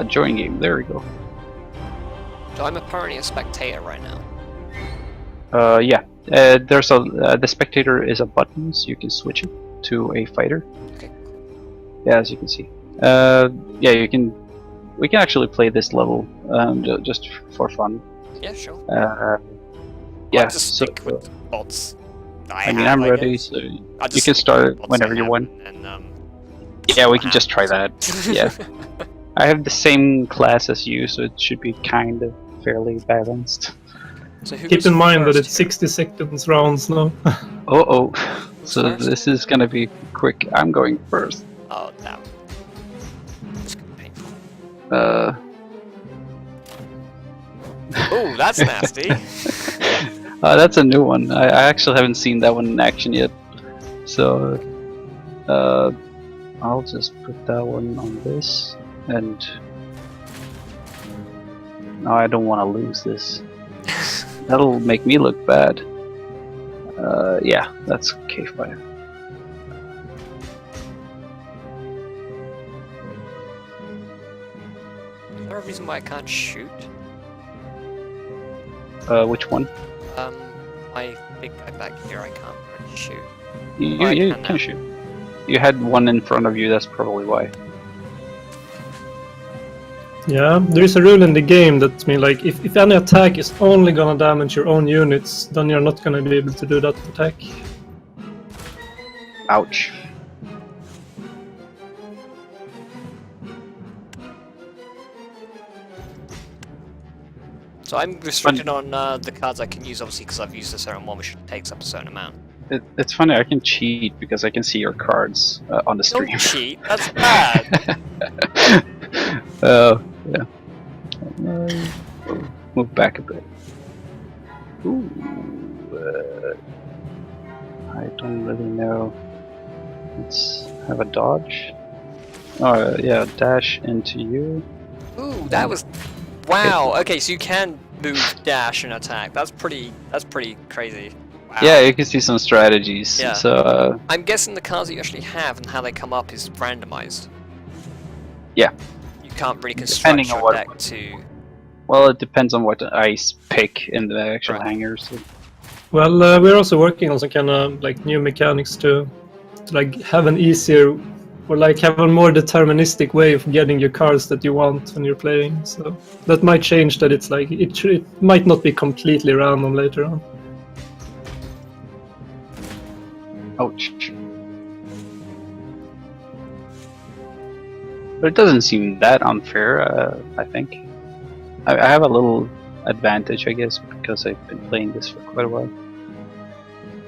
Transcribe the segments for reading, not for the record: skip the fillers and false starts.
Join game. There we go. So I'm apparently a spectator right now. Yeah. There's the spectator is a button, so you can switch it to a fighter. Okay. Yeah, as you can see. Yeah, you can. We can actually play this level just for fun. Yeah, sure. Yeah. I'll just So, stick with bots. I mean, I'm ready, so you can start whenever you want. And, yeah, we can just try that. Yeah. I have the same class as you, so it should be kind of fairly balanced. So Keep in mind that it's 60 seconds rounds now. Oh. So first? this is gonna be quick. I'm going first. Oh, damn. This could be painful. Oh, that's nasty. That's a new one. I actually haven't seen that one in action yet. So, I'll just put that one on this, and no, I don't want to lose this. That'll make me look bad. Yeah, that's okay, fine. Is there a reason why I can't shoot? Which one? My big guy back here, I can't really shoot. You can shoot. You had one in front of you, that's probably why. Yeah, there is a rule in the game that means like if any attack is only gonna damage your own units, then you're not gonna be able to do that attack. Ouch. So I'm restricted on the cards I can use, obviously, because I've used a certain one which takes up a certain amount. It's funny, I can cheat because I can see your cards on the stream. Don't cheat, that's bad! Yeah. Move back a bit. Ooh, I don't really know. Let's have a dodge. Oh, yeah, dash into you. Ooh, that was... Wow, okay, so you can move, dash, and attack. That's pretty crazy. Wow. Yeah, you can see some strategies. Yeah. So, I'm guessing the cards that you actually have and how they come up is randomized. Yeah. You can't really construct Depending on your what- deck to... well, it depends on what I pick in the actual Right. hangers. So. Well, we're also working on some kind of like new mechanics to like have an easier or like have a more deterministic way of getting your cards that you want when you're playing. So that might change that it's like it might not be completely random later on. Ouch. But it doesn't seem that unfair, I think. I have a little advantage, I guess, because I've been playing this for quite a while.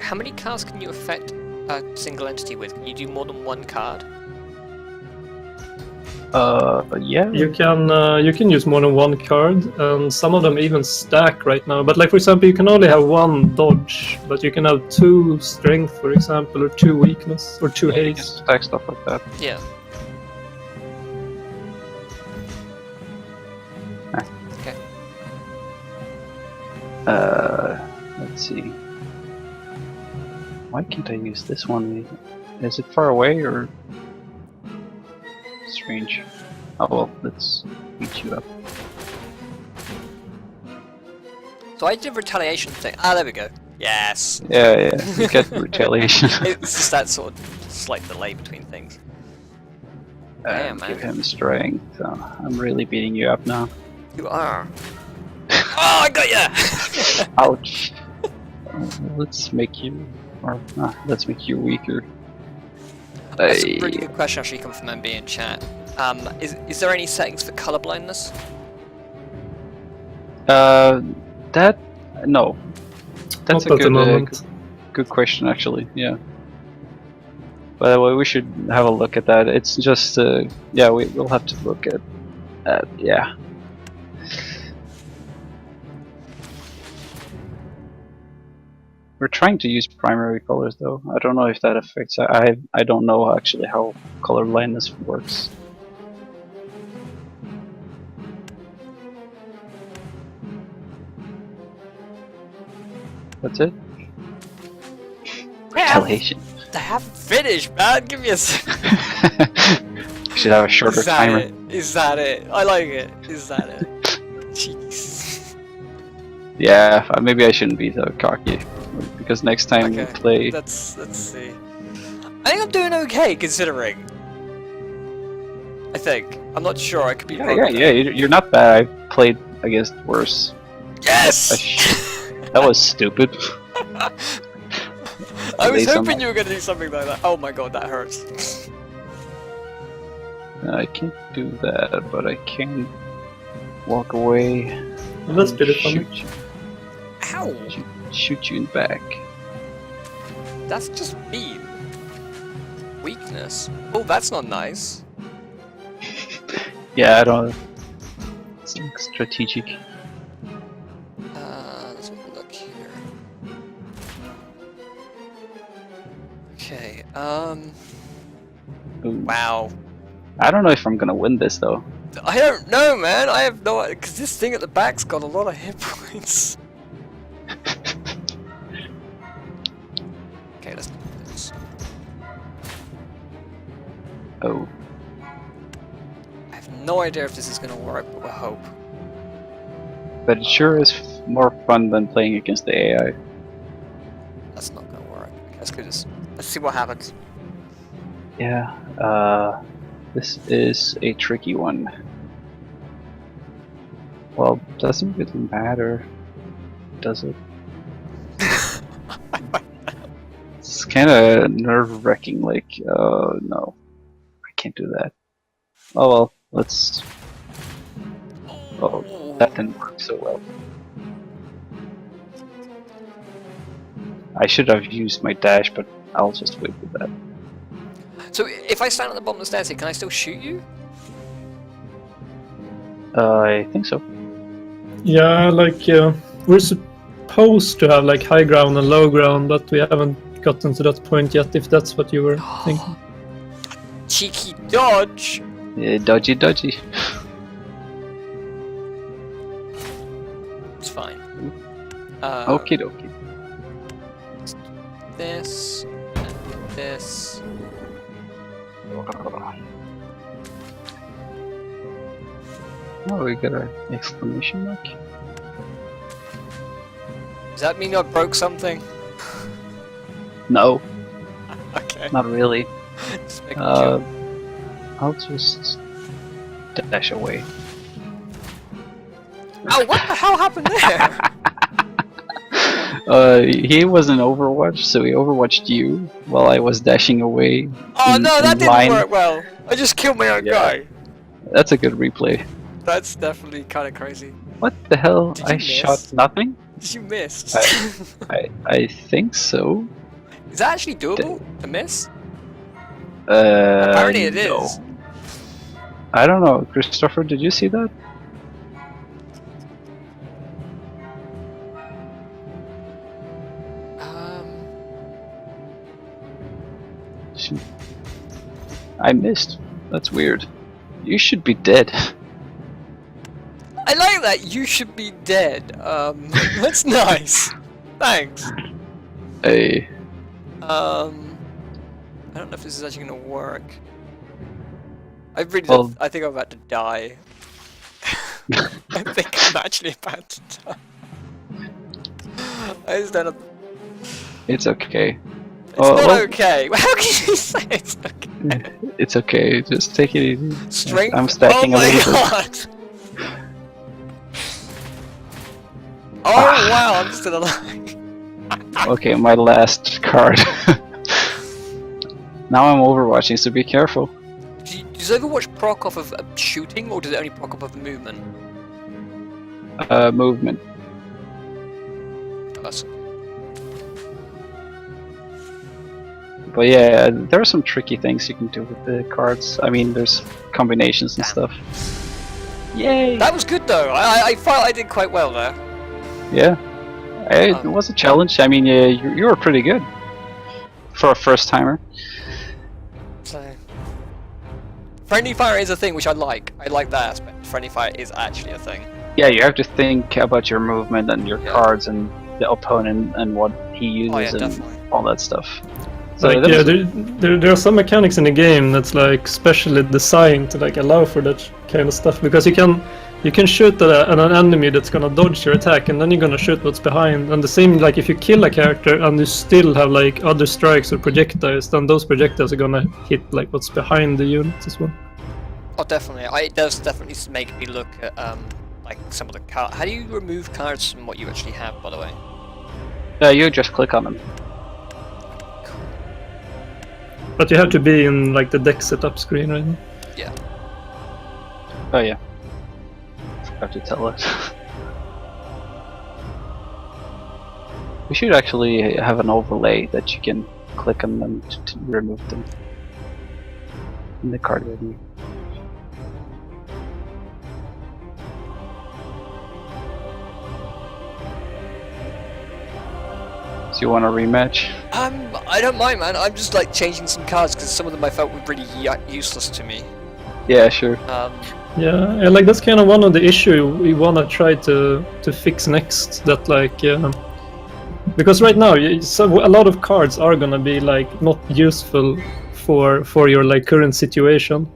How many cards can you affect a single entity with? Can you do more than one card? Yeah. You can use more than one card, and some of them even stack right now. But like for example, you can only have one dodge, but you can have 2 strength, for example, or 2 weakness, or 2 You can haste. stack stuff like that. Yeah. Ah. Okay. Let's see. Why can't I use this one? Is it far away or strange? Oh well, let's beat you up. So I did retaliation thing. Ah, there we go. Yes. Yeah, you get retaliation. It's just that sort of slight delay between things. Damn, man. Give him strength. I'm really beating you up now. You are. Oh, I got ya! Ouch. Let's make you, let's make you weaker. That's a really good question actually coming from MB in chat. Is there any settings for color blindness? That no. That's Not a at the moment. good question actually. Yeah. By the way, we should have a look at that. It's just yeah, we'll have to look at yeah. We're trying to use primary colors though. I don't know if that affects. I don't know actually how color blindness works. That's it. Retaliation. I haven't finished, man. Give me a second. Should have a shorter timer. Is that it? I like it. Is that it? Jeez. Yeah, maybe I shouldn't be so cocky. Because next time we play... Let's see. I think I'm doing okay, considering. I think. I'm not sure, I could be wrong. Yeah, you're not bad. I played against worse. Yes! That was stupid. I was hoping you were going to do something like that. Oh my god, that hurts. I can't do that, but I can walk away. That's pretty funny. Ow! Shoot you in the back. That's just mean. Weakness. Oh, that's not nice. Yeah, I don't. It's like strategic. Let's have a look here. Okay. Ooh. Wow. I don't know if I'm gonna win this though. I don't know, man. I have no idea, because this thing at the back's got a lot of hit points. Okay, let's do this. Oh. I have no idea if this is gonna work, but I hope. But it sure is more fun than playing against the AI. That's not gonna work. Okay, let's do this. Let's see what happens. Yeah, this is a tricky one. Well, doesn't really matter, does it? It's kind of nerve-wracking, like, no. I can't do that. Oh well, let's... Oh, that didn't work so well. I should have used my dash, but I'll just wait for that. So, if I stand at the bottom of the stairs here, can I still shoot you? I think so. Yeah, like we're supposed to have like high ground and low ground, but we haven't gotten to that point yet. If that's what you were thinking. Cheeky dodge. Yeah, dodgy. It's fine. Okie dokie. This and this. Oh, we got an exclamation mark. Does that mean I broke something? No, Okay. not really. Just making sure. I'll just dash away. Oh, what the hell happened there? He was in Overwatch, so he overwatched you while I was dashing away. Oh no, that didn't line. work well. I just killed my own guy. That's a good replay. That's definitely kind of crazy. What the hell? Did you I miss? shot nothing? You missed. I think so. Is that actually doable to miss? Apparently it is. I don't know. Christopher, did you see that? I missed. That's weird. You should be dead. I like that. You should be dead. That's nice. Thanks. Hey. I don't know if this is actually gonna work. I really Well, don't, I think I'm about to die. I think I'm actually about to die. I just don't. it's okay. It's not okay. How can you say it's okay? It's okay. Just take it easy. Strength. I'm stacking oh a my little god. Oh wow! I'm still alive. Okay, my last card. Now I'm overwatching, so be careful. Does Overwatch proc off of shooting, or does it only proc off of movement? Movement. That's... But yeah, there are some tricky things you can do with the cards. I mean, there's combinations and stuff. Yay! That was good though. I felt I did quite well there. Yeah, it was a challenge. I mean, you were pretty good for a first timer. So, friendly fire is a thing which I like. I like that aspect. Friendly fire is actually a thing. Yeah, you have to think about your movement and your cards and the opponent and what he uses and definitely. all that stuff. So like, yeah, there are some mechanics in the game that's like specially designed to like allow for that kind of stuff, because you can shoot at an enemy that's gonna dodge your attack, and then you're gonna shoot what's behind. And the same, like if you kill a character and you still have like other strikes or projectiles, then those projectiles are gonna hit like what's behind the units as well. Oh, definitely. It does definitely make me look at like some of the cards. How do you remove cards from what you actually have, by the way? You just click on them. But you have to be in like the deck setup screen right now. Yeah. Oh yeah. Forgot to tell it. We should actually have an overlay that you can click on them to remove them in the card menu. So you want a rematch? I don't mind, man. I'm just like changing some cards because some of them I felt were really useless to me. Yeah, sure. Yeah, like that's kind of one of the issue we wanna try to fix next. That like, because right now, a lot of cards are gonna be like not useful for your like current situation,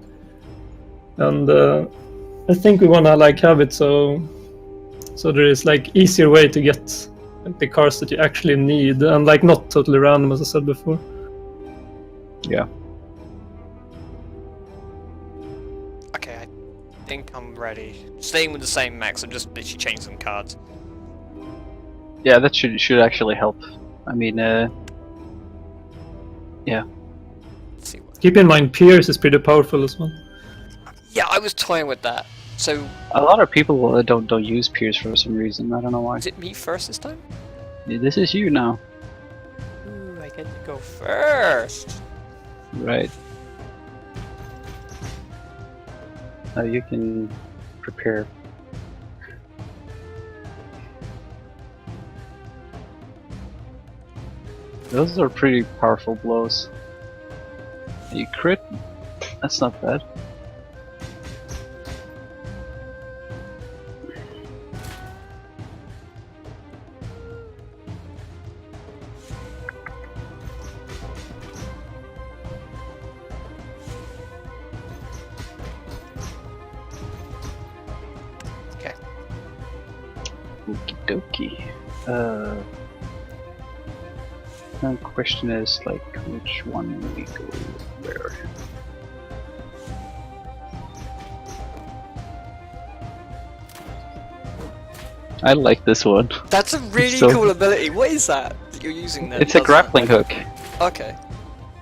and I think we wanna like have it so there is like easier way to get like the cards that you actually need, and like not totally random, as I said before. Yeah. Okay, I think I'm ready. Staying with the same max, I'm just literally changing some cards. Yeah, that should actually help. I mean, yeah. Let's see what. Keep in mind, Pierce is pretty powerful as well. Yeah, I was toying with that. So A lot of people don't use Pierce for some reason. I don't know why. is it me first this time? This is you now, Ooh, I get to go first. right? You can prepare. Those are pretty powerful blows. You crit? That's not bad. Okay. Okie dokie. The question is like which one we go where. I like this one. That's a really So- cool ability. What is that you're using there? It's a grappling hook. Okay.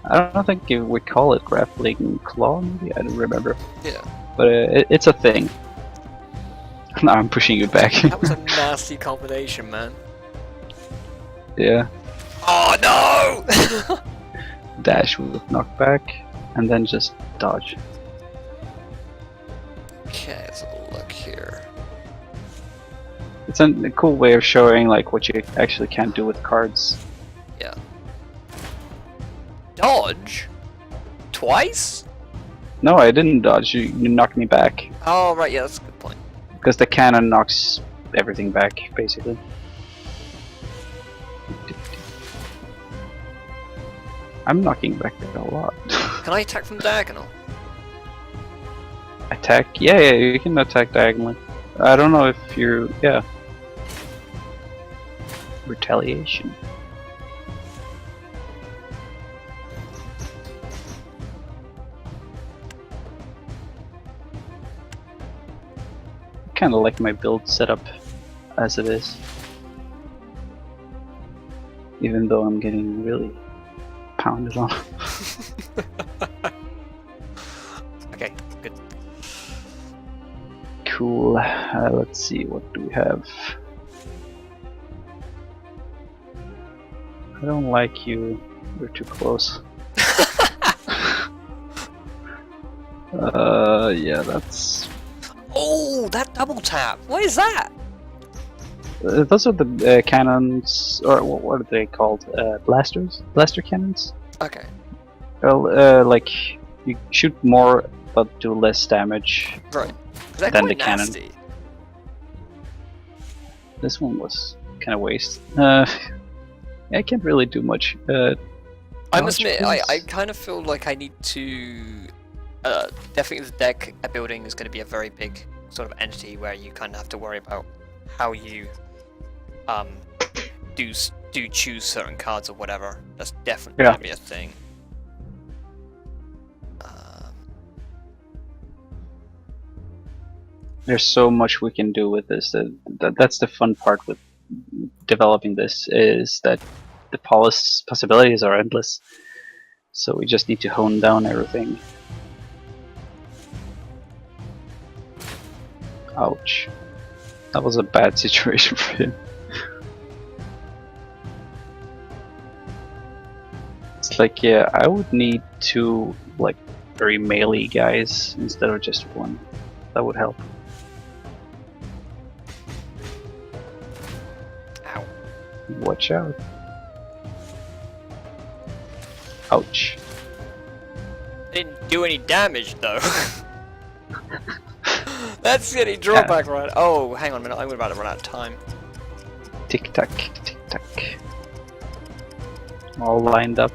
I don't think we call it grappling claw. Maybe I don't remember. Yeah. But it's a thing. No, I'm pushing you back. That was a nasty combination, man. Yeah. Oh no! Dash with knockback, and then just dodge. Okay, let's have a look here. It's a cool way of showing like what you actually can do with cards. Yeah. Dodge? Twice? No, I didn't dodge. You knocked me back Oh right, yeah, that's a good point. because the cannon knocks everything back, basically. I'm knocking back a lot. Can I attack from diagonal? Attack? Yeah, you can attack diagonally. I don't know if you're... yeah. Retaliation. I kinda like my build setup as it is. Even though I'm getting really pounded on. Okay, good. Cool. Let's see, what do we have? I don't like you. You're too close. Yeah, that's... Oh, that double tap! What is that? those are the cannons, or what are they called? Blasters? Blaster cannons? Okay. Well, like, you shoot more, but do less damage. Right. They're Than quite the cannon. nasty. This one was kind of waste. I can't really do much. I must Ouch, admit, I please. kind of feel like I need to. Definitely, the deck building is going to be a very big sort of entity where you kind of have to worry about how you do choose certain cards or whatever. That's definitely Yeah. going to be a thing. There's so much we can do with this. That's the fun part with developing this, is that the possibilities are endless. So we just need to hone down everything. Ouch. That was a bad situation for him. It's like, yeah, I would need two, like, very melee guys instead of just one. That would help. Ow. Watch out. Ouch. Didn't do any damage though. That's the only drawback, right? Oh, hang on a minute. I'm about to run out of time. Tick tack, tick tack. All lined up.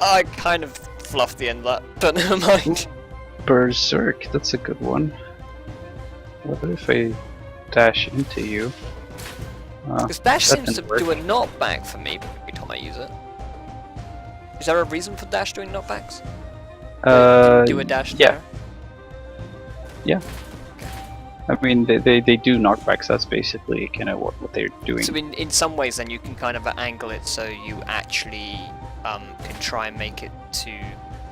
I kind of fluffed the end of that, but never mind. Berserk, that's a good one. What if I dash into you? Because dash that seems to didn't work. do a knockback for me every time I use it. Is there a reason for dash doing knockbacks? Do a dash yeah. there? Yeah. I mean, they do knockbacks. That's basically kind of what they're doing. So in some ways, then you can kind of angle it so you actually can try and make it to.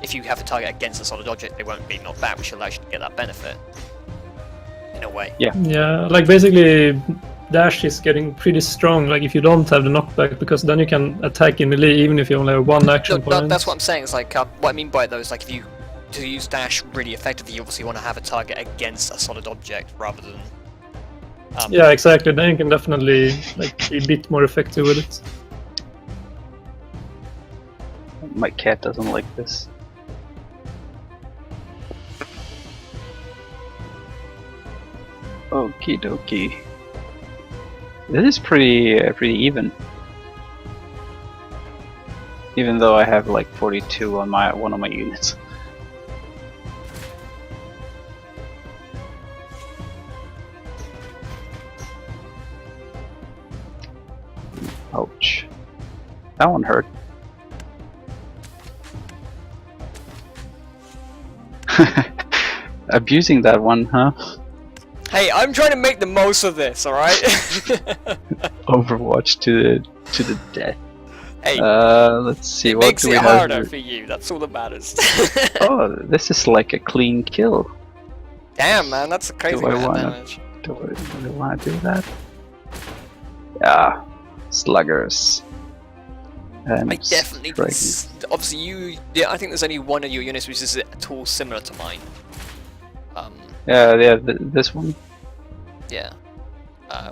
If you have a target against a solid object, they won't be knocked back, which allows you to get that benefit. In a way. Yeah. Yeah, like basically dash is getting pretty strong, like if you don't have the knockback, because then you can attack in melee even if you only have one action point. That's what I'm saying. It's like what I mean by those, like if you to use dash really effectively, you obviously want to have a target against a solid object rather than. Yeah, exactly. Then you can definitely like be a bit more effective with it. My cat doesn't like this. Okie dokie. This is pretty even. Even though I have like 42 on one of my units. Ouch. That one hurt. Abusing that one, huh? Hey, I'm trying to make the most of this, alright? Overwatch to the death. Hey, let's see, it what makes do we it have harder here? for you, that's all that matters. Oh, this is like a clean kill. Damn, man, that's a crazy Do I amount of wanna- damage. Do I want to do that? Yeah, sluggers. And I definitely can strikes. obviously you. Yeah, I think there's only one of your units which is at all similar to mine. Yeah, this one. Yeah.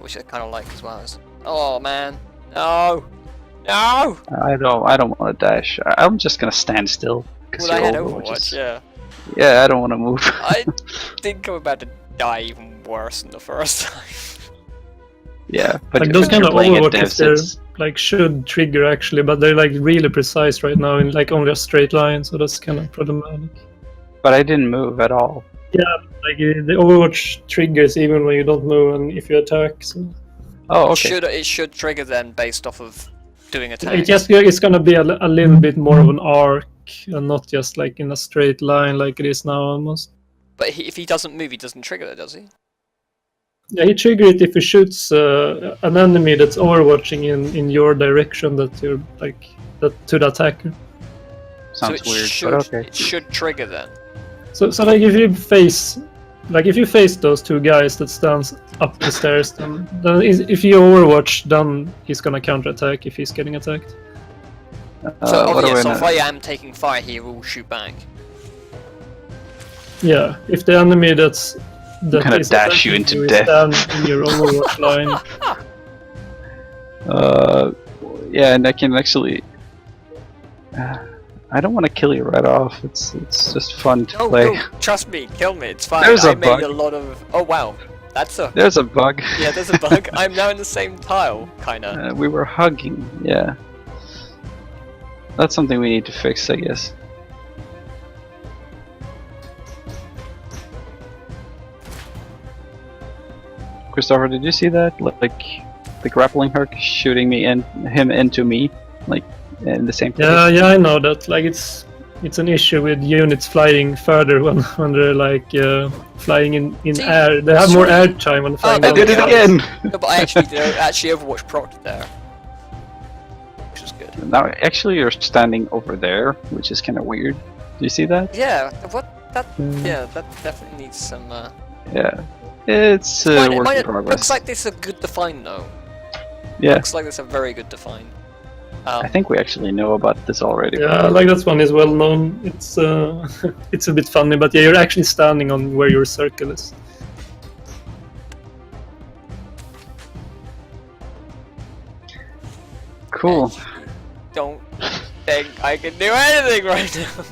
Which I kind of like as well. Oh man, no, no. I don't want to dash. I'm just gonna stand still. 'Cause Well, I had your Overwatch. is- Yeah. Yeah, I don't want to move. I think I'm about to die even worse than the first time. Yeah, but Like those but you're kind of playing at Overwatches, they're deficits. like should trigger actually, but they're like really precise right now in like only a straight line, so that's kind of problematic. But I didn't move at all. Like the Overwatch triggers even when you don't move and if you attack. So Oh, okay. It should trigger then based off of doing it attacks. just it's gonna be a little bit more of an arc and not just like in a straight line like it is now almost. But if he doesn't move, he doesn't trigger it, does he? Yeah, he triggers it if he shoots an enemy that's overwatching in your direction that you're like to the attacker. Sounds so it weird, should, but okay. It should trigger then. So like if you face those two guys that stands up the stairs, then if you overwatch, then he's gonna counterattack if he's getting attacked. So what do I so know? if I am taking fire, he will shoot back. Yeah, if the enemy that gonna is dash you attacking into is death. stand in your overwatch line. Yeah, and I can actually. I don't want to kill you right off. It's just fun to No, play. no, trust me, kill me. It's fine. There's I a made bug. a lot of. Oh wow, that's a. There's a bug. Yeah, there's a bug. I'm now in the same tile, kinda. We were hugging. Yeah. That's something we need to fix, I guess. Christopher, did you see that? Like the grappling hook shooting him into me, like in the same place. Yeah, I know that. Like it's an issue with units flying further when they're like flying in See, air. They have more air time when flying. I I did it again! No, but I actually Overwatch procced there, which is good. Now, actually, you're standing over there, which is kind of weird. Do you see that? Yeah, yeah, that definitely needs some. Yeah, it's Mine- work mine- in progress. Looks like this is a good define though. Yeah, Looks like it's a very good define. I think we actually know about this already. Yeah, like that one is well known. It's it's a bit funny, but yeah, you're actually standing on where your circle is. Cool. Don't think I can do anything right now.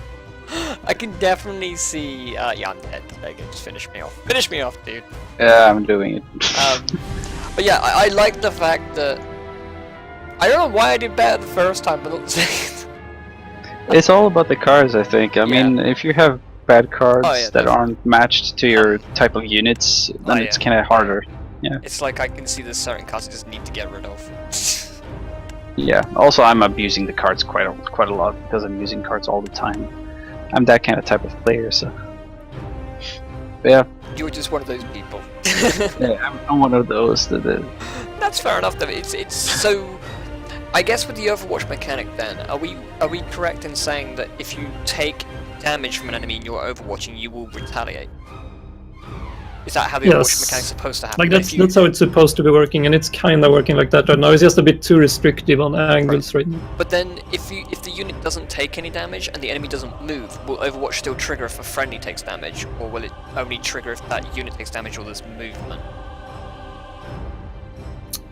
I can definitely see. Yeah, I'm dead. They can just finish me off. Finish me off, dude. Yeah, I'm doing it. But yeah, I like the fact that I don't know why I did better the first time, but not the second. It's all about the cards, I think. I mean, if you have bad cards Oh, yeah, that aren't matched to your type of units, then it's yeah. kind of harder. Yeah. It's like I can see there's certain cards I just need to get rid of. Yeah. Also, I'm abusing the cards quite a lot because I'm using cards all the time. I'm that kind of type of player, so. But yeah. You're just one of those people. Yeah, I'm one of those that. That's fair enough. Though it's so. I guess with the Overwatch mechanic, then are we correct in saying that if you take damage from an enemy and you're overwatching, you will retaliate? Is that how the Overwatch mechanic's supposed to happen? Like that's how it's supposed to be working, and it's kind of working like that right now. It's just a bit too restrictive on angles right now. But then, if the unit doesn't take any damage and the enemy doesn't move, will Overwatch still trigger if a friendly takes damage, or will it only trigger if that unit takes damage or there's movement?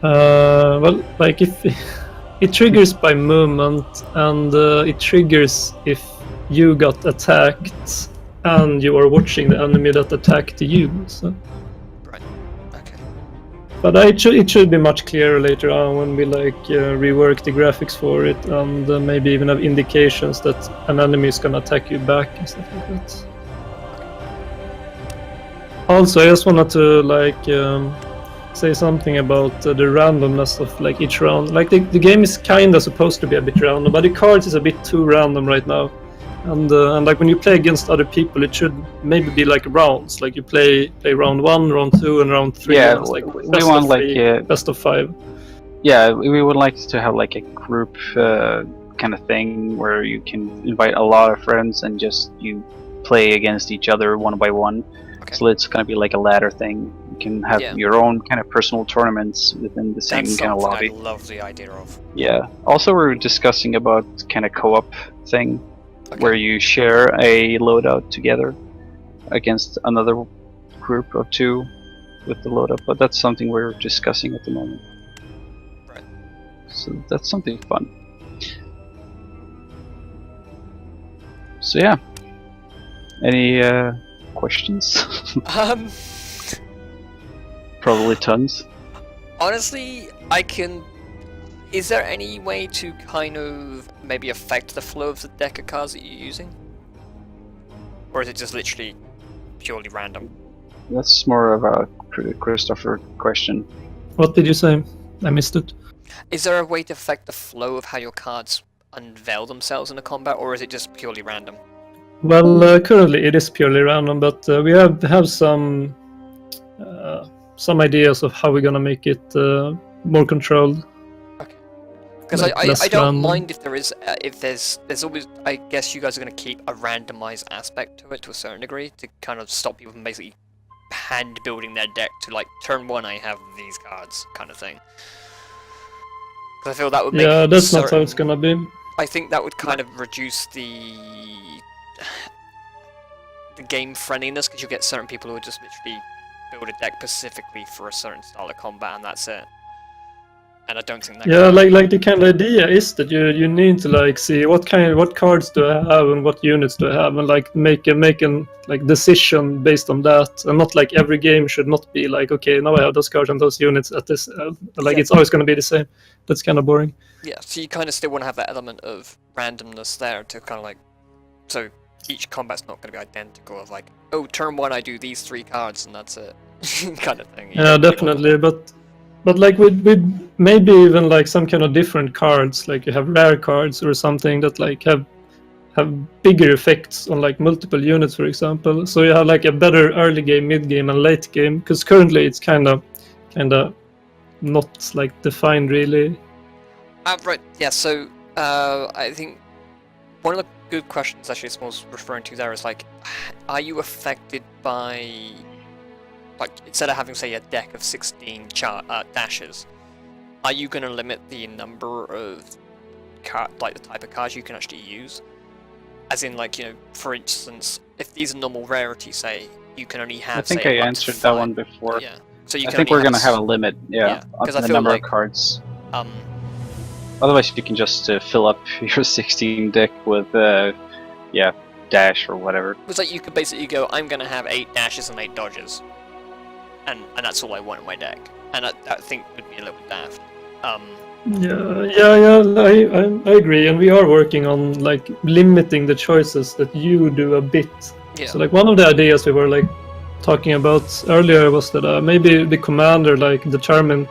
Well, like if it triggers by movement, and it triggers if you got attacked and you are watching the enemy that attacked you. So. Right. Okay. But it should be much clearer later on when we like rework the graphics for it, and maybe even have indications that an enemy is gonna attack you back and stuff like that. Also, I just wanted to like say something about the randomness of like each round. Like the game is kinda supposed to be a bit random, but the cards is a bit too random right now. And like when you play against other people, it should maybe be like rounds. Like you play round 1, round 2, and round 3. Yeah, like we want like best of 5. Yeah, we would like to have like a group kind of thing where you can invite a lot of friends and just you play against each other one by one. Okay. So it's gonna be like a ladder thing. You can have your own kind of personal tournaments within the same kind of lobby. I love the idea of. Yeah. Also, we're discussing about kind of co-op thing. Okay. Where you share a loadout together against another group of 2 with the loadout, but that's something we're discussing at the moment. Right. So that's something fun. So yeah. Any questions? Probably tons. Honestly, I can. Is there any way to kind of maybe affect the flow of the deck of cards that you're using? Or is it just literally purely random? That's more of a Christopher question. What did you say? I missed it. Is there a way to affect the flow of how your cards unveil themselves in a combat, or is it just purely random? Well, currently it is purely random, but we have some ideas of how we're gonna make it more controlled. Because Like I don't random. mind if there is if there's always, I guess you guys are going to keep a randomized aspect to it to a certain degree to kind of stop people from basically hand building their deck to like turn 1 I have these cards kind of thing. Because I feel that would make that's not how it's gonna be. I think that would kind of reduce the game friendliness, because you get certain people who would just literally build a deck specifically for a certain style of combat and that's it. and I don't think that. Yeah, like the kind of idea is that you need to like see what cards do I have and what units do I have, and like make an like decision based on that, and not like every game should not be like, okay, now I have those cards and those units at this like Yeah. it's always going to be the same. That's kind of boring. Yeah, so you kind of still want to have that element of randomness there to kind of like, so each combat's not going to be identical. Of like, oh, turn 1 I do these 3 cards and that's it, kind of thing. Yeah, definitely, but like with maybe even like some kind of different cards, like you have rare cards or something that like have bigger effects on like multiple units, for example. So you have like a better early game, mid game, and late game. Because currently it's kind of not like defined really. Right. Yeah. So I think one of the good questions actually Small's referring to there is like, are you affected by, like, instead of having say a deck of 16 dashes, are you going to limit the number of like the type of cards you can actually use? As in, like, you know, for instance, if these are normal rarity, say, you can only have. I think say, I up to answered 5. that one before. Yeah. So you I can think only we're gonna have a limit, Yeah, on 'cause I the feel number like, of cards. um. Otherwise, you can just fill up your 16 deck with, dash or whatever. It's like you could basically go, I'm gonna have 8 dashes and 8 dodges, and that's all I want in my deck, and I think would be a little bit daft. I agree, and we are working on like limiting the choices that you do a bit. Yeah. So like one of the ideas we were like talking about earlier was that maybe the commander like determine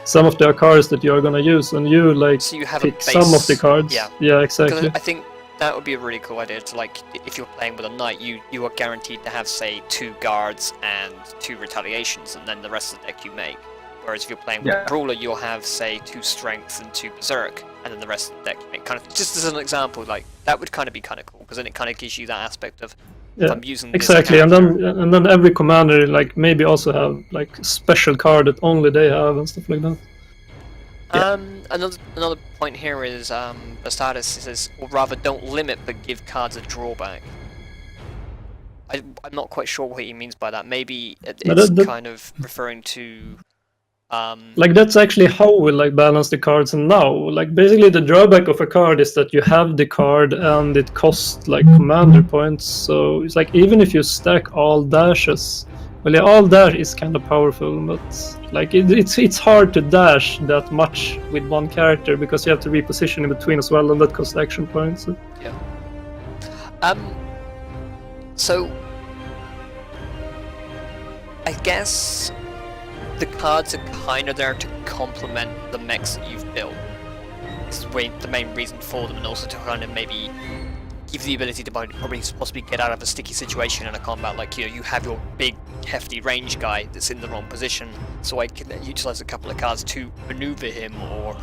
some of the cards that you are gonna use, and you like So you have pick a some of base- the cards. yeah. Yeah, 'Cause exactly. I think that would be a really cool idea to, like, if you're playing with a knight, you are guaranteed to have, say, 2 guards and 2 retaliations, and then the rest of the deck you make. Whereas if you're playing with Yeah. a brawler, you'll have, say, 2 strength and 2 berserk, and then the rest of the deck you make. Kind of, just as an example, like, that would kind of be kind of cool, because then it kind of gives you that aspect of, if Yeah, I'm using this exactly, and character- then every commander like maybe also have like special card that only they have and stuff like that. Another point here is Acaratus says, or rather, don't limit but give cards a drawback. I'm not quite sure what he means by that. Maybe it's kind of referring to Like that's actually how we like balance the cards now. Like basically the drawback of a card is that you have the card and it costs like commander points. So it's like even if you stack all dashes, well, yeah, all dash is kind of powerful, but like it's hard to dash that much with one character because you have to reposition in between as well, and that costs action points. So. Yeah. So I guess the cards are kind of there to complement the mechs that you've built. It's the main reason for them, and also to kind of maybe give the ability to probably possibly get out of a sticky situation in a combat. Like, you know, you have your big hefty range guy that's in the wrong position, so I can utilize a couple of cards to maneuver him or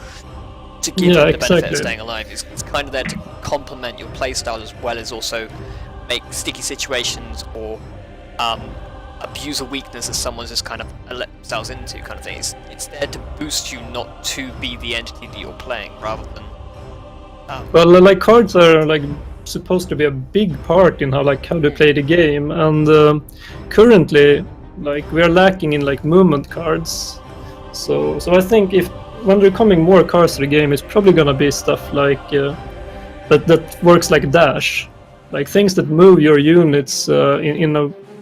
to give him the benefit of staying alive. It's kind of there to complement your playstyle as well as also make sticky situations or abuse a weakness that someone's just kind of let themselves into, kind of thing. It's there to boost you, not to be the entity that you're playing, rather than. Well, like cards are like supposed to be a big part in how to play the game, and currently, like we are lacking in like movement cards. So I think if when there are coming more cards to the game, it's probably gonna be stuff like that works like dash, like things that move your units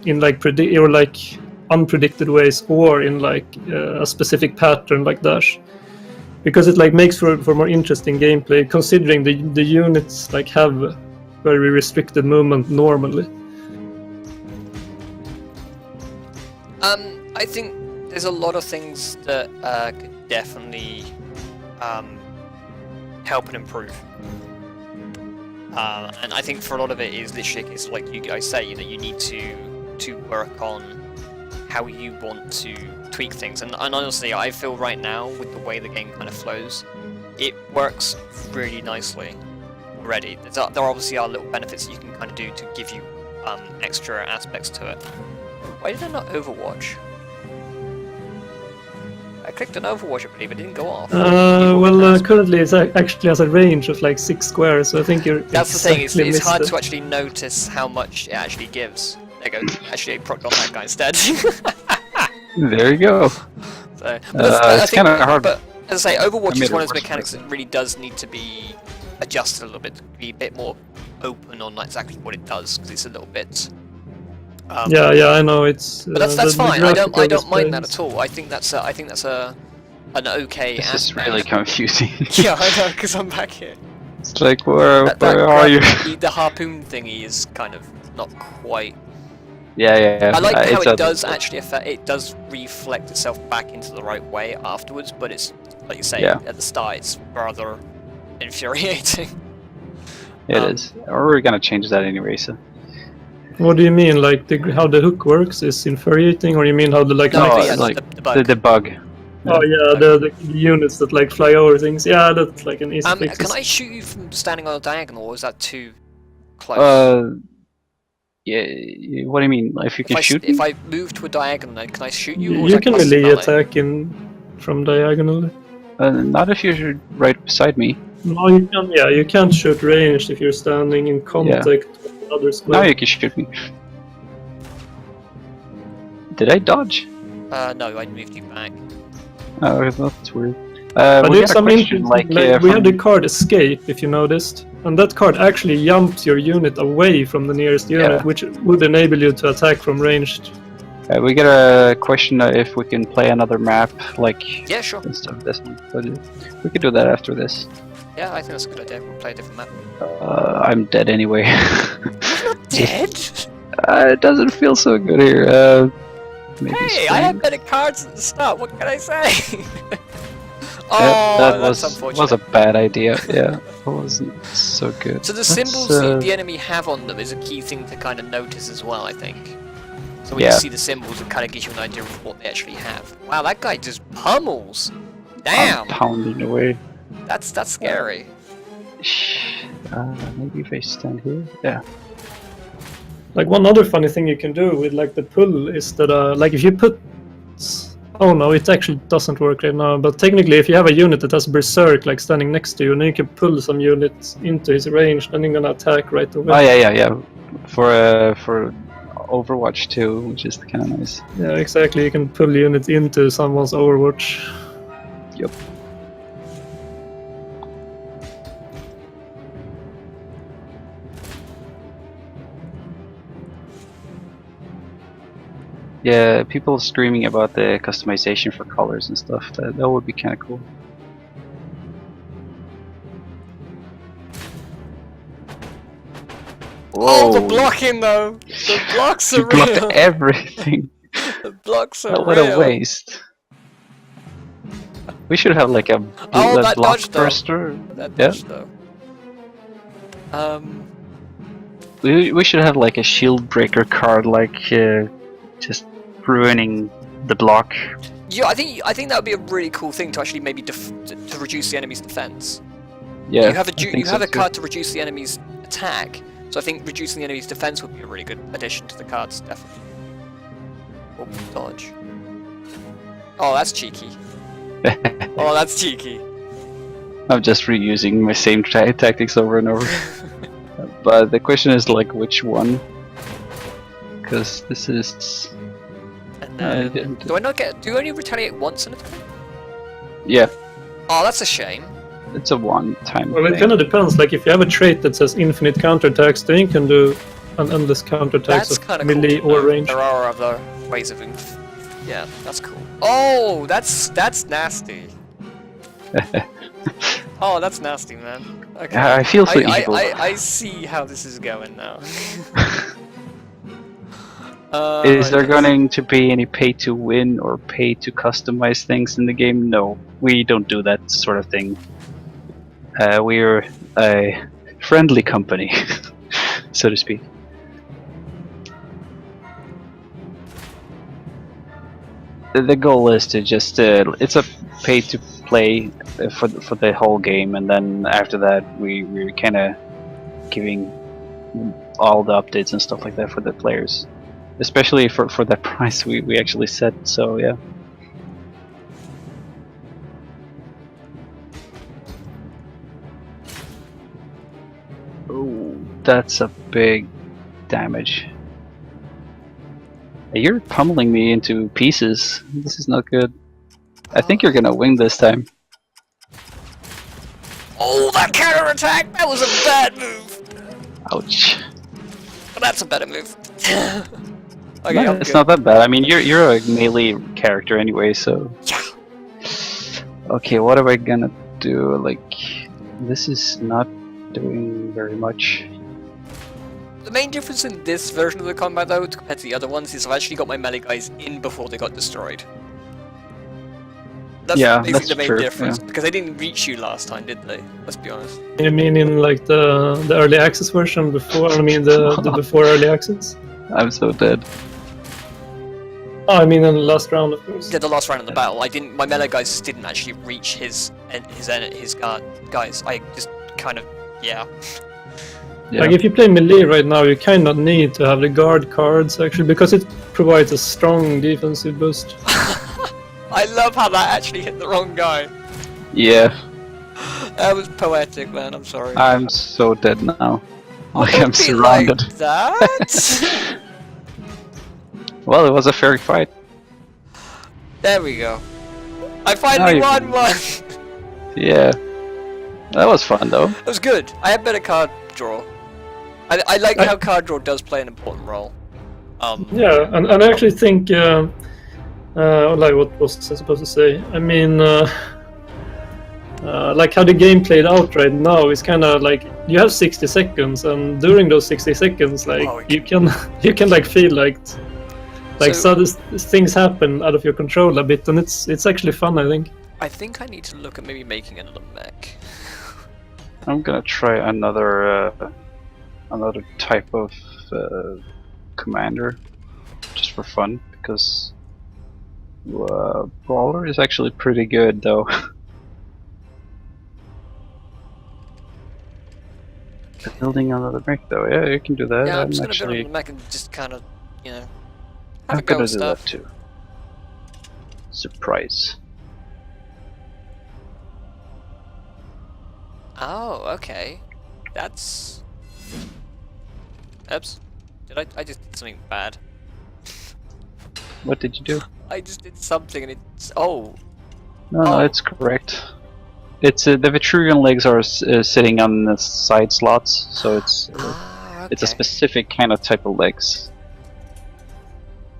in like unpredicted ways, or in like a specific pattern like dash, because it like makes for more interesting gameplay, considering the units like have very restricted movement normally. I think there's a lot of things that could definitely help and improve. And I think for a lot of it is literally, it's like you guys say, you know, you need to work on how you want to tweak things. And honestly, I feel right now, with the way the game kind of flows, it works really nicely already. There obviously are little benefits that you can kind of do to give you extra aspects to it. Why did I not Overwatch? I clicked on Overwatch, I believe, it didn't go off. Currently it actually has a range of like 6 squares, so I think you're. That's the thing, it's hard to actually notice how much it actually gives. There you go, actually I procced on that guy instead. There you go. So, it's kind of hard. But As I say, Overwatch made is one it of those worse mechanics for that really does need to be adjusted a little bit, to be a bit more open on exactly what it does, because it's a little bit. Yeah, I know it's. But that's the fine. I graphical don't mind that displays. at all. I think that's an okay This is aspect. really confusing. Yeah, I know, because I'm back here. It's like, where That are you? the harpoon thingy is kind of not quite. Yeah. I like how it's it does actually affect. It does reflect itself back into the right way afterwards, but it's like you say Yeah. at the start, it's rather infuriating. It is. Or we're gonna change that anyway. So. What do you mean? Like how the hook works is infuriating, or you mean how the like? No, mechs- yeah, like the bug. the bug. Oh yeah, the units that like fly over things. Yeah, that's like an easy fix. Can I shoot you from standing on a diagonal, or is that too close? Yeah. What do you mean? If you can shoot if me? I move to a diagonal, then can I shoot you? Or is You that can custom melee melee? attack from diagonally. Not if you're right beside me. No, you can. Yeah, you can't shoot ranged if you're standing in contact with another square. Now you can shoot me. Did I dodge? No, I moved you back. Oh, that's weird. But we there's got a some question, interesting, we have the card escape, if you noticed, and that card actually jumps your unit away from the nearest unit, Yeah. which would enable you to attack from ranged. we got a question if we can play another map, like Yeah, sure. instead of this one. But we could do that after this. Yeah, I think that's a good idea. We'll play a different map. I'm dead anyway. Dead? It doesn't feel so good here. Maybe Hey, I spring? had better cards at the start. What can I say? Yeah, that that's was unfortunate. a bad idea. Yeah, it wasn't so good. So the Let's, symbols the enemy have on them is a key thing to kind of notice as well, I think. So when Yeah. you see the symbols, it kind of gives you an idea of what they actually have. Wow, that guy just pummels. Damn, I'm pounding away. that's scary. Maybe if I stand here. Yeah. Like one other funny thing you can do with like the pull is that like if you put, oh no, it actually doesn't work right now. But technically, if you have a unit that has berserk like standing next to you, and then you can pull some units into his range, then you're gonna attack right away. Oh yeah. For Overwatch 2, which is kind of nice. Yeah, exactly. You can pull units into someone's Overwatch. Yep. Yeah, people screaming about the customization for colors and stuff. That would be kind of cool. Oh, the blocking though. The blocks are You blocked real. everything. The blocks are What real. a waste. We should have like a Oh, bullet that block dodge though. burster. That Yeah. dodge though. We should have like a shield breaker card, like just ruining the block. Yeah, I think that would be a really cool thing to actually maybe to reduce the enemy's defense. Yeah, you have I think you have so a too. card to reduce the enemy's attack, so I think reducing the enemy's defense would be a really good addition to the cards, definitely. Or dodge. Oh, that's cheeky. Oh, that's cheeky. I'm just reusing my same tactics over and over. But the question is like which one? Because this is. And I then, didn't. do I not get? Do you only retaliate once in a turn? Yeah, Oh, that's a shame. it's a one-time Well, it thing. kind of depends. Like if you have a trait that says infinite counterattacks, then you can do an endless counterattacks That's of kind of cool. melee to or know. range. There are other ways of. Yeah, that's cool. Oh, that's nasty. Oh, that's nasty, man. Okay. I feel so evil. I see how this is going now. Is there yes. going to be any pay to win or pay to customize things in the game? No, we don't do that sort of thing. We're a friendly company, so to speak. The goal is to just it's a pay to play for the whole game, and then after that we're kind of giving all the updates and stuff like that for the players, especially for that price we actually set. So yeah. Oh, that's a big damage. You're pummeling me into pieces. This is not good. I think you're gonna win this time. Oh, that counter attack! That was a bad move. Ouch. But that's a better move. Okay, No, I'm it's good. not that bad. I mean, you're a melee character anyway, so. Yeah. Okay, what am I gonna do? Like, this is not doing very much. The main difference in this version of the combat, though, compared to the other ones, is I've actually got my melee guys in before they got destroyed. That's Yeah, basically that's the main true, difference, yeah. because they didn't reach you last time, did they? Let's be honest. You mean in like the early access version before? I mean the before early access. I'm so dead. Oh, I mean in the last round, of course. Yeah, the last round of the battle, my melee guys didn't actually reach his guys. I just kind of, yeah. Yeah. Like if you play melee right now, you kind of need to have the guard cards actually because it provides a strong defensive boost. I love how that actually hit the wrong guy. Yeah, That was poetic, man. I'm sorry. I'm so dead now. Like, Don't I'm be surrounded. Like that. Well, it was a fair fight. There we go. I Now finally you won can- one. Yeah. That was fun, though. It was good. I had better card draw. I like how card draw does play an important role. Yeah, and I actually think, like what was I supposed to say? I mean, like how the game played out right now is kind of like you have 60 seconds, and during those 60 seconds, like Oh, you can like feel like So- things happen out of your control a bit, and it's actually fun, I think. I think I need to look at maybe making another mech. I'm gonna try another type of commander, just for fun, because Brawler is actually pretty good, though. Building another mech, though, yeah, you can do that. Yeah, I'm just gonna build actually, another mech and just kind of, you know, I'm have a go gonna with do stuff. that too. Surprise. Oh, okay. That's. Oops. I just did something bad. What did you do? I just did something and it's. Oh! No, Oh. it's correct. It's the Vitruvian legs are sitting on the side slots, so it's Ah, it's a okay. specific kind of type of legs.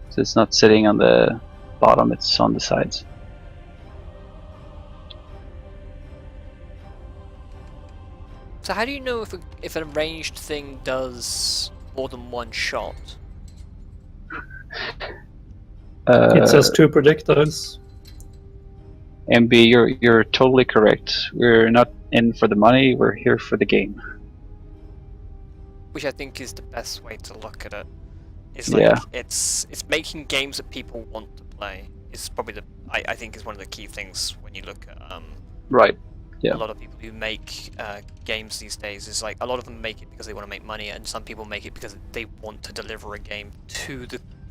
So it's not sitting on the bottom; it's on the sides. So, how do you know if an ranged thing does more than one shot? It says 2 projectiles. MB, you're totally correct. We're not in for the money; we're here for the game. Which I think is the best way to look at it. It's like Yeah. it's making games that people want to play. Is probably I think is one of the key things when you look at Right. Yeah. a lot of people who make games these days. Is like a lot of them make it because they want to make money, and some people make it because they want to deliver a game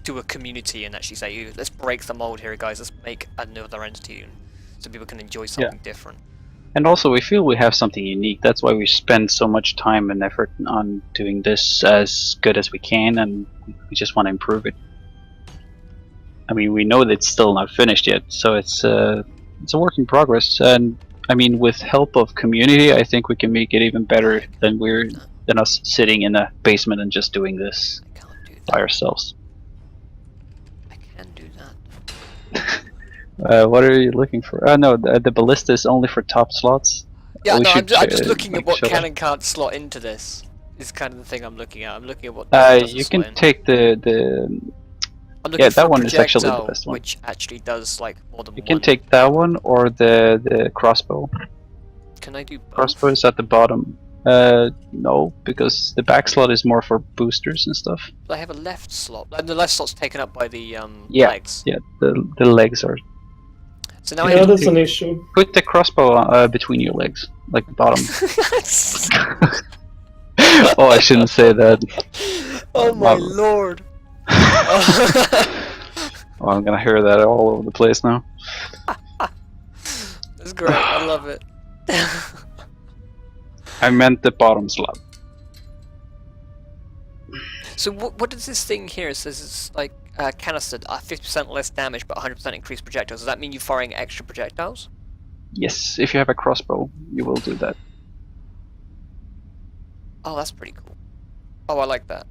to a community and actually say, let's break the mold here, guys. Let's make another entity, so people can enjoy something different. And also, we feel we have something unique. That's why we spend so much time and effort on doing this as good as we can, and we just want to improve it. I mean, we know that it's still not finished yet, so it's a work in progress. And I mean, with help of community, I think we can make it even better than us sitting in a basement and just doing this I can't do by that. ourselves. I can do that. What are you looking for? No, the ballista is only for top slots. Yeah, We no, I'm should, just looking like, at what show can that. and can't slot into this. Is kind of the thing I'm looking at. I'm looking at what doesn't You slot can in. take the I'm looking for that a one is actually the projectile best one. which actually does like more than You one. can take that one or the crossbow. Can I do both? Crossbow is at the bottom. No, because the back slot is more for boosters and stuff. I have a left slot, and the left slot's taken up by the Yeah. legs. Yeah, the legs are. So now I Yeah, have that's an issue. Put the crossbow between your legs, like the bottom. Oh, I shouldn't say that. Oh my Wow. lord! Oh, I'm gonna hear that all over the place now. That's great. I love it. I meant the bottom slot. So what does this thing here? It says it's like canister, 50% less damage but 100% increased projectiles. Does that mean you're firing extra projectiles? Yes, if you have a crossbow, you will do that. Oh, that's pretty cool. Oh, I like that.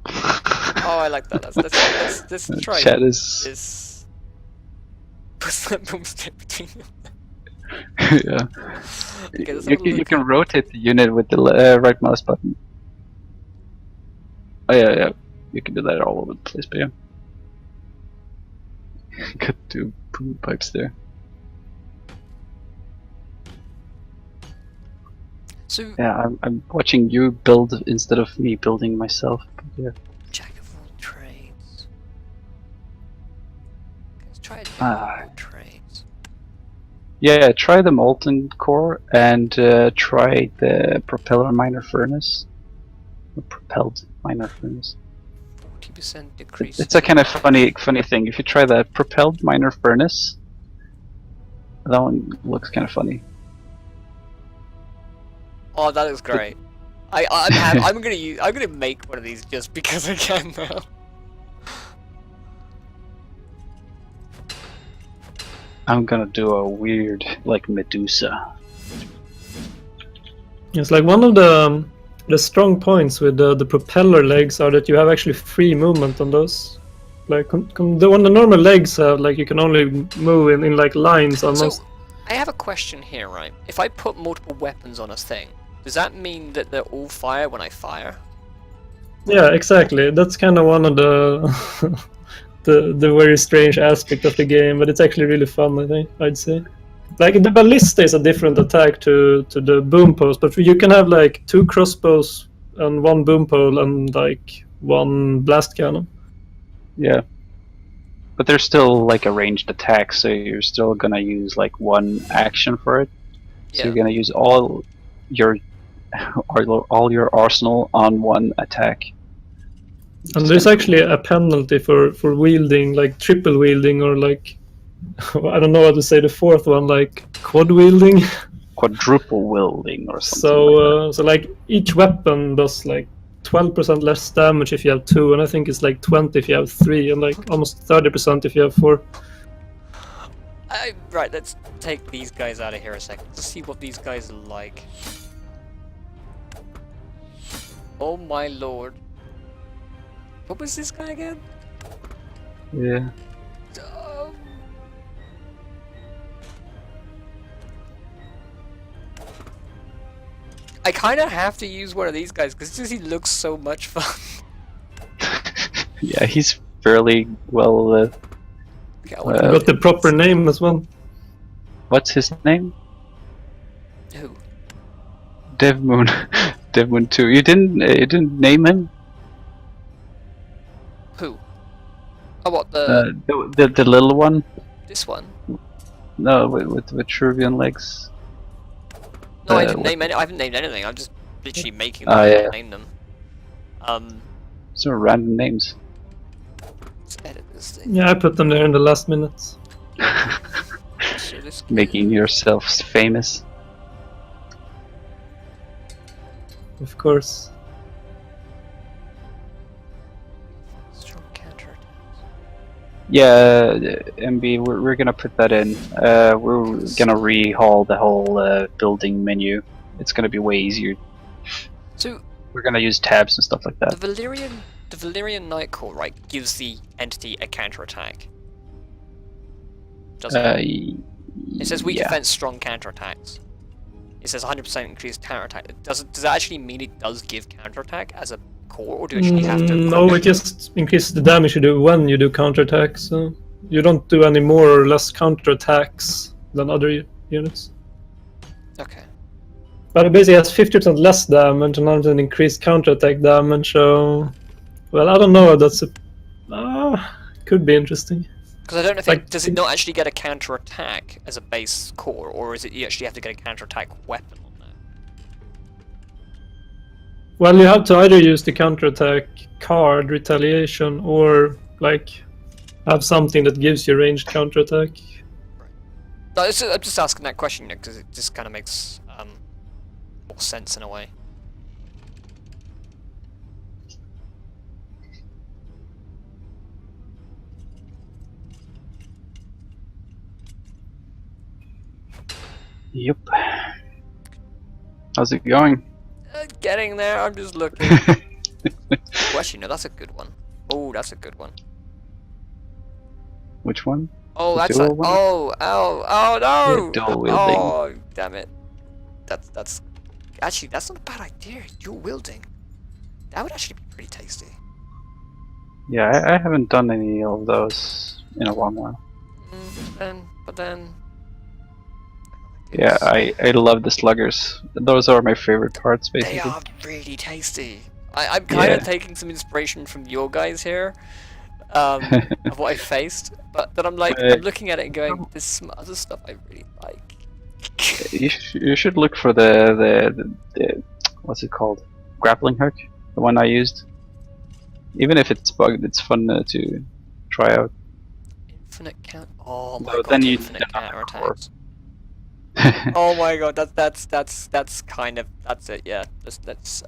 Oh, I like that. Let's try Chat is this. What's that boomstick between them? yeah. Okay, let's have You a can look at- rotate the unit with the right mouse button. Oh yeah. You can do that all over the place, but yeah. Got 2 boom pipes there. So, Yeah, I'm watching you build instead of me building myself. But yeah. jack of all trades. Let's try a jack Ah. of all trades. Yeah, try the molten core and try the propeller minor furnace. The propelled minor furnace. 40% decrease. It's a kind of funny thing. If you try the propelled minor furnace, that one looks kind of funny. Oh, that is great. I'm gonna make one of these just because I can now. I'm gonna do a weird, like Medusa. It's like one of the strong points with the propeller legs are that you have actually free movement on those. Like on the normal legs have like you can only move in like lines almost. So, I have a question here, right? If I put multiple weapons on a thing, does that mean that they're all fire when I fire? Yeah, exactly. That's kind of one of the the very strange aspect of the game, but it's actually really fun. I think I'd say. Like the ballista is a different attack to the boom post, but you can have like 2 crossbows and 1 boom pole and like 1 blast cannon. Yeah. But there's still like a ranged attack, so you're still gonna use like 1 action for it. So Yeah. you're gonna use all your arsenal on 1 attack. And there's actually a penalty for wielding, like triple wielding, or like I don't know how to say the 4th one, like quad wielding. Quadruple wielding or something. So like each weapon does like 12% less damage if you have 2, and I think it's like 20 if you have 3, and like almost 30% if you have 4. Right, let's take these guys out of here a second. Let's see what these guys are like. Oh my lord. What was this guy again? Yeah. I kind of have to use one of these guys because he looks so much fun. Yeah, he's fairly well. Okay, I wanna Got the proper name as well. What's his name? Who? Devmoon. Devmoon 2. You didn't name him? Who? Oh, what the The little one? this one? No, with Vitruvian legs. No, I didn't name any. I haven't named anything. I'm just literally making them. Oh, yeah. Name them. Some random names. Let's edit this thing. Yeah, I put them there in the last minute. So this Making yourselves famous. Of course. strong counter. Yeah, MB, we're gonna put that in. We're gonna rehaul the whole building menu. It's gonna be way easier. So We're gonna use tabs and stuff like that. the Valyrian Night Core, right, gives the entity a counterattack. Doesn't it? It says weak yeah. defense, strong counterattacks. It says 100% increased counterattack. Does that actually mean it does give counterattack as a core, or do you actually have to? No, it just increases the damage you do when you do counterattacks. So you don't do any more or less counterattacks than other units. Okay. But it basically has 50% less damage and 100% increased counterattack damage. So, well, I don't know. That's could be interesting. Because I don't know if Like- does it not actually get a counterattack as a base core, or is it you actually have to get a counterattack weapon on that? Well, you have to either use the counterattack card, retaliation, or like have something that gives you ranged counterattack. No, I'm just asking that question because it just kind of makes more sense in a way. Yep. How's it going? getting there. I'm just looking. Oh, actually, no, that's a good one. Oh, that's a good one. Which one? Oh, The that's dual a. one? Oh no! Dual wielding. Oh, damn it. That's actually that's not a bad idea. Dual wielding. That would actually be pretty tasty. Yeah, I haven't done any of those in a long while. But then. Yeah, I love the sluggers. Those are my favorite parts, They basically. are really tasty. I'm kind of Yeah. taking some inspiration from your guys here, of what I faced. But then I'm like, I'm looking at it and going, there's some other stuff I really like. You should look for the what's it called? Grappling hook, the one I used. Even if it's bugged, it's fun to try out. Infinite count. Oh my Though god, then you infinite need counter another core. attacks. Oh my god, that's kind of that's it. Yeah, that's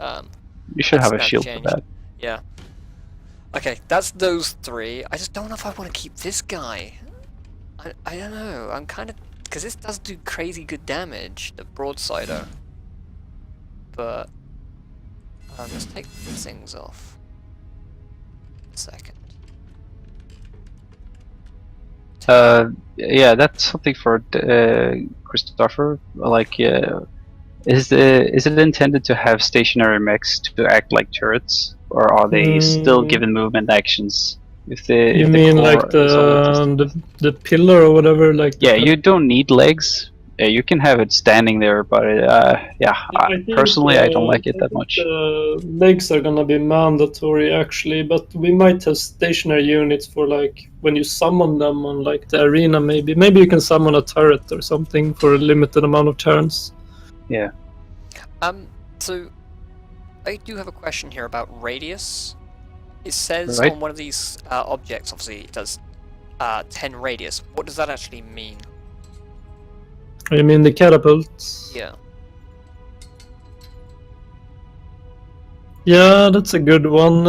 You should have a that's shield changed. for that. Yeah. Okay, that's those three. I just don't know if I want to keep this guy. I don't know. I'm kind of because this does do crazy good damage, the broadsider. But let's take these things off. A second. Yeah, that's something for Christopher. Like, is it intended to have stationary mechs to act like turrets, or are they still given movement actions? If the You if the mean core like is always the pillar or whatever? Like yeah, you don't need legs. You can have it standing there, but yeah, I think, personally, I don't like it that much. Legs are gonna be mandatory actually, but we might have stationary units for like when you summon them on like the arena. Maybe you can summon a turret or something for a limited amount of turns. Yeah. So I do have a question here about radius. It says Right. on one of these objects, obviously it does 10 radius. What does that actually mean? I mean the catapults. Yeah. Yeah, that's a good one.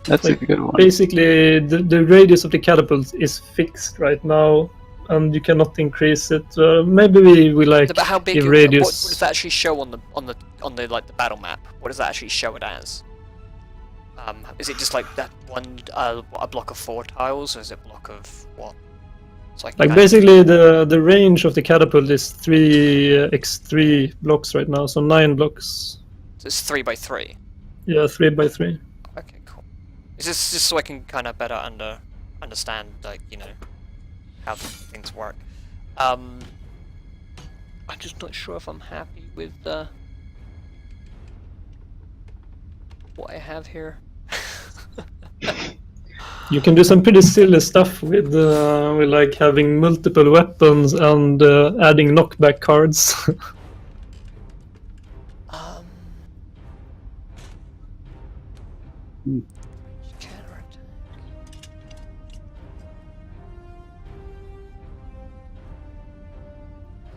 That's Like, a good one. Basically, the radius of the catapult is fixed right now, and you cannot increase it. Maybe we like But how big? give What radius. does that actually show on the like the battle map? What does that actually show it as? Is it just like that one a block of 4 tiles, or is it a block of what? So I can Like kind of- basically, the range of the catapult is 3x3 blocks right now, so 9 blocks. so it's 3 by 3. Yeah, 3x3. Okay, cool. Is this just so I can kind of better understand, like, you know, how things work? I'm just not sure if I'm happy with what I have here. You can do some pretty silly stuff with like having multiple weapons and adding knockback cards. Counterattack.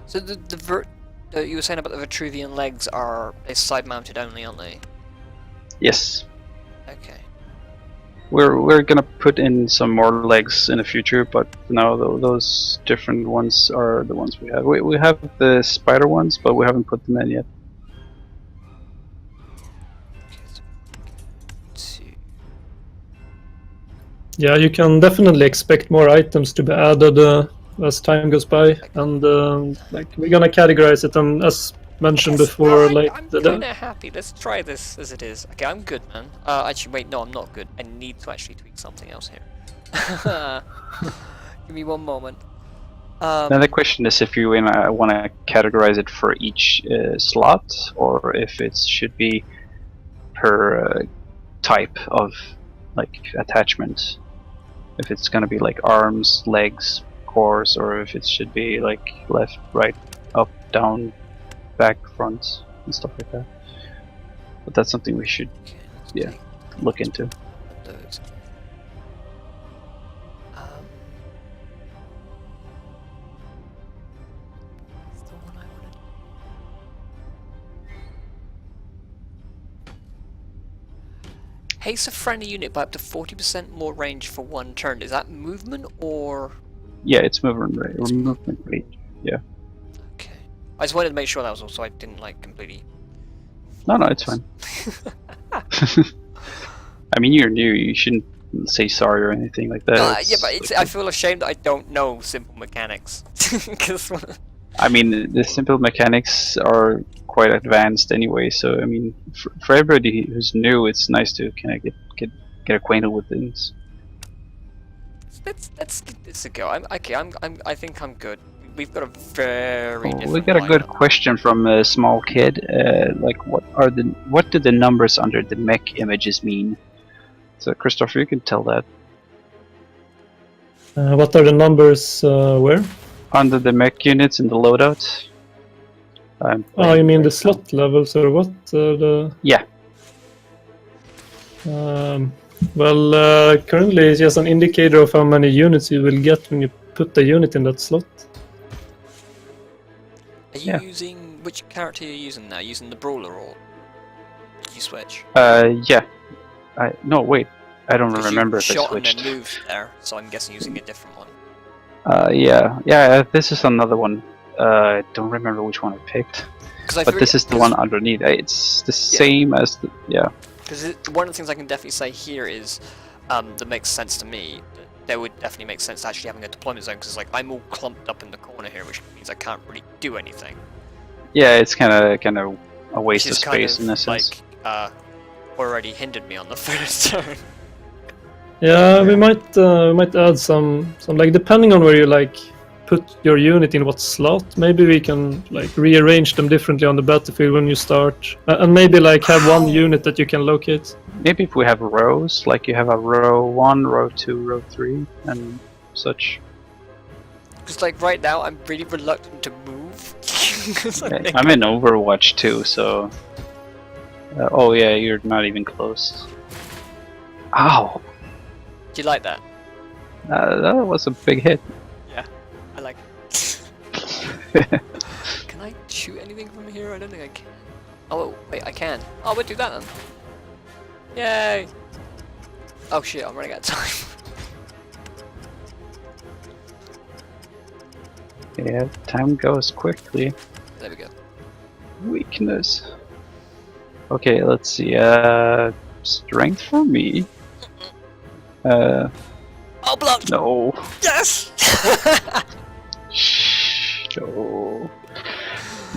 So you were saying about the Vitruvian legs are side mounted only, aren't they? Yes. Okay. We're gonna put in some more legs in the future, but no, those different ones are the ones we have. We have the spider ones, but we haven't put them in yet. Yeah, you can definitely expect more items to be added as time goes by, and like we're gonna categorize it. And as mentioned before, like I'm kind of happy. Let's try this as it is. Okay, I'm good, man. Actually, wait, no, I'm not good. I need to actually tweak something else here. Give me one moment. Then the question is if you want to categorize it for each slot, or if it should be per type of like attachment. If it's gonna be like arms, legs, cores, or if it should be like left, right, up, down, back, front, and stuff like that. But that's something we should, Okay, let's yeah, take look into. those. That's the one I wanted. Haste a friendly unit by up to 40% more range for one turn. Is that movement or? Yeah, it's movement rate. Or movement rate. Yeah. Okay. I just wanted to make sure that was also I didn't like completely No, it's fine. I mean, you're new. You shouldn't say sorry or anything like that. Yeah, but I feel ashamed that I don't know simple mechanics. 'Cause I mean, the simple mechanics are quite advanced anyway. So I mean, for everybody who's new, it's nice to kind of get acquainted with things. let's give this a go. I think I'm good. We've got a very different. We got a good question from a small kid. Like, what do the numbers under the mech images mean? So, Christopher, you can tell that. What are the numbers where? Under the mech units in the loadout. Oh, you mean the slot levels or what? Yeah. Well, currently it's just an indicator of how many units you will get when you put the unit in that slot. Are you using which character are you using now? Using the brawler or did you switch? Yeah. No, wait. I don't remember if I shot switched. and then moved there, so I'm guessing using a different one. Yeah. This is another one. I don't remember which one I picked. But this is the one underneath. It's the same as the Because one of the things I can definitely say here is that makes sense to me. That would definitely make sense actually having a deployment zone because like I'm all clumped up in the corner here, which means I can't really do anything. Yeah, it's kind of a waste of space in a sense. Like already hindered me on the first turn. Yeah, we might add some like depending on where you like put your unit in what slot. Maybe we can like rearrange them differently on the battlefield when you start, and maybe like have one unit that you can locate. Maybe if we have rows, like you have a row 1, row 2, row 3, and such. Because like right now, I'm really reluctant to move. I'm in Overwatch too, so. Oh yeah, you're not even close. Ow! Do you like that? That was a big hit. Yeah, I like it. Can I shoot anything from here? I don't think I can. Oh wait, I can. Oh, we'll do that then. Yay! Oh shit, I'm running out of time. Yeah, time goes quickly. There we go. Weakness. Okay, let's see. Strength for me. Oh, blocked! No. Yes! Shh. No.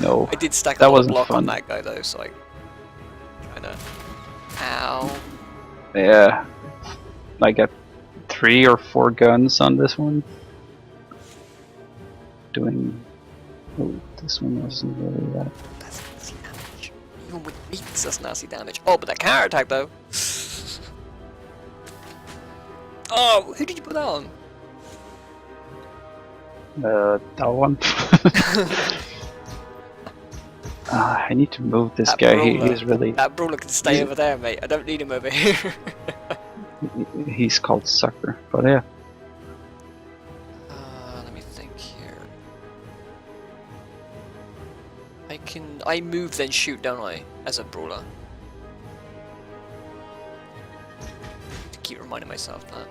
No. I did stack That a wasn't block fun. on that guy though, so I kinda. Ow. Yeah. I got 3 or 4 guns on this one. Doing. Oh, this one wasn't really that. That's nasty damage. Even with beats, that's nasty damage. Oh, but that counter attack though. Oh, who did you put that on? That one. I need to move this That guy. brawler. He's really. That brawler can stay over there, mate. I don't need him over here. He's called Sucker, but yeah. Let me think here. I move then shoot, don't I? As a brawler. To keep reminding myself that.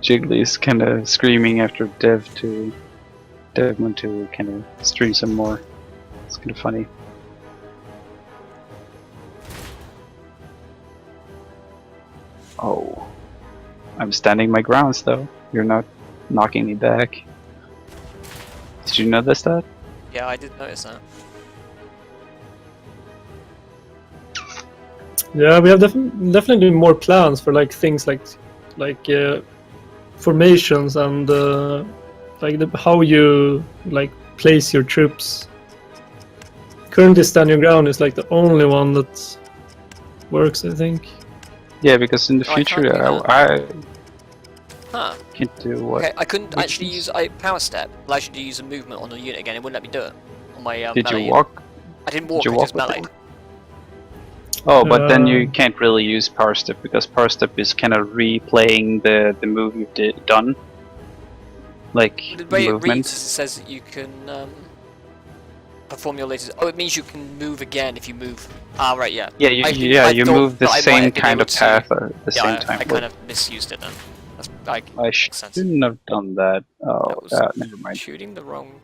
Jiggly's kind of screaming after Devmon to kind of stream some more. It's kind of funny. Oh, I'm standing my grounds though. You're not knocking me back. Did you notice that? Yeah, I did notice that. Yeah, we have definitely more plans for like things like formations and how you like place your troops. Currently, stand your ground is like the only one that works, I think. Yeah, because in the Oh, I can't future do that. I Huh. can't do what. Okay, I couldn't Which actually use power step. I actually to use a movement on the unit again. It wouldn't let me do it on my Did melee you unit. walk? I didn't walk. Did you I walk just meleeed. before? Oh, but then you Uh, can't really use power step because power step is kind of replaying the move you've done. Like The way it movement. reads, it says that you can perform your latest. Oh, it means you can move again if you move. Ah, right, yeah. Yeah, I you thought move the that I might same have been kind able of to- path at the Yeah, same time. I kind of misused it then. That's like I makes sense. shouldn't have done that. That Oh, was never mind. shooting the wrong.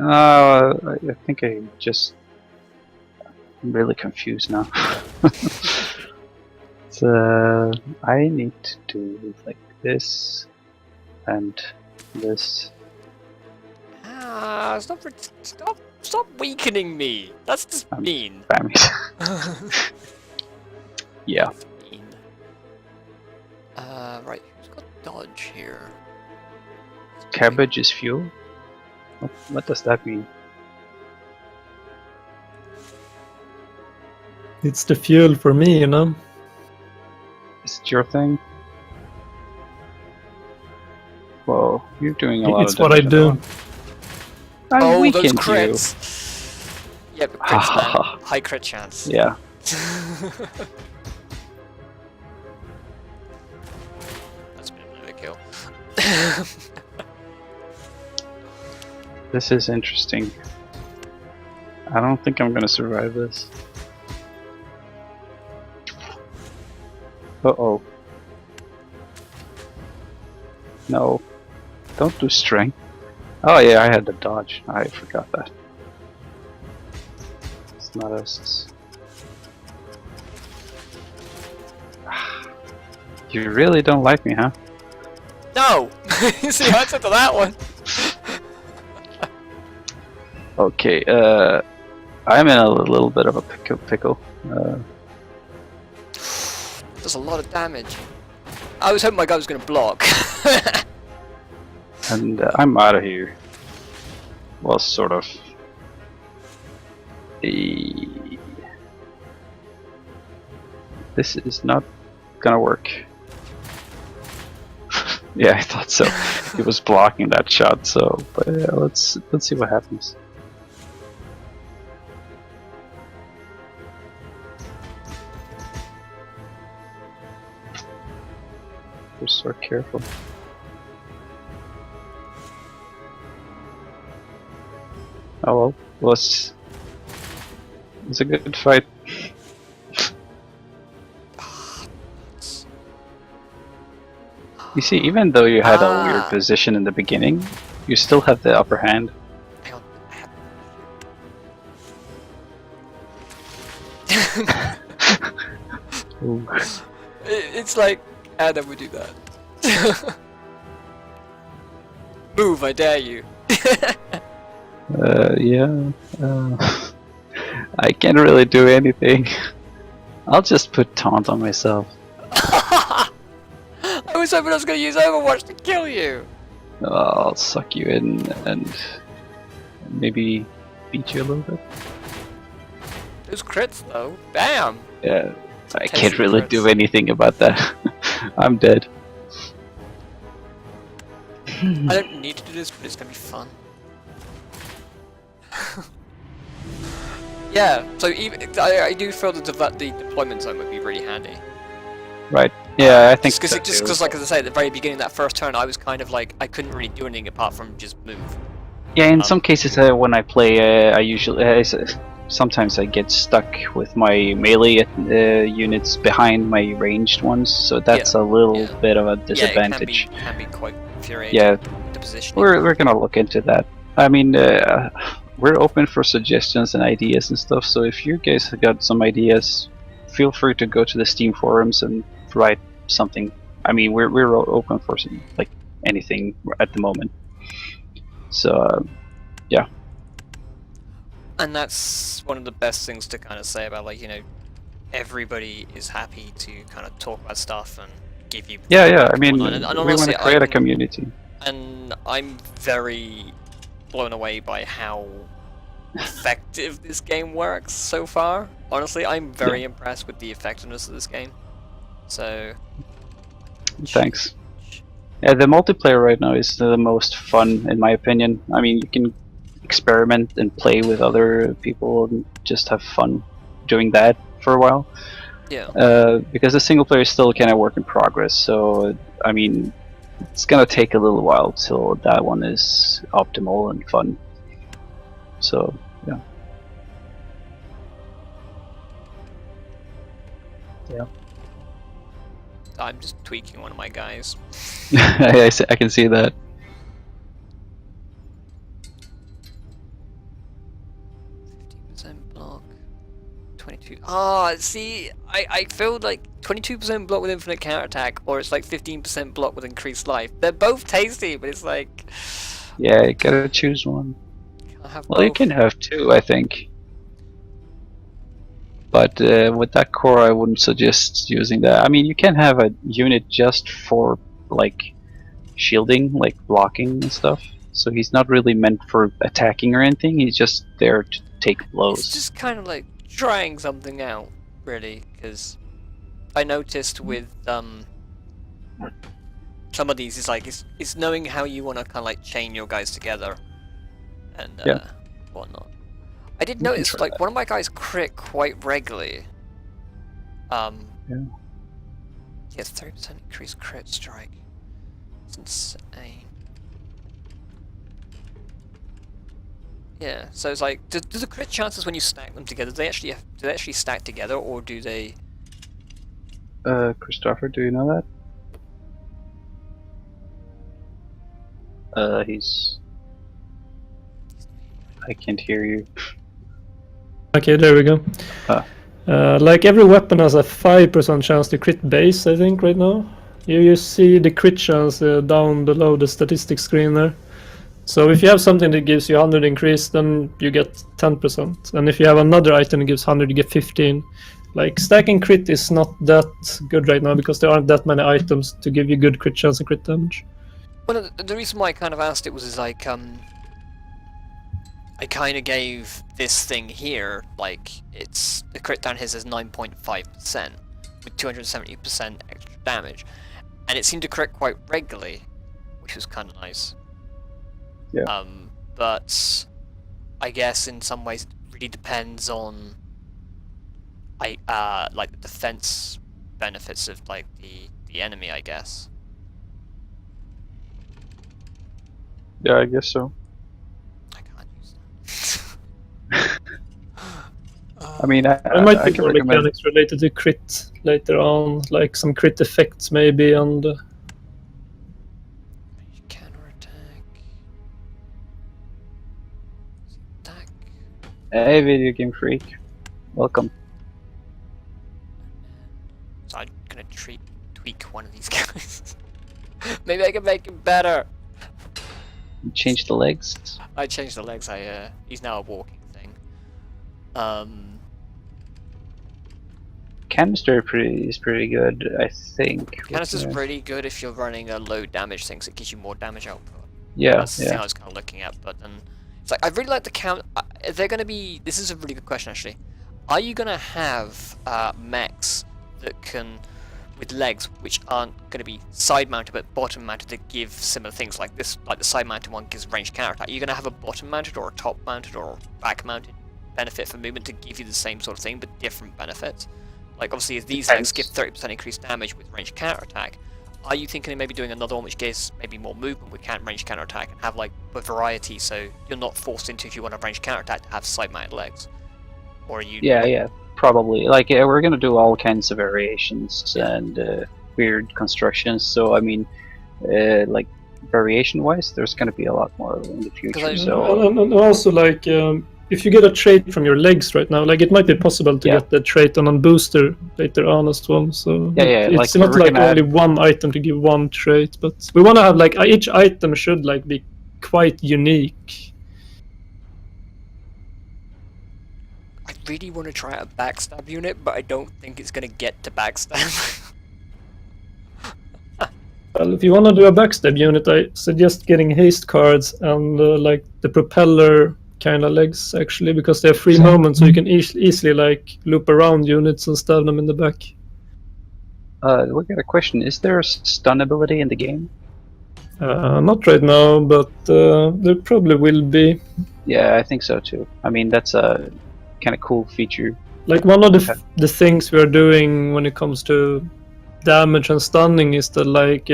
I think I'm really confused now. So I need to do like this and this. Ah, stop weakening me. That's just mean. Damn it. Yeah. Mean. Right, who's got dodge here? Cabbage is fuel? What does that mean? It's the fuel for me, you know. Is it your thing? Well, you're doing a lot It's of what I damage. do. I Oh, those weakened you. crits! Yeah, but crits, man. High crit chance. Yeah. That's been a bit of a kill. This is interesting. I don't think I'm gonna survive this. Uh-oh. No. Don't do strength. Oh yeah, I had to dodge. I forgot that. It's not us. You really don't like me, huh? No! See, I answer to that one. Okay, I'm in a little bit of a pickle. Does a lot of damage. I was hoping my guy was going to block. And I'm out of here. Well, sort of. This is not gonna work. Yeah, I thought so. He was blocking that shot, so but let's see what happens. We're so careful. Oh well, it's a good fight. You see, even though you had a weird position in the beginning, you still have the upper hand. Hang on. Ooh. It's like, how do we do that? Move, I dare you. Yeah. I can't really do anything. I'll just put taunt on myself. I was hoping I was going to use Overwatch to kill you. I'll suck you in and maybe beat you a little bit. Those crits though, damn. Yeah, I Tasty can't really crits. do anything about that. I'm dead. I don't need to do this, but it's going to be fun. Yeah, so even I do feel that the deployment zone would be really handy. Right. Yeah, I think Just so because, too. like as I say, at the very beginning of that first turn, I was kind of like I couldn't really do anything apart from just move. Yeah, in some cases when I play, I usually sometimes I get stuck with my melee units behind my ranged ones, so that's a little bit of a disadvantage. Yeah, it can be quite infuriating. Yeah, the position. we're gonna look into that. I mean, we're open for suggestions and ideas and stuff. So if you guys have got some ideas, feel free to go to the Steam forums and write something. I mean, we're open for like anything at the moment. So yeah. And that's one of the best things to kind of say about, like, you know, everybody is happy to kind of talk about stuff and give you. Yeah. I mean, and we honestly, want to create a community. And I'm very blown away by how effective this game works so far. Honestly, I'm very impressed with the effectiveness of this game. So, thanks. Yeah, the multiplayer right now is the most fun, in my opinion. I mean, you can experiment and play with other people and just have fun doing that for a while. Yeah. Because the single player is still kind of work in progress. So, I mean, it's gonna take a little while till that one is optimal and fun. So, yeah. Yeah. I'm just tweaking one of my guys. I can see that. Ah, see, I feel like 22% block with infinite counterattack, or it's like 15% block with increased life. They're both tasty, but it's like Yeah, you gotta choose one. I have Well, you both. can have two, I think. But with that core, I wouldn't suggest using that. I mean, you can have a unit just for like shielding, like blocking and stuff. So he's not really meant for attacking or anything. He's just there to take It's blows. just kind of like trying something out, really, because I noticed with some of these, it's knowing how you want to kind of like chain your guys together and Yeah. whatnot. I did You can notice try like that. one of my guys crit quite regularly. Yeah. He has 30% increased crit strike. It's insane. Yeah, so it's like, do the crit chances when you stack them together, do they actually stack together, or do they? Christopher, do you know that? He's. I can't hear you. Okay, there we go. Ah. Like every weapon has a 5% chance to crit base, I think, right now. You see the crit chance down below the statistics screen there. So if you have something that gives you 100 increase, then you get 10%. And if you have another item that gives 100, you get 15. Like stacking crit is not that good right now because there aren't that many items to give you good crit chance and crit damage. Well, the reason why I kind of asked it was like, I kind of gave this thing here, like, it's the crit down here says 9.5% with 270% extra damage, and it seemed to crit quite regularly, which was kind of nice. Yeah. But I guess in some ways it really depends on like the defense benefits of like the enemy, I guess. Yeah, I guess so. I can't use that. I mean, There might I be can more recommend. mechanics related to crit later on, like some crit effects maybe, and Counterattack. Attack. Hey, video game freak, welcome. So I'm gonna tweak one of these guys. Maybe I can make him better. Change the legs. I changed the legs. He's now a walking thing. Canister is pretty good, I think. Acaratus is Yeah. really good if you're running a low damage thing, so it gives you more damage output. Yeah, That's the thing I yeah. was kind of looking at, but then it's like I really like the count. They're going to be. This is a really good question actually. Are you going to have mechs that can, with legs, which aren't going to be side mounted but bottom mounted, that give similar things like this? Like the side mounted one gives ranged counterattack. Are you going to have a bottom mounted or a top mounted or back mounted benefit for movement to give you the same sort of thing but different benefits? Like obviously, if these legs give 30% increased damage with ranged counterattack, are you thinking of maybe doing another one which gives maybe more movement with ranged counterattack and have like a variety, so you're not forced into, if you want a ranged counterattack, to have side-mounted legs? Or are you? Yeah, probably. Like, yeah, we're gonna do all kinds of variations and weird constructions. So I mean, like variation-wise, there's gonna be a lot more in the future. and also like if you get a trait from your legs right now, like it might be possible to get the trait on a booster later on as well. So it's like, not like only one item to give one trait, but we want to have like each item should like be quite unique. I really want to try a backstab unit, but I don't think it's gonna get to backstab. Well, if you want to do a backstab unit, I suggest getting haste cards and like the propeller kind of legs actually, because they're free moments, so you can easily like loop around units and stab them in the back. We got a question. Is there a stun ability in the game? Not right now, but there probably will be. Yeah, I think so too. I mean, that's a kind of cool feature. Like one of the things we are doing when it comes to damage and stunning is that like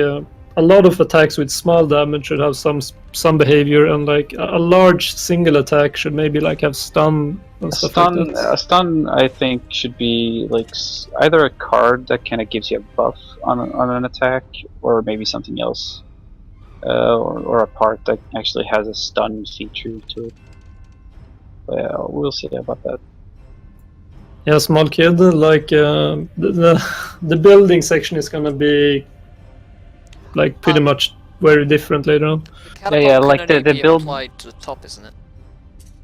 a lot of attacks with small damage should have some behavior, and like a large single attack should maybe like have stun and stuff like that. A stun, I think, should be like either a card that kind of gives you a buff on an attack, or maybe something else, or a part that actually has a stun feature to it. Well, we'll see about that. Yeah, small kid. Like the building section is gonna be like pretty much very different later on. The catapult yeah, can like only the be build- applied to the top, isn't it?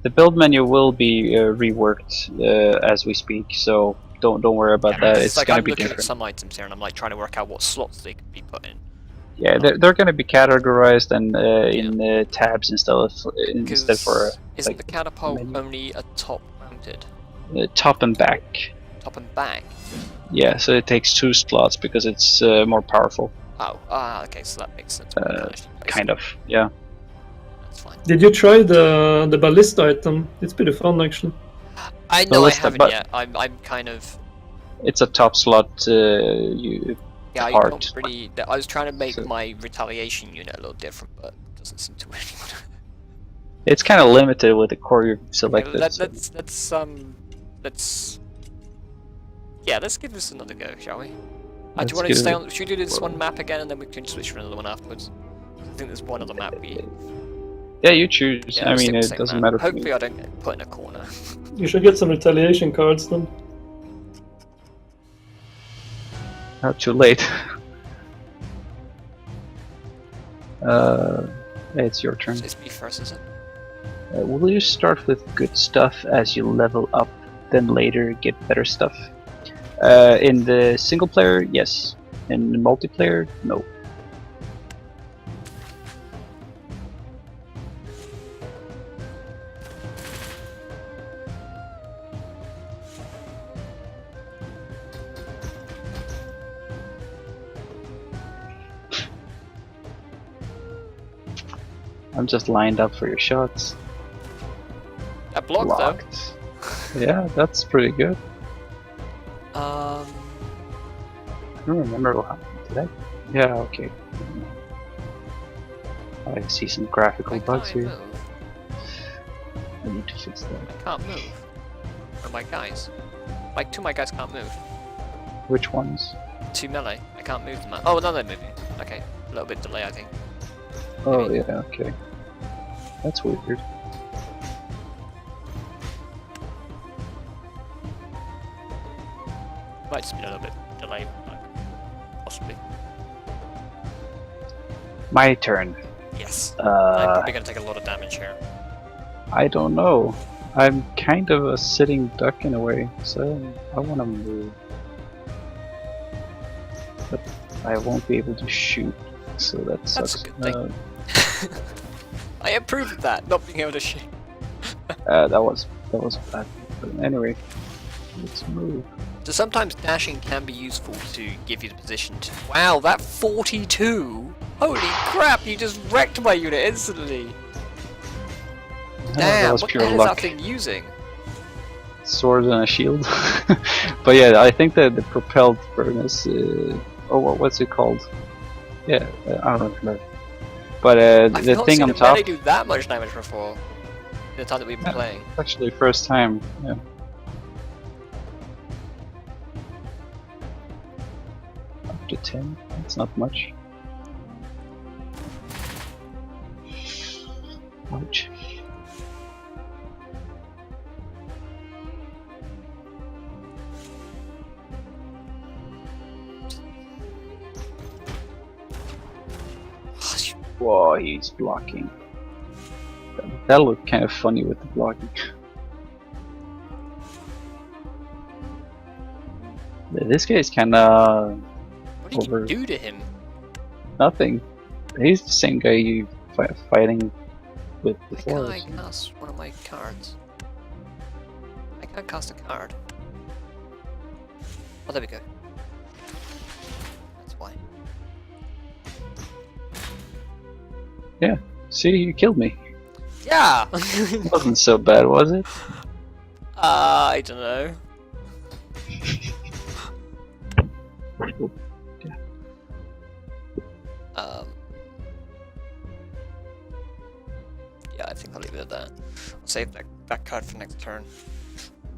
The build menu will be reworked as we speak, so don't worry about that. because It's like gonna I'm be looking at different. some items here, and I'm like trying to work out what slots they could be put in. Yeah, they're gonna be categorized and in tabs instead for Isn't like, the catapult menu. only a top mounted? Top and back. Top and back? Yeah, so it takes 2 slots because it's more powerful. Oh, okay, so that makes sense. Kind of, yeah. That's fine. Did you try the ballista item? It's pretty fun actually. I know Ballista, I haven't but- yet. I'm kind of It's a top slot. yeah. I part. don't really. I was trying to make So- my retaliation unit a little different, but it doesn't seem to anyone. It's kind of limited with the core you've selected. so- Let's yeah, let's give this another go, shall we? Do Let's you want to give stay it- on? Should we do this one map again, and then we can switch for another one afterwards? I think there's one other map we. Yeah, you choose. Yeah, I let's mean, stick with the it same doesn't map. matter for Hopefully, me. I don't get put in a corner. You should get some retaliation cards then. Not too late. It's your turn. It's me first, is it? Will you start with good stuff as you level up, then later get better stuff? In the single player, yes. In the multiplayer, no. I'm just lined up for your shots. I blocked Blocked. Yeah, that's pretty good. though. I don't remember what happened. Did I? Yeah, okay. I see some graphical I bugs can't here. move. I need to fix that. I can't move. Or my guys. Like, two of my guys can't move. Which ones? Two melee. I can't move them. Oh, no, they're moving. Okay. A little bit delay, I think. Oh, yeah, okay. That's weird. Might just be a little bit delay, like, possibly. My turn. Yes. I'm Uh, probably gonna take a lot of damage here. I don't know. I'm kind of a sitting duck in a way, so I want to move. But I won't be able to shoot, so that sucks. That's a good thing. I approve of that, not being able to shoot. That was bad. But anyway, let's move. So sometimes dashing can be useful to give you the position to... Wow, that 42? Holy crap, you just wrecked my unit instantly! That Damn, was what the pure hell is luck. that thing using? Sword and a shield. But yeah, I think that the propelled furnace. What's it called? Yeah, I don't remember. But I've the not thing seen on a top. melee do that much damage before. In the time that we've been Yeah. playing. Actually, first time. Yeah. Up to 10. That's not much. Ouch. Whoa, he's blocking. That looked kind of funny with the blocking. This guy's kinda What did Over. you do to him? nothing. He's the same guy you fighting with I before. can't cast one of my cards. I can't cast a card. Oh, there we go. That's why. See, you killed me. Yeah! Wasn't so bad, was it? I don't know. Um. Yeah, I think I'll leave it at that. I'll save that card for next turn.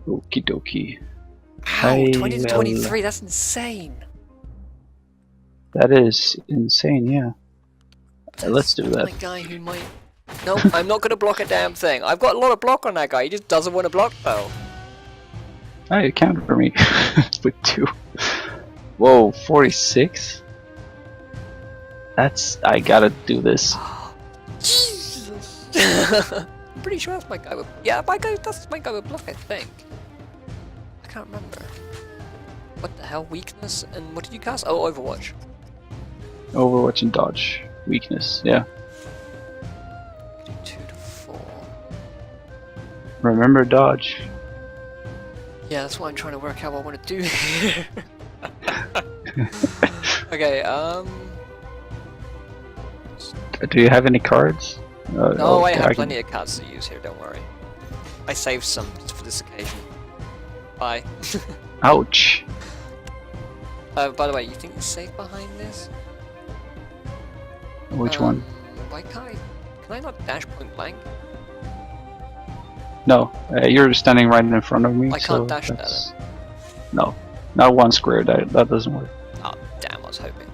Okie dokie. Ow, 20 to will- 23, that's insane! That is insane, yeah. Let's do That's that. my guy who might... No, I'm not gonna block a damn thing. I've got a lot of block on that guy, he just doesn't want to block though. Oh, you counter me with 2. Whoa, 46? I gotta do this. Jesus! I'm pretty sure that's my guy with... Yeah, that's my guy with block, I think. I can't remember. What the hell? Weakness? And what did you cast? Oh, Overwatch. Overwatch and dodge. Weakness, yeah. Do 2 to 4. Remember dodge. Yeah, that's what I'm trying to work out what I want to do here. Okay, Do you have any cards? No, I have can- plenty of cards to use here, don't worry. I saved some for this occasion. Bye. Ouch. By the way, you think you're safe behind this? Which one? Why can't I... Can I not dash point blank? No, you're standing right in front of me. I so can't dash that that's- No, not one square. That doesn't work. Oh, damn, I was hoping.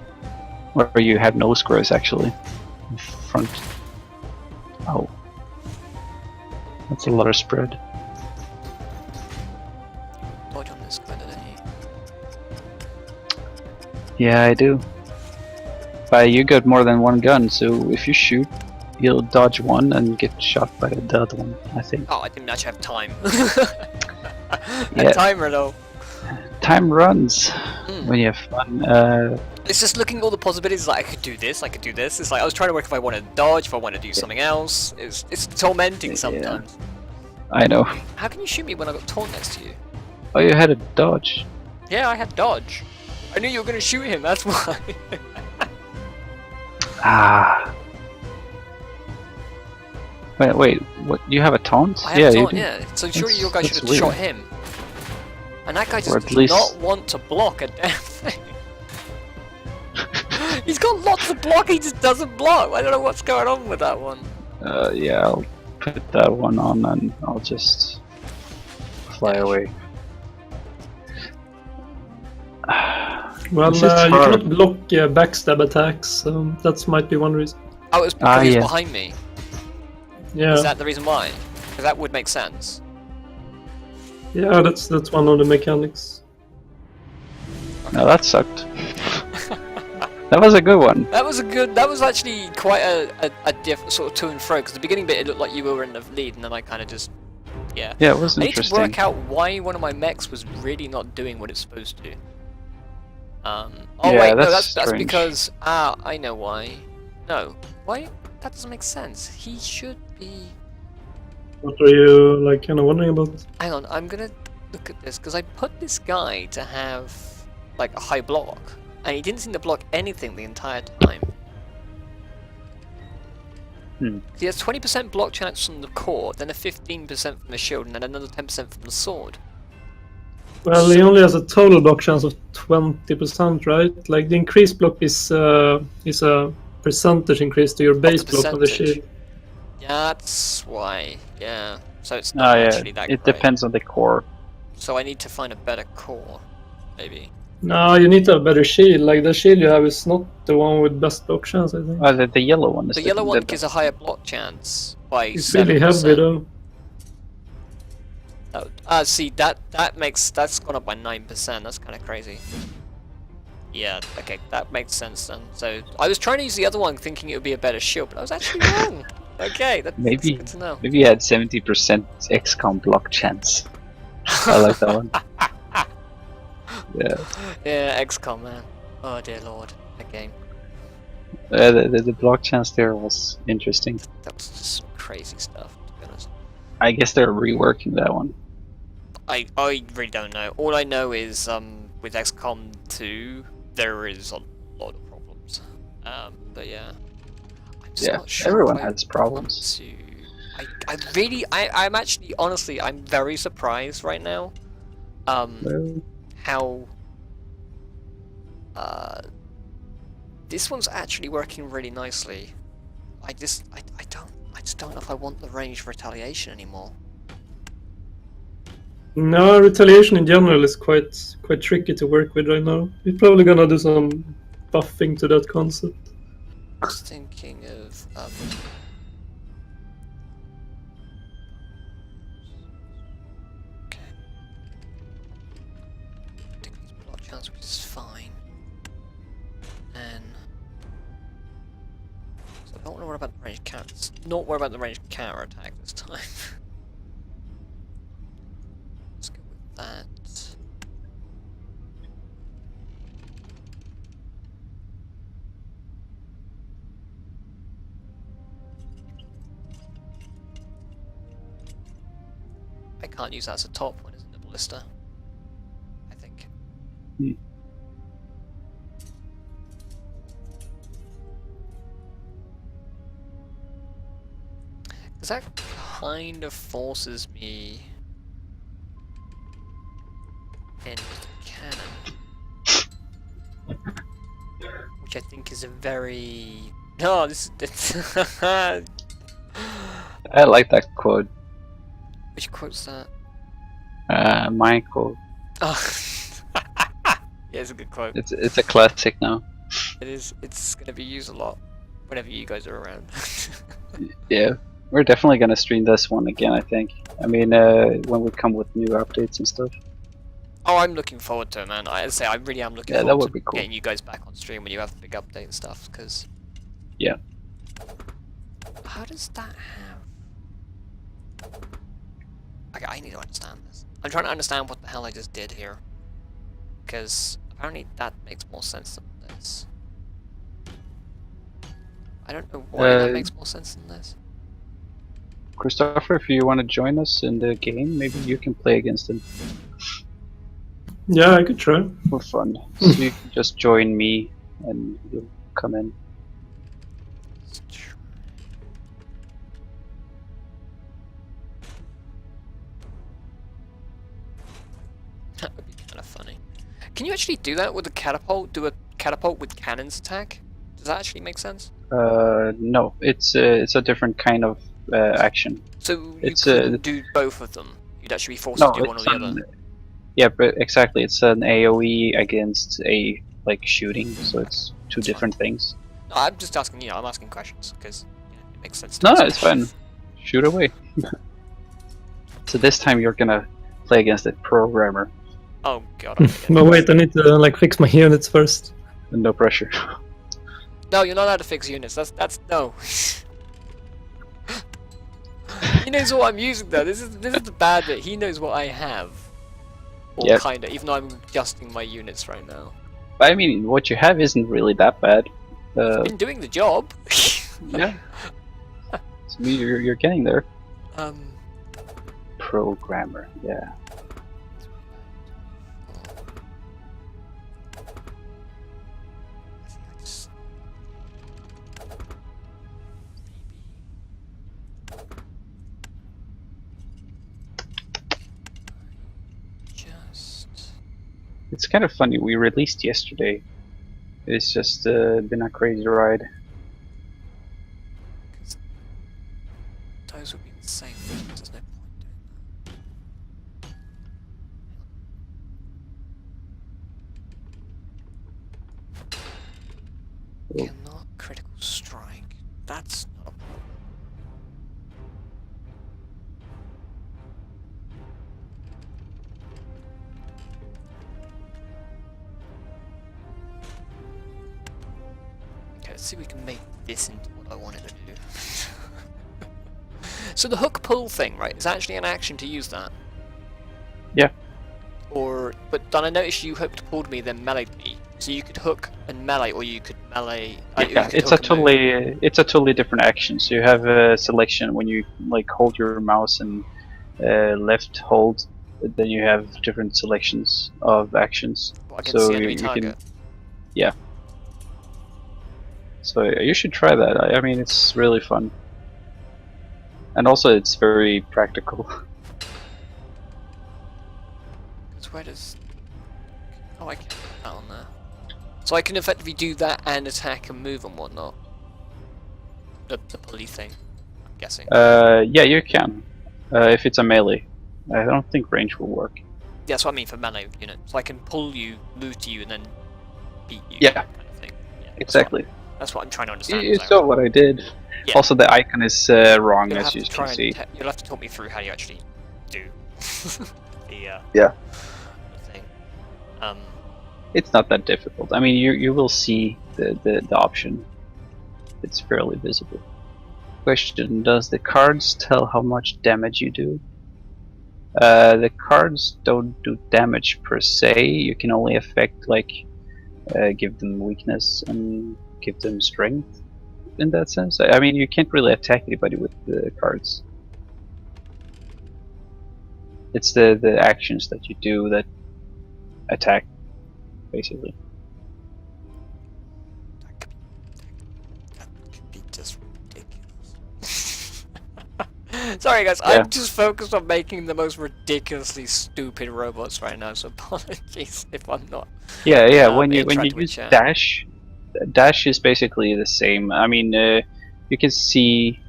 Where you have no squares actually. In front. Oh. That's a lot of spread. Dodge on this guy, don't you? Yeah, I do. But you got more than one gun, so if you shoot, you'll dodge one and get shot by the other one, I think. Oh, I didn't actually have time. Yeah. A timer though. Time runs Hmm. when you have fun. It's just looking at all the possibilities, like I could do this, I could do this. It's like I was trying to work if I want to dodge, if I want to do something else. It's tormenting sometimes. I know. How can you shoot me when I got taunt next to you? Oh, you had a dodge. Yeah, I had dodge. I knew you were going to shoot him, that's why. Ah. Wait, what? You have a taunt? I have yeah, taunt, you do. yeah. So surely That's- your guy should that's have weird. shot him. And that guy Or just at does least- not want to block a damn thing. He's got lots of block, he just doesn't block. I don't know what's going on with that one. Yeah, I'll put that one on and I'll just fly Yeah, away. Well, This you is hard. cannot block backstab attacks, so that might be one reason. Oh, it's because he's yeah. behind me. Yeah, Is that the reason why? Because that would make sense. yeah, that's one of the mechanics. No, that sucked. That was a good one. That was actually quite a diff sort of to and fro, because the beginning bit it looked like you were in the lead, and then I kind of just, yeah. Yeah, it was I need to interesting. work out why one of my mechs was really not doing what it's supposed to. Oh Yeah, wait, no, that's that's strange. because, I know why. No, why? That doesn't make sense. He should be... What are you like kind of wondering about? Hang on, I'm gonna look at this, because I put this guy to have, like, a high block, and he didn't seem to block anything the entire time. He has 20% block chance from the core, then a 15% from the shield, and then another 10% from the sword. Well, he only has a total block chance of 20%, right? Like the increased block is a percentage increase to your base block on the percentage. shield. Yeah, that's why. Yeah. So it's Oh not yeah, actually that it great. depends on the core. So I need to find a better core, maybe. No, you need to have a better shield. Like the shield you have is not the one with best block chance, I think. The yellow one is The yellow one gives a higher block chance by It's 7%. really heavy though. Oh, see that's gone up by 9%. That's kind of crazy. Yeah. Okay, that makes sense then. So I was trying to use the other one, thinking it would be a better shield, but I was actually wrong. Okay, that's Maybe. good to know. Maybe you had 70% XCOM block chance. I like that one. Yeah. Yeah, XCOM, man. Oh dear lord, that game. The block chance there was interesting. That was just some crazy stuff, to be honest. I guess they're reworking that one. I really don't know. All I know is with XCOM 2 there is a lot of problems. But yeah. I'm just Yeah, not sure everyone if I has problems. I'm actually honestly I'm very surprised right now. Well, How this one's actually working really nicely. I just don't know if I want the range retaliation anymore. No, retaliation in general is quite tricky to work with right now. You're probably gonna do some buffing to that concept. Just thinking of worry about the ranged counter. Not worry about the ranged counter attack this time. Let's go with that. I can't use that as a top when it's in the ballista. I think. Because that kind of forces me into the cannon. Which I think is a very... No, this is... I like that quote. Which quote's that? My quote. Oh. Yeah, it's a good quote. It's a classic now. It is. It's going to be used a lot whenever you guys are around. Yeah, we're definitely gonna stream this one again, I think. I mean, when we come with new updates and stuff. Oh, I'm looking forward to it, man. I say I really am looking Yeah, that forward would to be cool. getting you guys back on stream when you have the big update and stuff. Because Yeah. how does that have? Okay, I need to understand this. I'm trying to understand what the hell I just did here. Because apparently that makes more sense than this. I don't know why that makes more sense than this. Christopher, if you want to join us in the game, maybe you can play against him Yeah, I could try. for fun. So you can just join me and you'll come in. Let's try. That would be kind of funny. Can you actually do that with a catapult? Do a catapult with cannons attack? Does that actually make sense? No, it's a different kind of action. So you It's, couldn't do both of them. You'd actually be forced No, to do one or it's the other. yeah, but exactly, it's an AOE against a like shooting, so it's two different things. No, I'm just asking. You know, I'm asking questions because it makes sense. To No, me. it's fine. Shoot away. So this time you're gonna play against a programmer. Oh god. I'm gonna get But wait, I need to like fix my units first. And no pressure. No, you're not allowed to fix units. That's no. He knows what I'm using though. This is the bad bit. He knows what I have. Or Yep. kinda, even though I'm adjusting my units right now. But I mean, what you have isn't really that bad. Been doing the job. Yeah. So you're getting there. Um. Programmer, yeah. It's kind of funny. We released yesterday. It's just been a crazy ride. Those would be the same. There's no point doing that. Cannot critical strike. That's not a problem. Okay, let's see if we can make this into what I wanted to do. So the hook pull thing, right, is actually an action to use that? Yeah. But then I noticed you hooked pulled me, then meleeed me. So you could hook and melee, or you could melee. Yeah, it's a totally different action. So you have a selection when you like hold your mouse and left hold. Then you have different selections of actions. Well, against so the enemy you target. can, yeah. So you should try that. I mean, it's really fun. And also, it's very practical. Because where does... Oh, I can put that on there. So I can effectively do that and attack and move and whatnot. The pulley thing, I'm guessing. Yeah, you can. If it's a melee. I don't think range will work. Yeah, that's what I mean for melee unit. So I can pull you, move to you, and then beat you. Yeah. Kind of thing. Yeah, Exactly. That's what I'm trying to understand. You saw what I did. Yeah. Also, the icon is wrong, You'll as have you to can try see. and you'll have to talk me through how you actually do the Yeah. the thing. It's not that difficult. I mean, you will see the option. It's fairly visible. question: does the cards tell how much damage you do? The cards don't do damage per se. You can only affect like give them weakness and give them strength. In that sense, I mean, you can't really attack anybody with the cards. It's the actions that you do that attack, basically. That could be just ridiculous. Sorry guys, Yeah. I'm just focused on making the most ridiculously stupid robots right now, so apologies if I'm not. Yeah. When you interacting with use chat. dash is basically the same. I mean, you can see.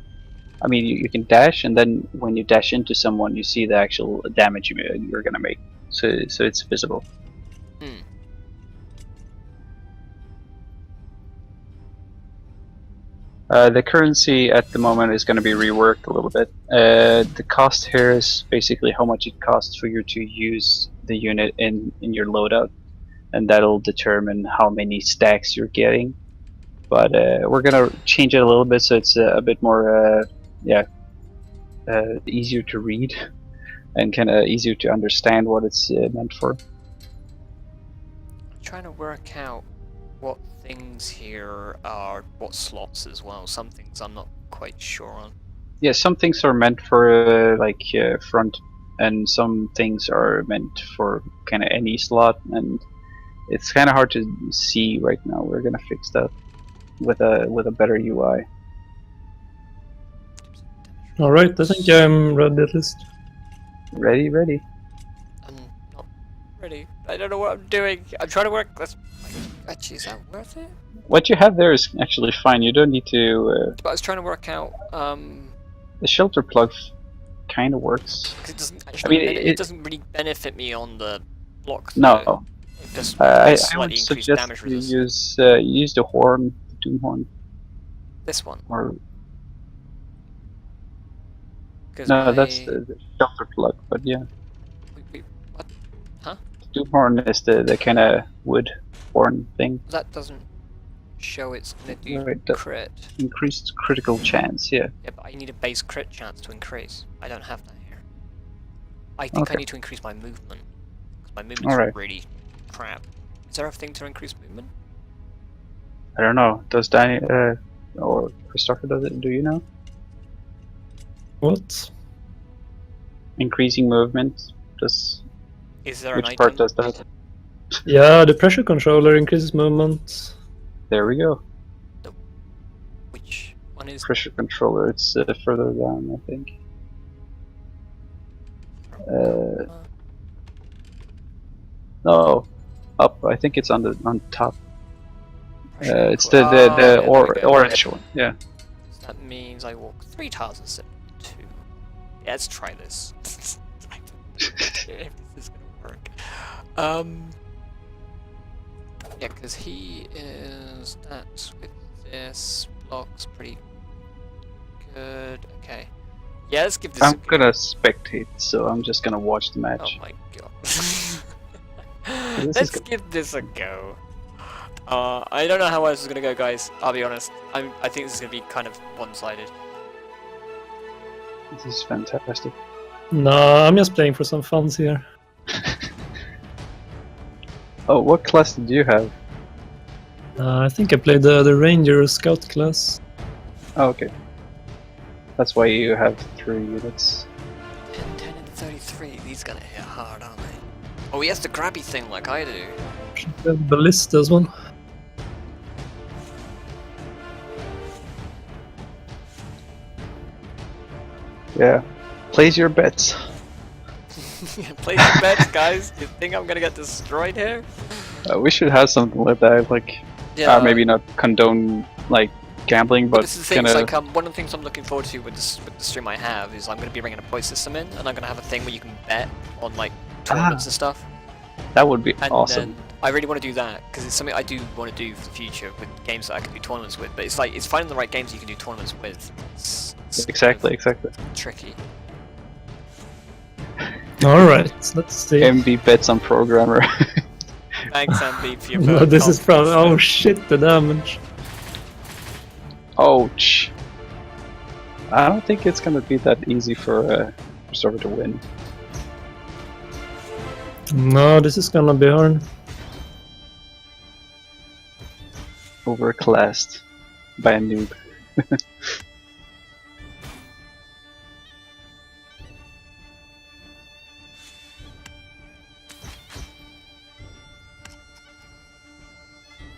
I mean, you can dash, and then when you dash into someone, you see the actual damage you're gonna make. So it's visible. Hmm. The currency at the moment is going to be reworked a little bit. The cost here is basically how much it costs for you to use the unit in your loadout, and that'll determine how many stacks you're getting. But we're going to change it a little bit so it's a bit more easier to read and kind of easier to understand what it's meant for. I'm trying to work out what things here are what slots as well. Some things I'm not quite sure on. Yeah, some things are meant for front, and some things are meant for kind of any slot, and it's kind of hard to see right now. We're gonna fix that with a better UI. All right, I think I'm ready at least. Ready. I'm not ready. I don't know what I'm doing. I'm trying to work. Actually, is that worth it? What you have there is actually fine. You don't need to. But I was trying to work out. The shelter plug kind of works. 'Cause it doesn't actually. mean, it doesn't really benefit me on the block. No, though. It just I slightly would increased suggest damage you resistance. use the horn, the doom horn, This one. or 'Cause no, my... that's the shelter plug. But yeah, Wait, what? Huh? the doom horn is the kind of wood horn thing. That doesn't show it's gonna do Right, that- crit. Increased critical chance. Yeah. Yeah, but I need a base crit chance to increase. I don't have that here. I think I Okay. need to increase my movement. Because my movement's Alright. really crap. Is there a thing to increase movement? I don't know. Does Danny or Christopher does it? Do you know? What? Increasing movement. Does Is there which an part item? does that? Yeah, the pressure controller increases movement. There we go. Which one is... Pressure controller. It's further down, I think. No, up. I think it's on top. It's the orange one. Yeah. So that means I walk 3,072. Yeah, let's try this. I don't know if this is gonna work. Yeah, because he is that with this block's pretty good. Okay. Yeah, let's give this a I'm go. gonna spectate, so I'm just gonna watch the Oh match. my god. is Let's good. give this a go. I don't know how else is gonna go, guys. I'll be honest. I think this is gonna be kind of one-sided. This is fantastic. No, I'm just playing for some funs here. Oh, what class did you have? I think I played the Ranger Scout class. Oh, okay. That's why you have 3 units. 10 and 33. These gonna hit hard, aren't they? Oh, he has the grabby thing like I do. The Ballista's one. Yeah. Place your bets. Place your bets, guys. You think I'm gonna get destroyed here? We should have something like that, like maybe not condone like gambling, but this is the thing. kind It's of. like one of the things I'm looking forward to with the stream I have is I'm gonna be bringing a point system in, and I'm gonna have a thing where you can bet on like tournaments and stuff. That would be And awesome. then I really want to do that because it's something I do want to do for the future with games that I can do tournaments with. But it's like it's finding the right games you can do tournaments with. It's Exactly. tricky. Alright, let's see. MB bets on programmer. Thanks, MB, for your No, vote. this is from. Oh shit, the damage. Ouch. I don't think it's gonna be that easy for Server to win. No, this is gonna be hard. Overclassed by a noob.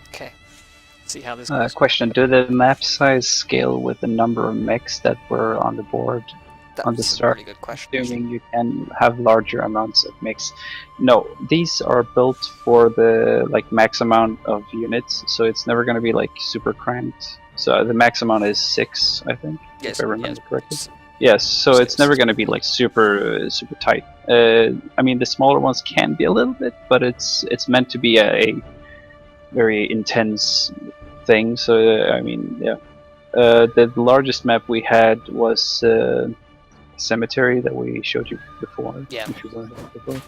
Okay. See how this goes. Question: do the map size scale with the number of mechs that were on the board on the That's a start? really good question. Assuming you can have larger amounts of mechs. No, these are built for the max amount of units, so it's never going to be like super cramped. So the max amount is 6, I think, Yes, if I remember yes, correctly. s- Yes, so it's 6. never going to be like super tight. I mean, the smaller ones can be a little bit, but it's meant to be a very intense thing. So I mean, yeah. The largest map we had was cemetery that we showed you before. Yeah. If you weren't here before.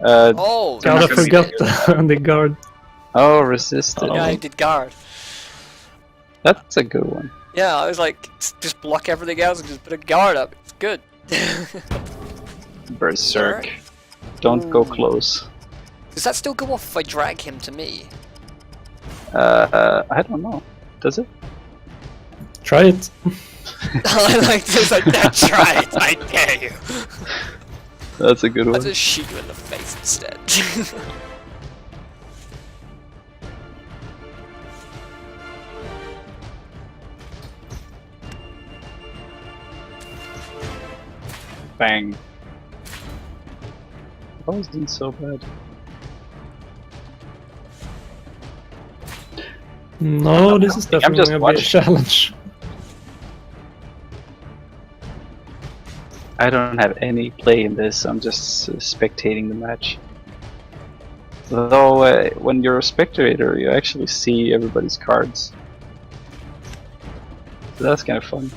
Oh, they're God, I not gonna be forgot that the guard. Oh, resisted. yeah, I did guard. That's a good one. Yeah, I was like, just block everything else and just put a guard up. It's good. Berserk. Don't go Ooh. close. Does that still go off if I drag him to me? I don't know. Does it? Try it. I like this, like, that's right, I dare you. That's a good I'll one. just shoot you in the face instead. Bang. That wasn't so bad. No, this is I'm definitely just gonna be a watching. challenge. I don't have any play in this. I'm just spectating the match. Though when you're a spectator, you actually see everybody's cards. So that's kind of fun.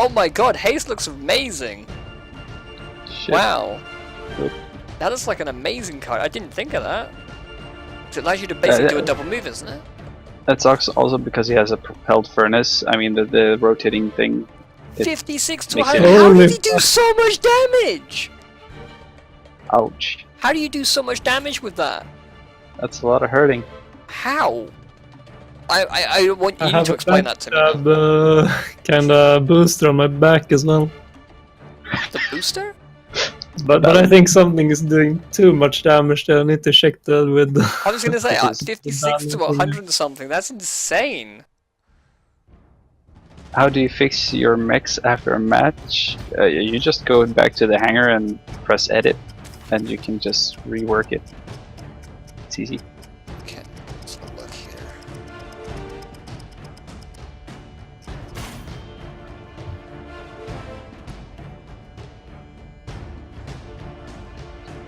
Oh my god, Haze looks amazing! Shit. Wow. Oop. That is like an amazing card. I didn't think of that. It allows you to basically do a yeah. double move, isn't it? That's also because he has a propelled furnace. I mean, the rotating thing. It 56 to makes 100. it- How Holy did he do so much damage? Ouch. How do you do so much damage with that? That's a lot of hurting. How? I want I you have to a explain that to me. now. kinda booster on my back as well. The booster? But I think something is doing too much damage there. I need to check that with. I was gonna say Because 56 to 100 and something. That's insane. How do you fix your mechs after a match? You just go back to the hangar and press edit, and you can just rework it. It's easy. Okay, let's have a look here.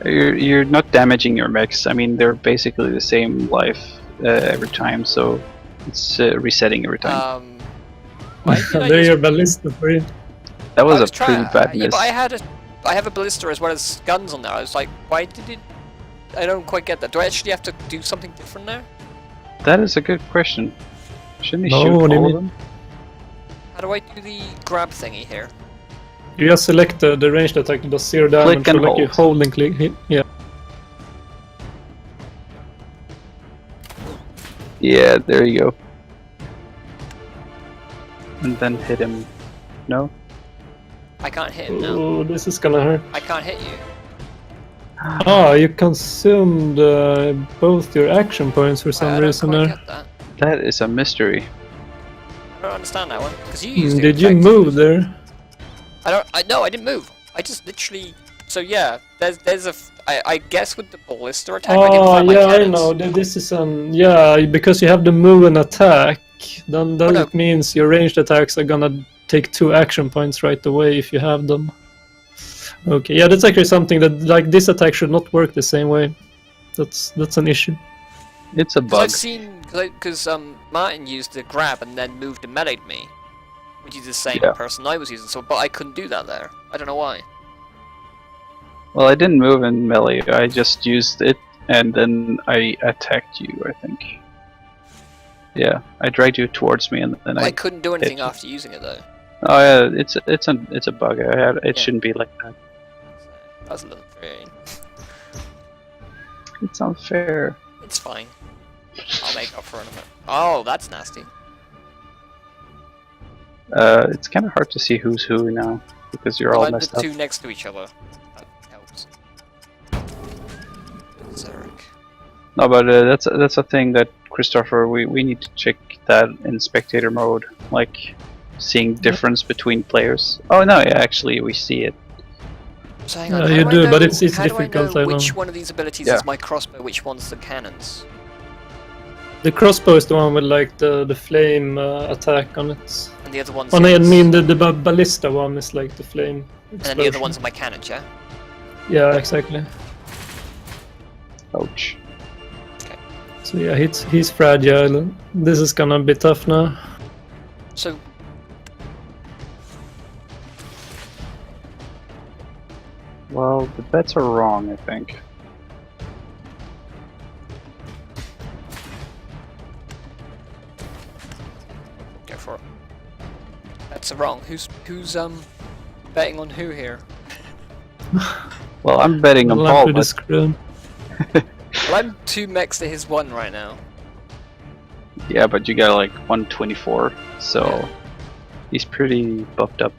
You're not damaging your mechs. I mean, they're basically the same life every time, so it's resetting every time. Why did I They're just... your ballista for you. That was I a pretty bad yeah, miss. but I have a ballista as well as guns on there. I was like, why did it? I don't quite get that. Do I actually have to do something different there? That is a good question. Shouldn't he No, shoot what do you all of mean? them? How do I do the grab thingy here? You just select the ranged attack that does 0 damage. Click and so like you hold. hold and click. Yeah. Yeah, there you go. And then hit him. No? I can't hit him now. Oh, this is gonna hurt. I can't hit you. Ah, you consumed both your action points for I some don't reason quite there. get that. That is a mystery. I don't understand that one. Because you used it. Did you effectively. move there? No, I didn't move. I just literally. So yeah, there's a. I guess with the ballista attack, I didn't Oh, find my yeah, I cannons. know. This is an because you have the move and attack. Then that no. it means your ranged attacks are gonna take 2 action points right away if you have them. Okay, yeah, that's actually something that this attack should not work the same way. That's an issue. It's a Because bug. I've seen, because Martin used the grab and then moved and melee'd me, which is the same Yeah. person I was using. So, but I couldn't do that there. I don't know why. Well, I didn't move in melee. I just used it, and then I attacked you. I think. Yeah, I dragged you towards me, and then I couldn't do anything you. after using it though. Oh yeah, it's a bug. It Yeah. shouldn't be like that. So that was a little frustrating. It's unfair. It's fine. I'll make up for it. Oh, that's nasty. It's kind of hard to see who's who now because you're Well, all I'm messed the up. two next to each other. That helps. Zerek. No, but that's a thing that Christopher. We need to check that in spectator mode, like seeing difference between players. Oh no, yeah, actually we see it. So hang on, Yeah, how you do I do, know, but it's how do I difficult, know I which know. one of these abilities Yeah. is my crossbow, which one's the cannons? The crossbow is the one with like the flame attack on it. And the other one's Well, I yours? mean the ballista one is like the flame. And then the other ones are my cannons, yeah? Yeah, exactly. Ouch. So yeah, he's fragile. This is gonna be tough now. So, Well, the bets are wrong, I think. go for it. That's wrong. Who's betting on who here? Well, I'm betting on Well, I'm Paul, pretty but screwed. Well, I'm 2 mechs to his 1 right now. yeah, but you got like 124, so Yeah. he's pretty buffed up.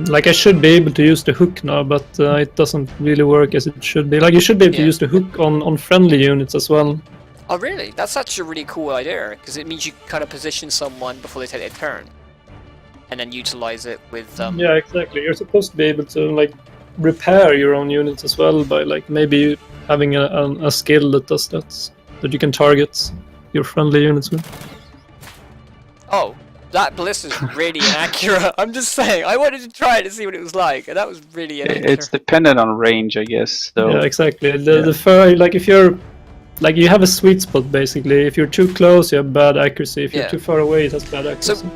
Like I should be able to use the hook now, but it doesn't really work as it should be. Like you should be able to Yeah. use the hook on friendly units as well. Oh, really? That's actually a really cool idea, because it means you can kind of position someone before they take their turn. And then utilize it with, Yeah, exactly. You're supposed to be able to like repair your own units as well by like maybe having a skill that does that you can target your friendly units with. Oh, that ballista's really inaccurate. I'm just saying, I wanted to try it to see what it was like, and that was really inaccurate. It's dependent on range, I guess. So Yeah, exactly. The fur, like if you're like you have a sweet spot basically. If you're too close, you have bad accuracy. If you're Yeah. too far away, it has bad accuracy.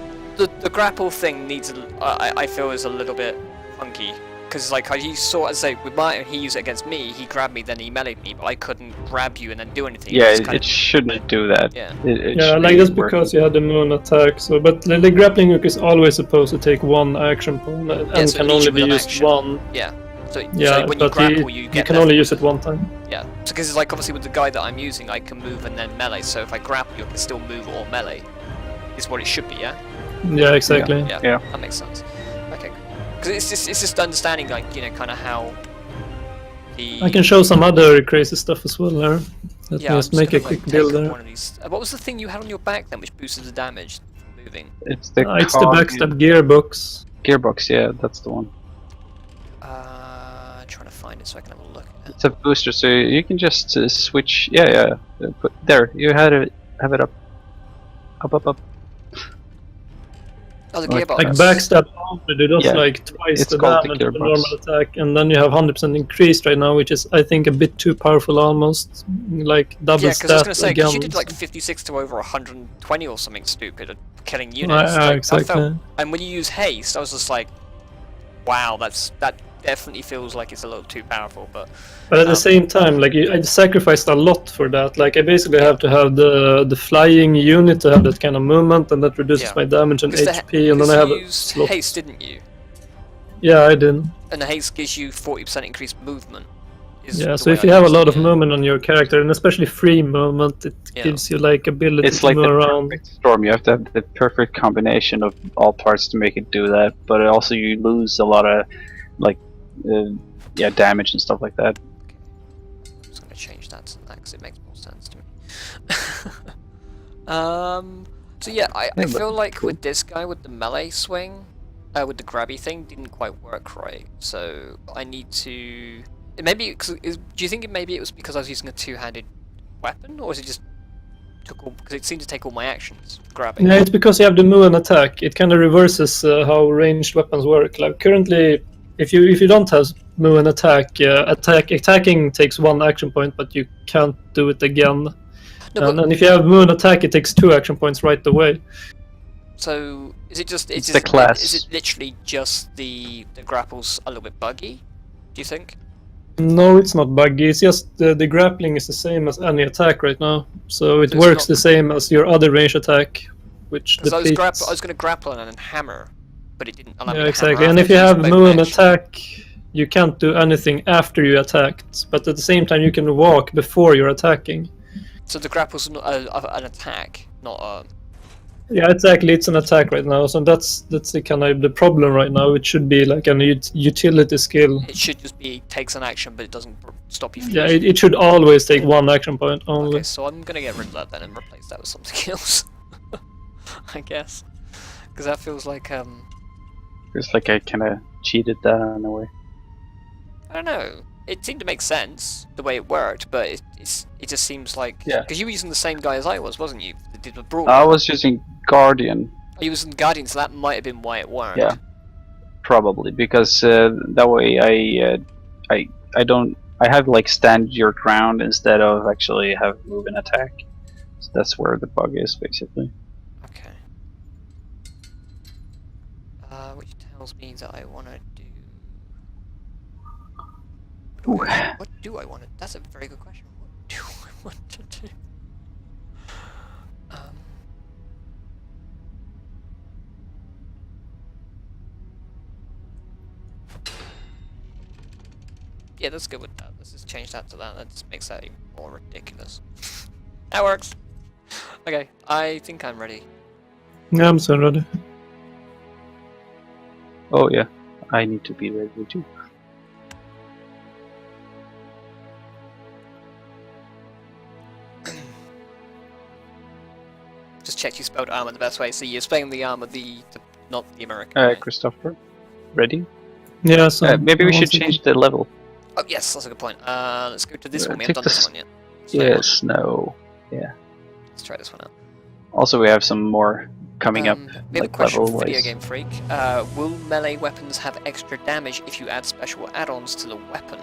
The grapple thing needs, I feel, is a little bit funky. Because, like, he saw, as I say, with Martin, he used it against me, he grabbed me, then he meleeed me, but I couldn't grab you and then do anything. yeah, It's it, kind it shouldn't do that. Yeah. It Yeah, should like be that's working. because you had the moon attack. So, but the grappling hook is always supposed to take one action point and so it can leaves only you be with an used action. one. Yeah. So Yeah, when you but grapple, you you get can left only with- use it one time. Yeah. So, because, like, obviously with the guy that I'm using, I can move and then melee, so if I grapple you, I can still move or melee. Is what it should be, yeah? Yeah, exactly. Yeah, Yeah. that makes sense. Okay. Because it's just understanding, like, you know, kind of how the... I can show some other crazy stuff as well there. Let Yeah, me I'm just make a gonna, like, quick build take there. one of these. What was the thing you had on your back then, which boosted the damage from moving? It's the It's the cog backstab gearbox. gearbox. Yeah, that's the one. Trying to find it so I can have a look at it. It's a booster, so you can just switch. Yeah. Put there. You had it. Have it up. Up. Oh, the Like- gearbox. Like backstab only, it does Yeah, like twice it's the called the damage of the gearbox. normal attack, and then you have 100% increased right now, which is I think a bit too powerful almost. Like double Yeah, because I was stat going to say, because you again. did like 56 to over 120 or something stupid at killing units. Yeah, like, exactly. and when you use haste, I was just like, wow, that definitely feels like it's a little too powerful. But But at the same time, like I sacrificed a lot for that. Like I basically have to have the flying unit to have that kind of movement, and that reduces Yeah. my damage and because HP, and then I have you a used slot. haste, didn't you? Yeah, I did. And the haste gives you 40% increased movement. is Yeah, the so way if I you have a use it, lot of yeah. movement on your character, and especially free movement, it Yeah. gives you like ability It's to like move the around. perfect storm. You have to have the perfect combination of all parts to make it do that. But also you lose a lot of like damage and stuff like that. I'm just going to change that to that because it makes more sense to me. So yeah, I Yeah, but feel like cool. with this guy with the melee swing, with the grabby thing, didn't quite work right. So I need to. Maybe do you think maybe it was because I was using a two-handed weapon, or was it just took all? Because it seemed to take all my actions. Grabbing. Yeah, it's because you have the move and attack. It kind of reverses how ranged weapons work. Like currently, if you don't have move and attacking takes one action point, but you can't do it again. No, And if you have moon attack, it takes 2 action points right away. so is it just It's the class. Is it literally just the grapples a little bit buggy? Do you think? No, it's not buggy. It's just the grappling is the same as any attack right now. So it So it's works not- the same as your other range attack, which Because depletes. I was going to grapple and then hammer, but it didn't allow me Yeah, to exactly. hammer And if after you I used have both moon mech. attack, you can't do anything after you attacked. But at the same time, you can walk before you're attacking. So the grapple's not an attack, not a... Yeah, exactly. It's an attack right now, so that's the kind of the problem right now. It should be like an utility skill. It should just be takes an action, but it doesn't stop you from Yeah, using it should always take 1 action point only. Okay, so I'm gonna get rid of that then and replace that with something else. I guess. Because that feels like, It's like I kind of cheated that in a way. I don't know. It seemed to make sense, the way it worked, but it just seems like... Yeah. Because you were using the same guy as I was, wasn't you? That did the brawl. I was using Guardian, You was in Guardian, so that might have been why it worked. yeah, probably because that way I have like stand your ground instead of actually have move and attack. So that's where the bug is basically. Okay. Which tells me that I want to do... Ooh. What do I want to... That's a very good question. What do I want to do? Yeah, let's go with that. Let's just change that to that. That just makes that even more ridiculous. That works! Okay, I think I'm ready. Yeah, I'm so ready. Oh yeah, I need to be ready too. Just check you spelled armor the best way. So you're spelling the armor not the American way. Christopher, ready? Yeah, so Maybe we one should second. change the level. Oh yes, that's a good point. Let's go to this one. We Take haven't done this this- one yet. Let's try Yes, no. Let's try this one out. Also, we have some more coming up. We have a like question for level-wise. Video Game Freak. Will melee weapons have extra damage if you add special add-ons to the weapon?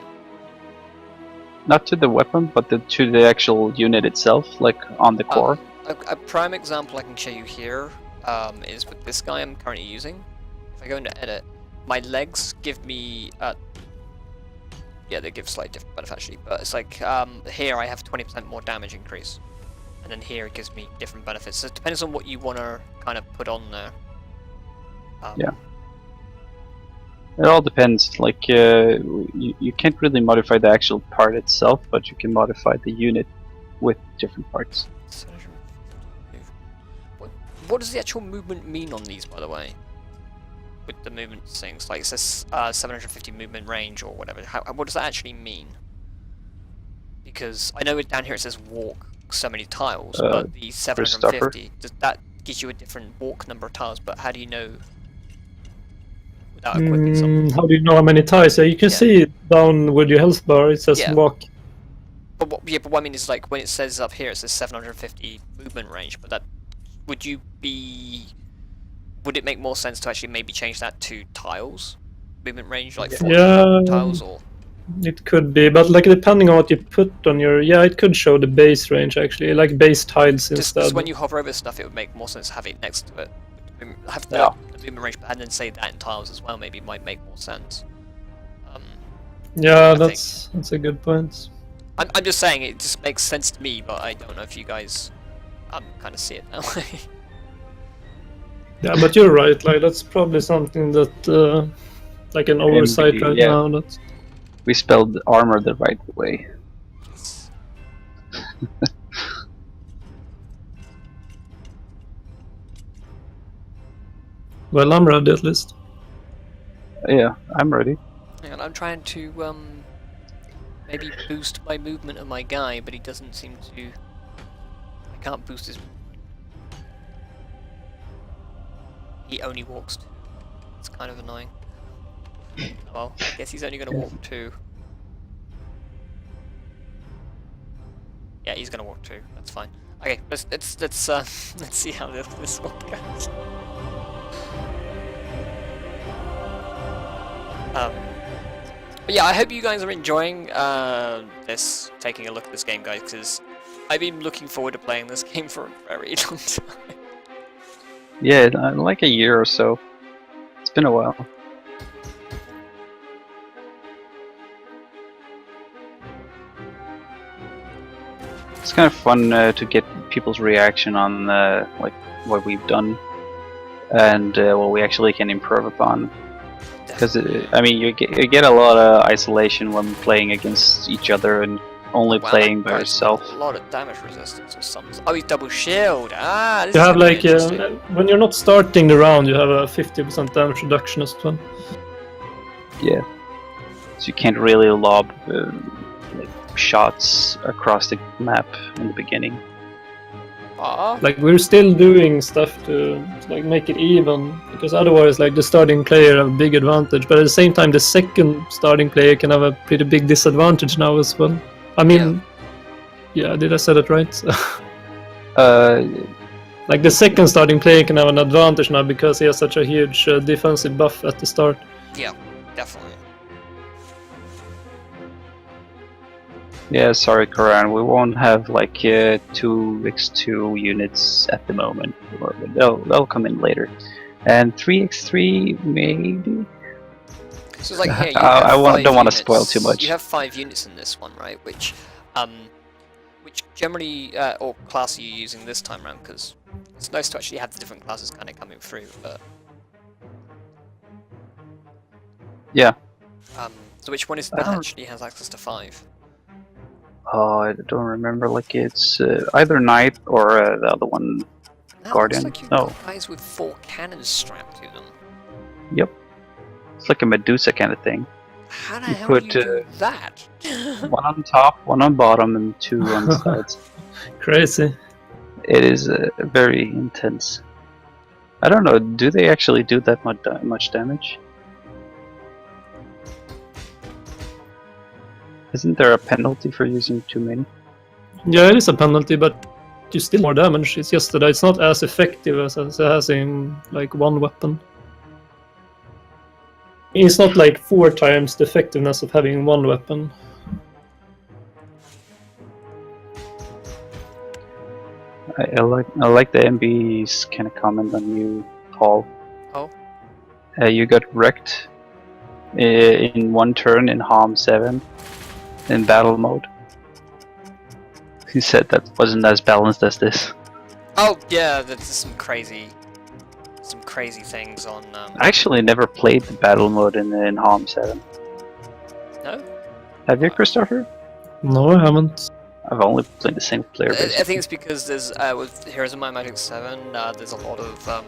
Not to the weapon, but to the actual unit itself, like on the core. A prime example I can show you here is with this guy I'm currently using. If I go into edit, my legs give me yeah, they give slightly different benefit actually, but it's like here I have 20% more damage increase, and then here it gives me different benefits. So it depends on what you want to kind of put on there. Yeah. It all depends. Like you can't really modify the actual part itself, but you can modify the unit with different parts. What does the actual movement mean on these, by the way? With the movement things, like it says 750 movement range or whatever. What does that actually mean? Because I know down here it says walk so many tiles, but the 750 that gives you a different walk number of tiles. But how do you know without equipping something? How do you know how many ties? Yeah, you can see down with your health bar. It says Yeah. walk. But what I mean is like when it says up here, it says 750 movement range. But that would it make more sense to actually maybe change that to tiles, movement range, like 40 Yeah. tiles, or It could be, but like depending on what you put on your, yeah, it could show the base range actually, like base tiles just instead. when you hover over stuff, it would make more sense to have it next to it. Have the, Yeah. the movement range, and then say that in tiles as well. Maybe might make more sense. Yeah, I that's a good point. I'm just saying it just makes sense to me, but I don't know if you guys kind of see it that way. Yeah, but you're right. Like that's probably something that like an oversight right yeah. now. That We spelled armor the right way. well, I'm ready at least. Yeah, I'm ready. And I'm trying to maybe boost my movement of my guy, but he doesn't seem to. I can't boost his. He only walks 2. It's kind of annoying. Well, I guess he's only going to walk 2. Yeah, he's going to walk 2. That's fine. Okay, let's let's see how this one goes. But yeah, I hope you guys are enjoying this, taking a look at this game, guys, because I've been looking forward to playing this game for a very long time. Yeah, like a year or so. It's been a while. It's kind of fun to get people's reaction on like what we've done and what we actually can improve upon. Because I mean, you get a lot of isolation when playing against each other and only Wow, playing that by guy's yourself. got a lot of damage resistance or something. Oh, he's double shield. Ah, this You is have gonna be like interesting. when you're not starting the round, you have a 50% damage reduction as well. Yeah. So you can't really lob like shots across the map in the beginning. Ah, Like we're still doing stuff to like make it even, because otherwise like the starting player have a big advantage, but at the same time the second starting player can have a pretty big disadvantage now as well. I mean, yeah, did I say that right? Like the second starting player can have an advantage now because he has such a huge defensive buff at the start. yeah, definitely. Yeah, sorry, Koran. We won't have like 2x2 units at the moment. They'll come in later, and 3x3 maybe. So it's like here, you I have five don't want to units. spoil too much. You have 5 units in this one, right? Which generally, or class are you using this time around? Because it's nice to actually have the different classes kind of coming through. But Yeah. so which one is I that don't- actually has access to 5? Oh, I don't remember. Like it's either Knight or the other one. That Guardian? looks like you've No. got guys with 4 cannons strapped to them. Yep. It's like a Medusa kind of thing. How the You hell put, do you do that? One on top, one on bottom, and 2 on the sides. Crazy. It is very intense. I don't know. Do they actually do that much damage? Isn't there a penalty for using too many? Yeah, it is a penalty, but you still more damage. It's just that it's not as effective as it has in like one weapon. It's not like 4 times the effectiveness of having one weapon. I like the MB's kind of comment on you, Paul. Oh. You got wrecked in one turn in Harm 7 in battle mode. He said that wasn't as balanced as this. Oh yeah, there's some crazy things on. I actually never played the battle mode in Harm 7. No. Have you, Christopher? No, I haven't. I've only played the same player. I think Basically. it's because there's with Heroes of Might and Magic 7, there's a lot of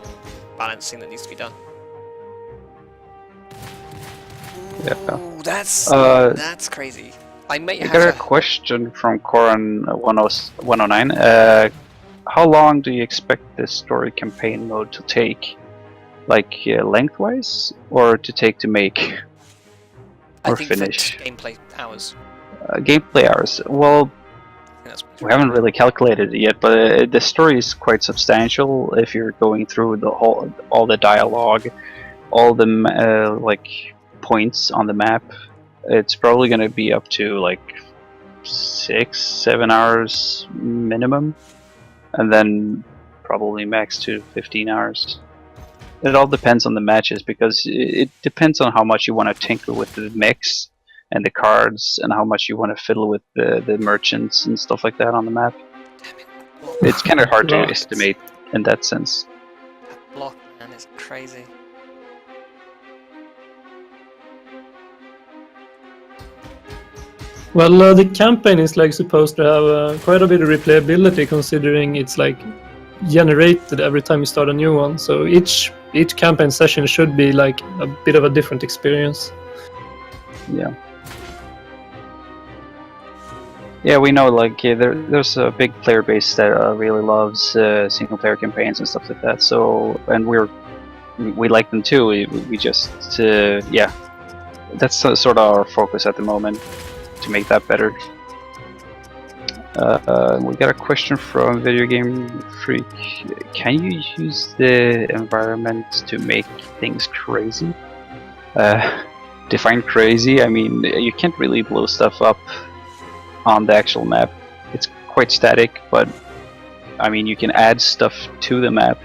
balancing that needs to be done. Yeah. Ooh, that's crazy. I may I have got a to. question from Coran 109. How long do you expect this story campaign mode to take? Like lengthwise, or to take to make I or think finish? for gameplay hours. Gameplay hours. Well, I think that's we haven't really calculated it yet, but the story is quite substantial. If you're going through all the dialogue, all the like points on the map, it's probably going to be up to like 6-7 hours minimum, and then probably max to 15 hours. It all depends on the matches, because it depends on how much you want to tinker with the mechs and the cards, and how much you want to fiddle with the merchants and stuff like that on the map. Damn it. It's kind of hard to Right. estimate in that sense. That block, man, is crazy. Well, the campaign is like supposed to have quite a bit of replayability, considering it's like generated every time you start a new one. So each campaign session should be like a bit of a different experience. Yeah. Yeah, we know like there's a big player base that really loves single player campaigns and stuff like that. So, and we like them too. We just yeah, that's sort of our focus at the moment, to make that better. We got a question from Video Game Freak. Can you use the environment to make things crazy? Define crazy. I mean, you can't really blow stuff up on the actual map. It's quite static, but I mean you can add stuff to the map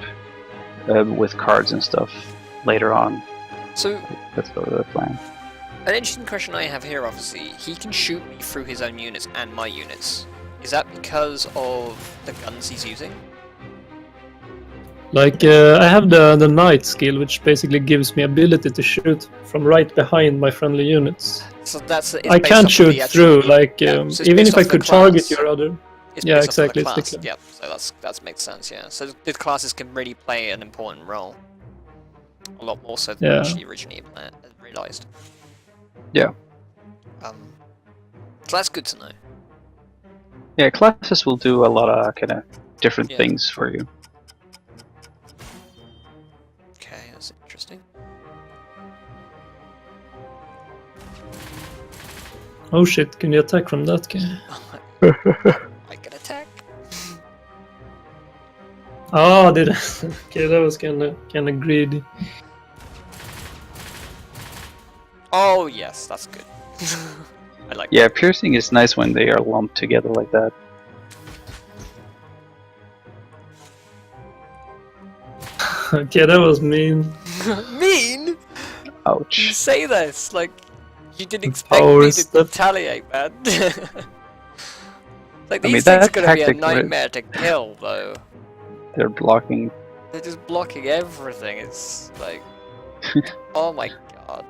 with cards and stuff later on. So That's the plan. an interesting question I have here, obviously, he can shoot me through his own units and my units. Is that because of the guns he's using? Like, I have the Knight skill, which basically gives me ability to shoot from right behind my friendly units. So that's it's I based can't off of shoot the actual- through, like, yeah, so it's even based if I off the could target class. your other... It's Yeah, based off of exactly, the it's class. the Yep, so that makes sense, yeah. So the classes can really play an important role. A lot more so than Yeah. actually originally realised. Yeah. So that's good to know. Yeah, classes will do a lot of kind of different Yeah. things for you. Okay, that's interesting. Oh shit, can you attack from that guy? I can attack. Oh, did I? Okay, that was kinda greedy. Oh yes, that's good. I like Yeah, piercing is nice when they are lumped together like that. Okay, that was mean. that. Mean? You Ouch. say this like you didn't expect Power me to step. retaliate, man. Like I mean, these things are that gonna be a tactic nightmare to kill, though. They're blocking. They're just blocking everything. It's like, oh my god.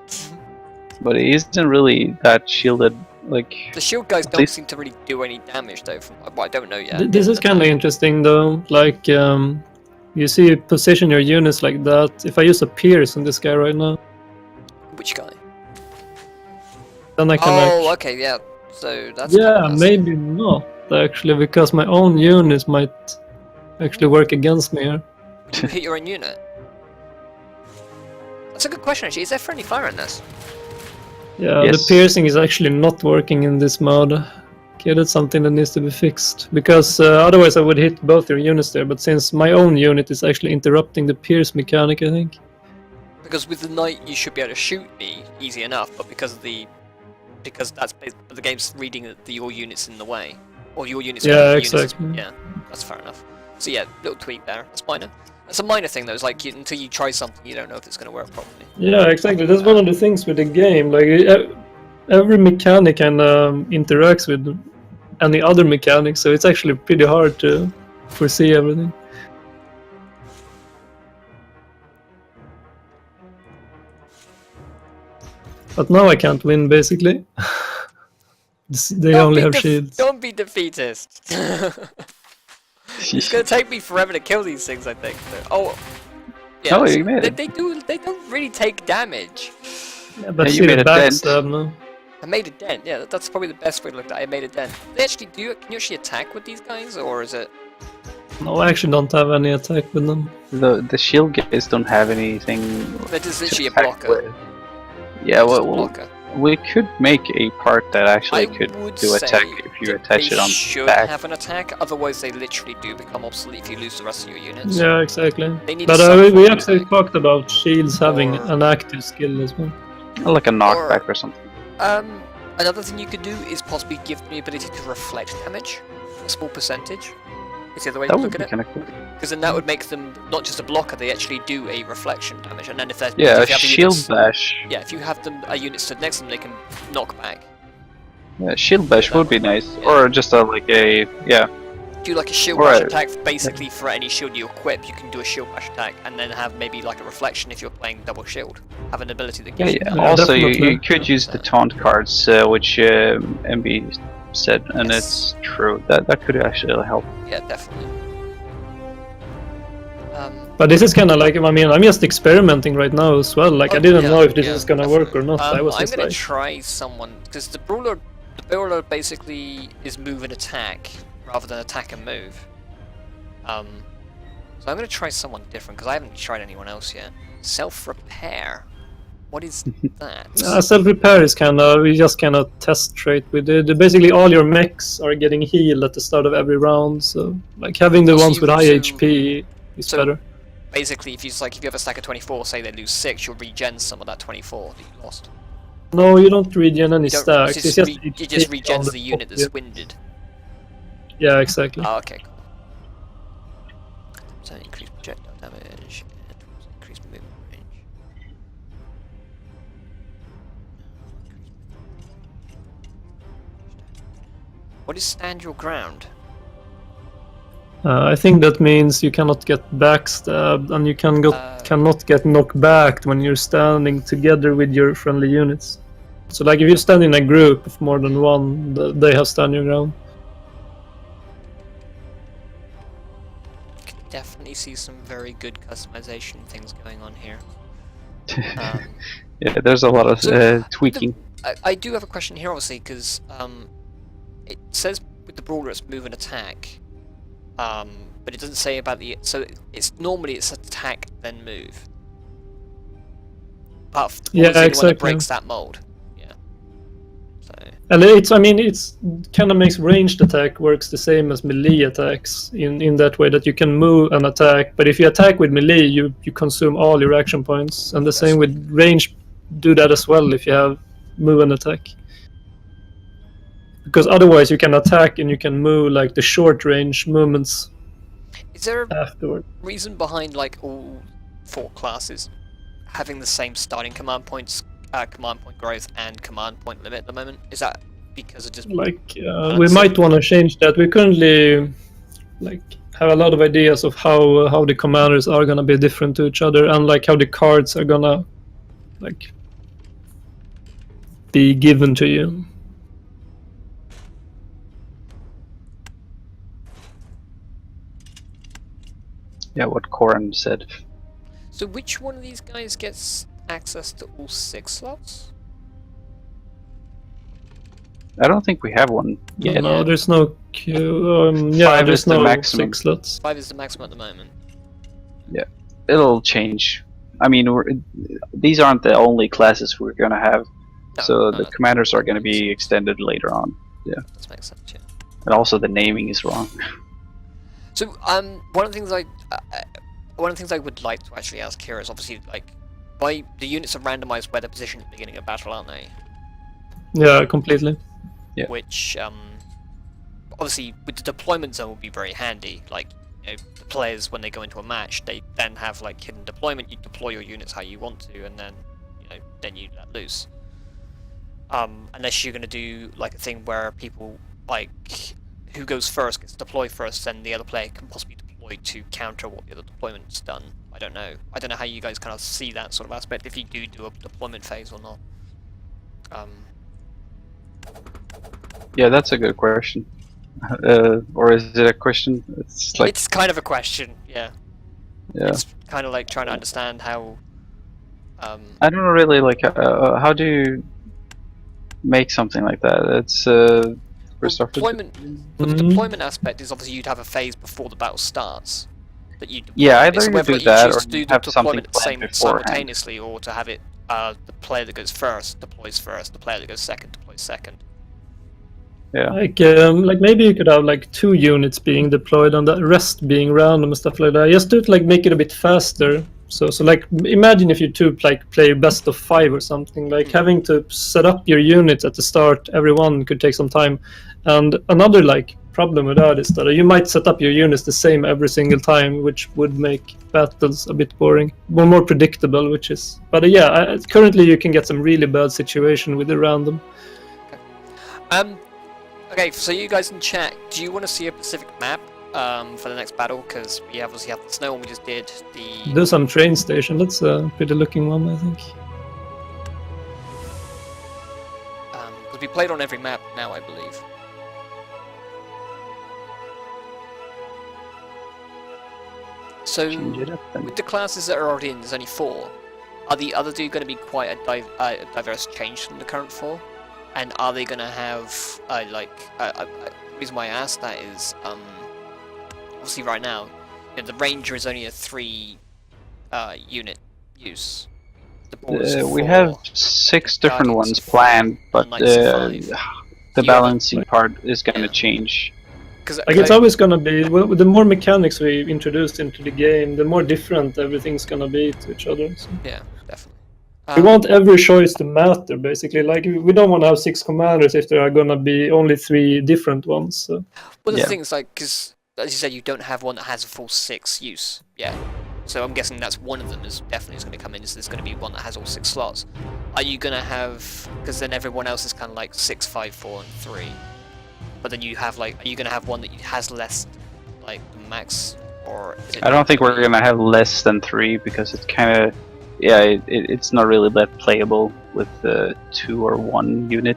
But it isn't really that shielded. Like, The shield guys don't least- seem to really do any damage, though. From well, I don't know yet. This is kind of interesting though. Like, you see, you position your units like that. If I use a pierce on this guy right now, Which guy? then I can. Oh, okay, yeah. So that's Yeah, kinda nice. maybe not actually, because my own units might actually work against me here. Would you hit your own unit? That's a good question, actually. Is there friendly fire in this? Yeah, Yes. the piercing is actually not working in this mode. Okay, that's something that needs to be fixed. Because otherwise I would hit both your units there, but since my own unit is actually interrupting the pierce mechanic, I think. Because with the knight, you should be able to shoot me easy enough, but because the game's reading that your unit's in the way, or your unit's Yeah, units- exactly. yeah, that's fair enough. So yeah, little tweak there. That's minor. That's a minor thing though. It's like until you try something, you don't know if it's going to work properly. Yeah, exactly. That's one of the things with the game. Like, every mechanic can interacts with any other mechanic, so it's actually pretty hard to foresee everything. But now I can't win, basically. They only have shields. Don't be defeatist. It's gonna take me forever to kill these things, I think. Oh, yeah. Oh, you made it. They don't really take damage. Yeah, but Yeah, you see made the a dent. backstab now. I made a dent. Yeah, that's probably the best way to look at it. I made a dent. They actually do. Can you actually attack with these guys, or is it? No, I actually don't have any attack with them. the shield guys don't have anything. They're just to literally a attack blocker. with. Yeah, Just a well, blocker. we could make a part that actually I could would do attack say if you that attach they it on should the back. have an attack. Otherwise, they literally do become obsolete if you lose the rest of your units. Yeah, exactly. They need But some we form of actually attack. talked about shields having Or- an active skill as well. Like a knockback or something. Another thing you could do is possibly give them the ability to reflect damage, a small percentage. Is the other way That to would look be at it. kind of cool. Because then that would make them not just a blocker; they actually do a reflection damage. And then if they're Yeah, a if you have the shield units, bash. yeah, if you have them a unit stood next to them, they can knock back. Yeah, shield bash That would be one. nice, Yeah. or just like a yeah. Do like a shield Right. bash attack. Basically, for any shield you equip, you can do a shield bash attack, and then have maybe like a reflection if you're playing double shield. Have an ability that Yeah, gives yeah. you. Yeah, Also, you definitely. could use the taunt cards, which MB said, and Yes. it's true. That could actually help. Yeah, definitely. But this is kind of like, I mean, I'm just experimenting right now as well. Like, I didn't yeah, know if this yeah, is gonna work or not. I was I'm just gonna like, try someone because the brawler basically is move and attack rather than attack and move. So I'm gonna try someone different because I haven't tried anyone else yet. Self repair. What is that? self-repair is kind of, we just kind of test trait with it. Basically, all your mechs are getting healed at the start of every round. So, like, having the So ones with high so- HP is so- better. Basically, if you have a stack of 24, say they lose 6, you'll regen some of that 24 that you lost. No, you don't regen any You don't- stacks. it It's just, just it just HP on regens the the unit top, that's winded. Yeah, exactly. Oh, okay, cool. So increase projectile damage and increase movement range. What is stand your ground? I think that means you cannot get backstabbed, and you cannot get knocked back when you're standing together with your friendly units. So, like, if you stand in a group of more than one, they have stand your ground. You can definitely see some very good customization things going on here. Yeah, there's a lot of So, tweaking. I do have a question here, obviously, because it says with the brawler it's move and attack, but it doesn't say about the. So it's attack then move. Apart from Yeah, the one that exactly. breaks that mold. Yeah. So And it's kind of makes ranged attack works the same as melee attacks in that way that you can move and attack, but if you attack with melee, you consume all your action points, and the same with range. Do that as well if you have move and attack. Because otherwise you can attack and you can move like the short range movements is there a afterward. reason behind like all 4 classes having the same starting command points, command point growth, and command point limit at the moment? Is that because of just Like we might want to change that. We currently like have a lot of ideas of how the commanders are gonna be different to each other, and like how the cards are gonna like be given to you. Yeah, what Corin said. So which one of these guys gets access to all 6 slots? I don't think we have one yet. No, there's no queue. Yeah, 5 there's is the no maximum. 6 slots. 5 is the maximum at the moment. It'll change. I mean, these aren't the only classes we're gonna have, so the commanders are gonna be extended later on. Yeah, that makes sense. Yeah. and also the naming is wrong. So one of the things I would like to actually ask here is obviously like, why the units are randomized by their position at the beginning of battle, aren't they? Yeah, completely. Yeah. Which obviously with the deployment zone will be very handy. Like, you know, the players when they go into a match, they then have like hidden deployment. You deploy your units how you want to, and then you let loose. Unless you're gonna do like a thing where people like who goes first gets deployed first, then the other player can possibly deploy to counter what the other deployment's done. I don't know. I don't know how you guys kind of see that sort of aspect, if you do a deployment phase or not. Yeah, that's a good question. Or is it a question? It's like It's kind of a question, yeah. Yeah. It's kind of like trying to understand how. I don't really like. How do you make something like that? It's first off. Deployment. The deployment aspect is obviously you'd have a phase before the battle starts that you. Yeah, either so you whether do you that choose or to do you the have something deployment planned beforehand. simultaneously, or to have it the player that goes first deploys first, the player that goes second deploys second. Yeah. Like maybe you could have like 2 units being deployed and the rest being random and stuff like that. Just to like make it a bit faster. So like imagine if you two like play best of 5 or something. Like having to set up your units at the start, everyone could take some time. And another like problem with that is that you might set up your units the same every single time, which would make battles a bit boring, more predictable. Which is, but yeah, currently you can get some really bad situation with the random. Okay, so you guys in chat, do you want to see a specific map for the next battle? Because we obviously have the snow one we just did. Do some train station. That's a pretty looking one, I think. Because we played on every map now, I believe. So, with the classes that are already in, there's only 4. Are the other 2 going to be quite a diverse change from the current 4? And are they going to have, the reason why I asked that is, obviously right now, the Ranger is only a 3 unit use. We have 6 different ones planned, but the balancing part is going to change. Like it's always gonna be, the more mechanics we introduce into the game, the more different everything's gonna be to each other. So. Yeah, definitely. We want every choice to matter, basically. Like, we don't want to have 6 commanders if there are gonna be only 3 different ones. So. Well, the Yeah. thing is, like, because as you said, you don't have one that has a full 6 use. Yeah. So I'm guessing that's one of them is definitely going to come in. Is there's going to be one that has all 6 slots? Are you going to have? Because then everyone else is kind of like 6, 5, 4, and 3. But then you have like, are you going to have one that has less, like max, or? Is it I don't think we're gonna have less than 3 because it's kind of, yeah, it's not really that playable with the 2 or 1 unit.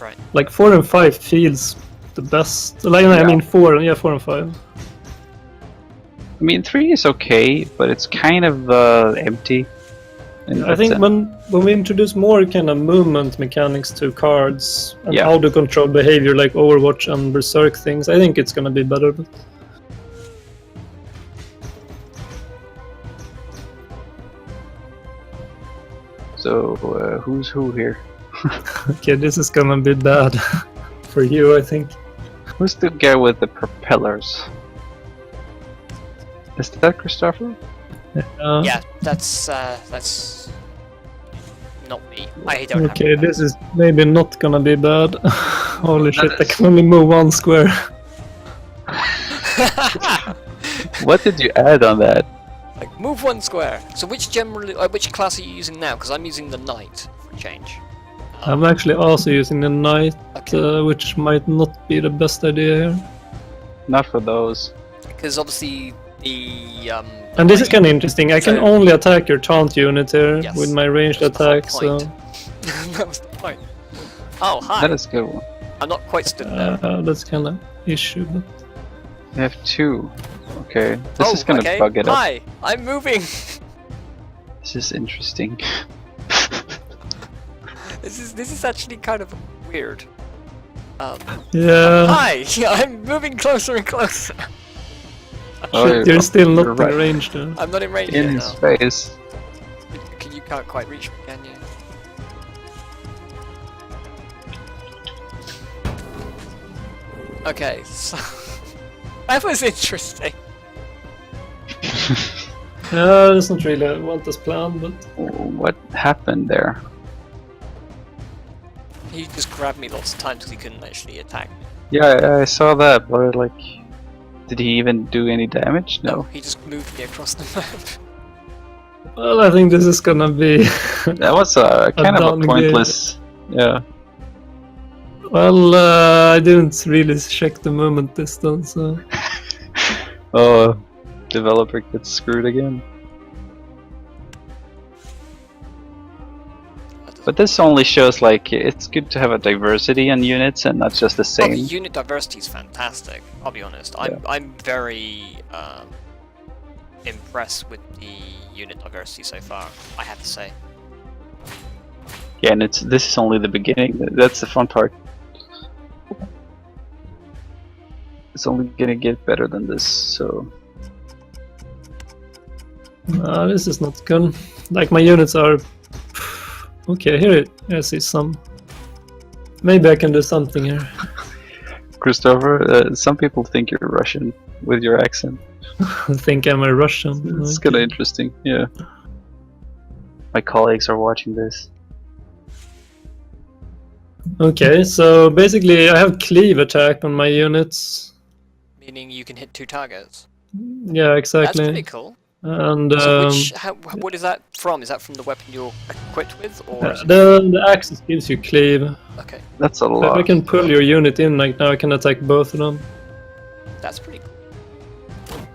Right. Like 4 and 5 feels the best. Like, I mean 4, yeah, 4 and 5. I mean 3 is okay, but it's kind of empty. I think when we introduce more kind of movement mechanics to cards and how to control behavior like Overwatch and Berserk things, I think it's gonna be better. But... So who's who here? Okay, this is gonna be bad for you, I think. Who's the guy with the propellers? Is that Christopher? Yeah, that's not me. I don't. Okay, have this is maybe not gonna be bad. Holy shit, I can only move 1 square. What did you add on that? Like, move 1 square. So which class are you using now? Because I'm using the knight for a change. I'm actually also using the knight, which might not be the best idea here. Not for those. Because obviously the and this is kind of interesting. I can only attack your taunt unit here Yes. with my ranged attack. So that was the point. Oh, hi. That is a good one. I'm not quite stood there. that's kind of issue. But... You have 2. Okay, this is gonna bug it up. Hi, I'm moving. This is interesting. This is actually kind of weird. Yeah. Hi, I'm moving closer and closer. Oh, you're still not you're right. in range though. I'm not in range In yet his now. face. You can't quite reach me, can you? Okay, so that was interesting. Yeah, it's not really what was planned, but What happened there? He just grabbed me lots of times because he couldn't actually attack me. Yeah, I saw that, but like, did he even do any damage? No. He just moved me across the map. well, I think this is gonna be. That was kind of a down pointless. Yeah. Well, I didn't really check the movement distance. So. Oh, developer gets screwed again. But this only shows like it's good to have a diversity in units and not just the Oh, same. the unit diversity is fantastic. I'll be honest. I'm very impressed with the unit diversity so far. I have to say. Yeah, and this is only the beginning. That's the fun part. It's only gonna get better than this. So. This is not good. Like my units are. Okay, here I see some. Maybe I can do something here. Christopher, some people think you're Russian with your accent. I think I'm a Russian. It's kind of interesting, yeah. My colleagues are watching this. Okay, so basically I have cleave attack on my units. Meaning you can hit 2 targets. Yeah, exactly. That's pretty cool. And So what is that from? Is that from the weapon you're equipped with, or? Is it... the axis gives you cleave. Okay, That's a If lot. I can pull your unit in, like now I can attack both of them. that's pretty cool.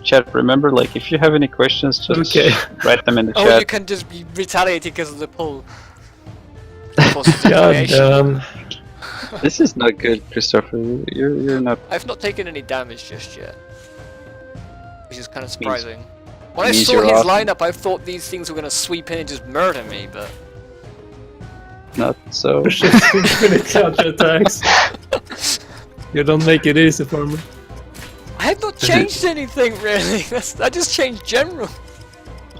Chat, remember, like, if you have any questions, just write them in the Oh, chat. you can just be retaliating because of the pull. God damn. This is not good, Christopher. You're not. I've not taken any damage just yet, which is kind of surprising. When I means saw you're his awesome. lineup, I thought these things were gonna sweep in and just murder me, but Not so. Really counter attacks. You don't make it easy for me. I have not changed anything really. I just changed general.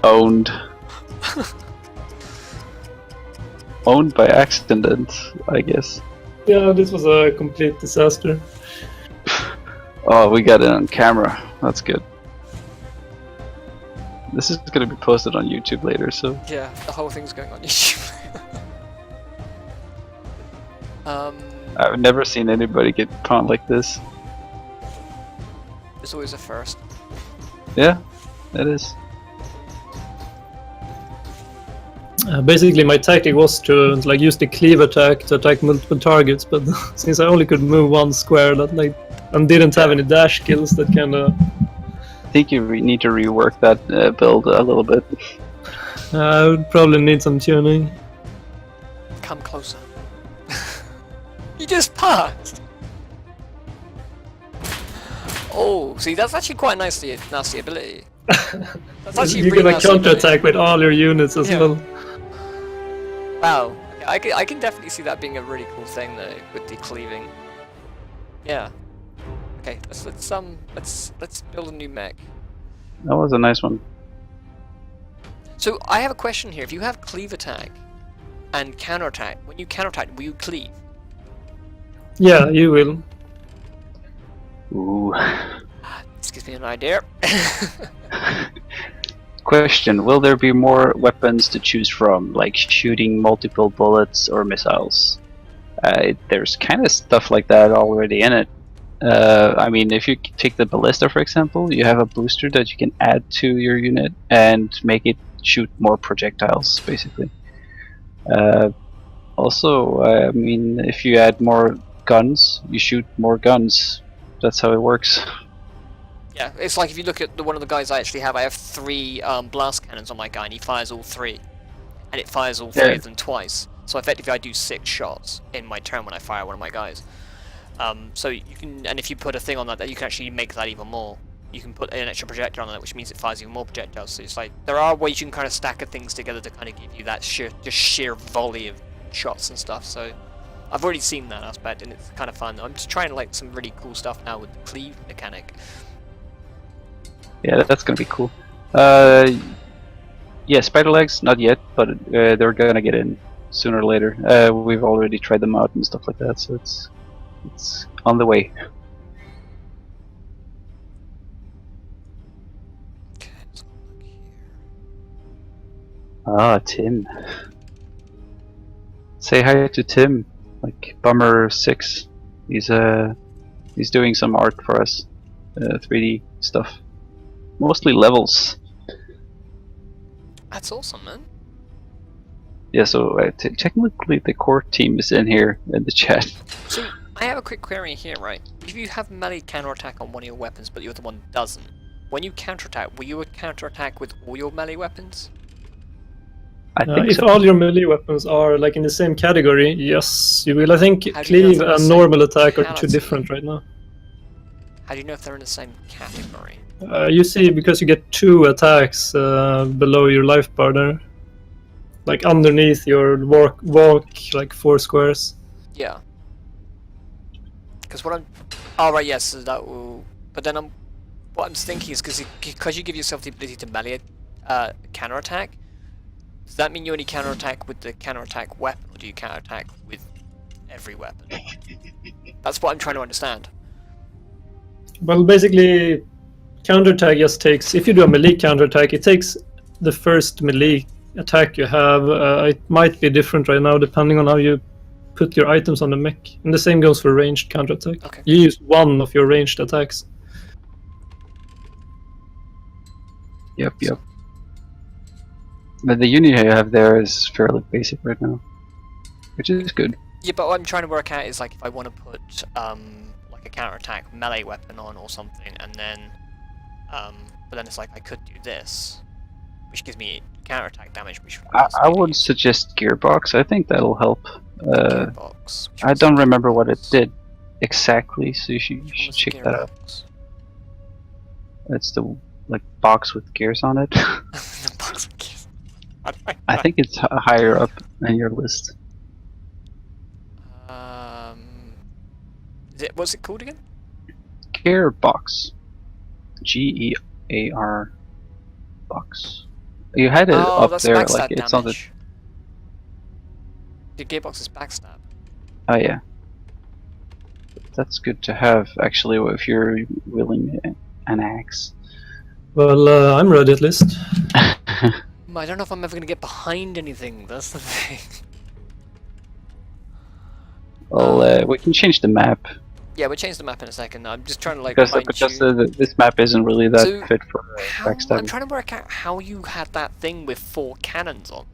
Owned. Owned by accident, I guess. Yeah, this was a complete disaster. Oh, we got it on camera. That's good. This is gonna be posted on YouTube later, so Yeah, the whole thing's going on YouTube. I've never seen anybody get prawned like this. It's always a first. Yeah, it is. Basically, my tactic was to like use the cleave attack to attack multiple targets, but since I only could move one square, that like and didn't have any dash skills, that kind of. I think you need to rework that build a little bit. I would probably need some tuning. Come closer. You just passed! Oh, see, that's actually quite a nasty ability. That's actually You really can nasty counterattack with all your units as Yeah. well. Wow, I can definitely see that being a really cool thing though, with the cleaving. Yeah. Okay, let's build a new mech. That was a nice one. So I have a question here. If you have cleave attack and counterattack, when you counterattack, will you cleave? Yeah, you will. Ooh. This gives me an idea. Question: will there be more weapons to choose from, like shooting multiple bullets or missiles? There's kind of stuff like that already in it. I mean, if you take the ballista, for example, you have a booster that you can add to your unit and make it shoot more projectiles, basically. Also, I mean, if you add more guns, you shoot more guns. That's how it works. Yeah, it's like if you look at one of the guys I actually have, I have 3 blast cannons on my guy, and he fires all 3. And it fires all 3 of them twice. So effectively I do 6 shots in my turn when I fire one of my guys. So you can, and if you put a thing on that, you can actually make that even more. You can put an extra projector on that, which means it fires even more projectiles. So it's like, there are ways you can kind of stack things together to kind of give you that sheer volley of shots and stuff. So I've already seen that aspect, and it's kind of fun. I'm just trying like some really cool stuff now with the cleave mechanic. Yeah, that's gonna be cool. Yeah, spider legs, not yet, but they're gonna get in sooner or later. We've already tried them out and stuff like that, so it's on the way. Okay, let's look here. Ah, Tim. Say hi to Tim, like Bummer6. He's doing some art for us, 3D stuff, mostly levels. That's awesome, man. Yeah, so technically the core team is in here in the chat. So I have a quick query here, right? If you have melee counterattack on one of your weapons, but the other one doesn't, when you counterattack, will you counterattack with all your melee weapons? I think If so. all your melee weapons are like in the same category, yes, you will. I think How do you know if cleave they're the and same normal attack are two category? different right now. How do you know if they're in the same category? You see, because you get 2 attacks below your life bar there, like underneath your walk like 4 squares. Yeah. Because what I'm... Oh, right, yes, so that will... But then what I'm thinking is, because you give yourself the ability to melee counterattack, does that mean you only counterattack with the counterattack weapon, or do you counterattack with every weapon? That's what I'm trying to understand. Well, basically, counterattack just takes. If you do a melee counterattack, it takes the first melee attack you have. It might be different right now depending on how you put your items on the mech. And the same goes for ranged counterattack. Okay. You use one of your ranged attacks. Yep. But the unit I have there is fairly basic right now, which is good. Yeah, but what I'm trying to work out is like if I want to put like a counterattack melee weapon on or something, and then but then it's like I could do this, which gives me counterattack damage. Which I would suggest Gearbox. I think that'll help. Gearbox. I don't remember what it did exactly, so you should check that out. Gearbox? It's the like box with gears on it. The box of gears. I think it's higher up in your list. What's it called again? Gearbox. Gear box. You had it Oh, up that's there, backstab like it's on the. damage. The gearbox is backstab. Oh yeah. That's good to have actually if you're willing an axe. Well, I'm ready at least. I don't know if I'm ever gonna get behind anything. That's the thing. Well, we can change the map Yeah, we'll change the map in a second. I'm just trying to like because fine-tune. this map isn't really that So, fit for I'm backstabbing. trying to work out how you had that thing with 4 cannons on.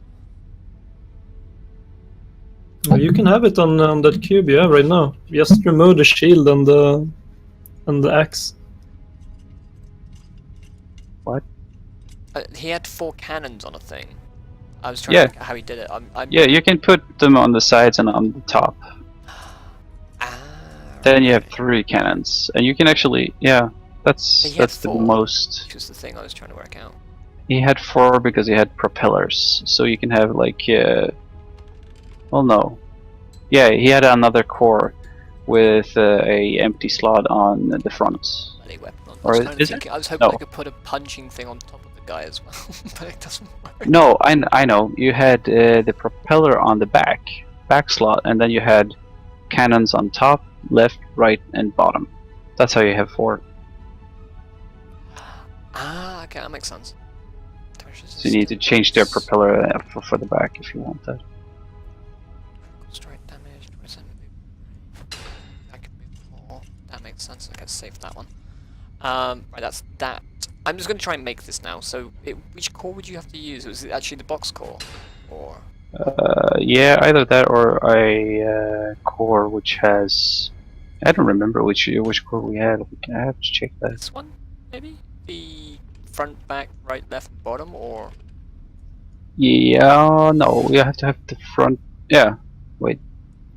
Well, you can have it on that cube you have right now. Just remove the shield and the axe. What? He had 4 cannons on a thing. I was trying to work out how he did it. Yeah, you can put them on the sides and on the top. Then you have 3 cannons, and you can actually, yeah, that's the 4, most. which was the thing I was trying to work out. He had 4 because he had propellers, so you can have like, well, no, yeah, he had another core with a empty slot on the front. Melee weapon on. Or I was hoping No. I could put a punching thing on top of the guy as well, but it doesn't work. No, I know. You had the propeller on the back slot, and then you had cannons on top, left, right, and bottom. That's how you have 4. Ah, okay, that makes sense. So you need to change their propeller for the back if you want that. Strike damage. I can move more. That makes sense. Okay, save that one. Right, that's that. I'm just going to try and make this now. So, which core would you have to use? Was it actually the box core, or? Yeah, either that or a core which has. I don't remember which core we had. I have to check that. This one, maybe? The front, back, right, left, bottom, or? Yeah, no, you have to have the front. Yeah, wait,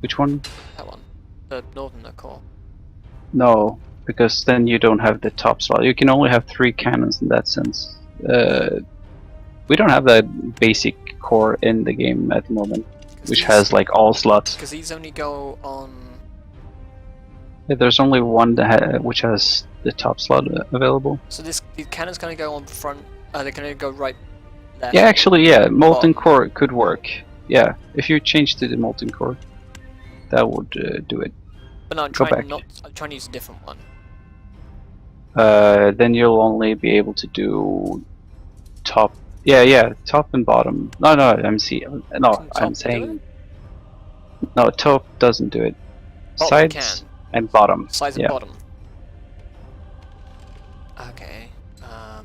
which one? That one. The northern core. No, because then you don't have the top slot. You can only have 3 cannons in that sense. We don't have that basic core in the game at the moment, which has like all slots. Because these only go on. Yeah, there's only one that which has the top slot available. So these cannons gonna go on front. They're gonna go right, left. Yeah, actually, yeah, molten bottom. core could work. Yeah, if you change to the molten core, that would do it. But no, I'm Go trying back. I'm trying to use a different one. Then you'll only be able to do top. Yeah, top and bottom. No, I'm saying no. Top doesn't do it. Bottom Sides can. and bottom. Sides and Yeah. bottom. Okay. I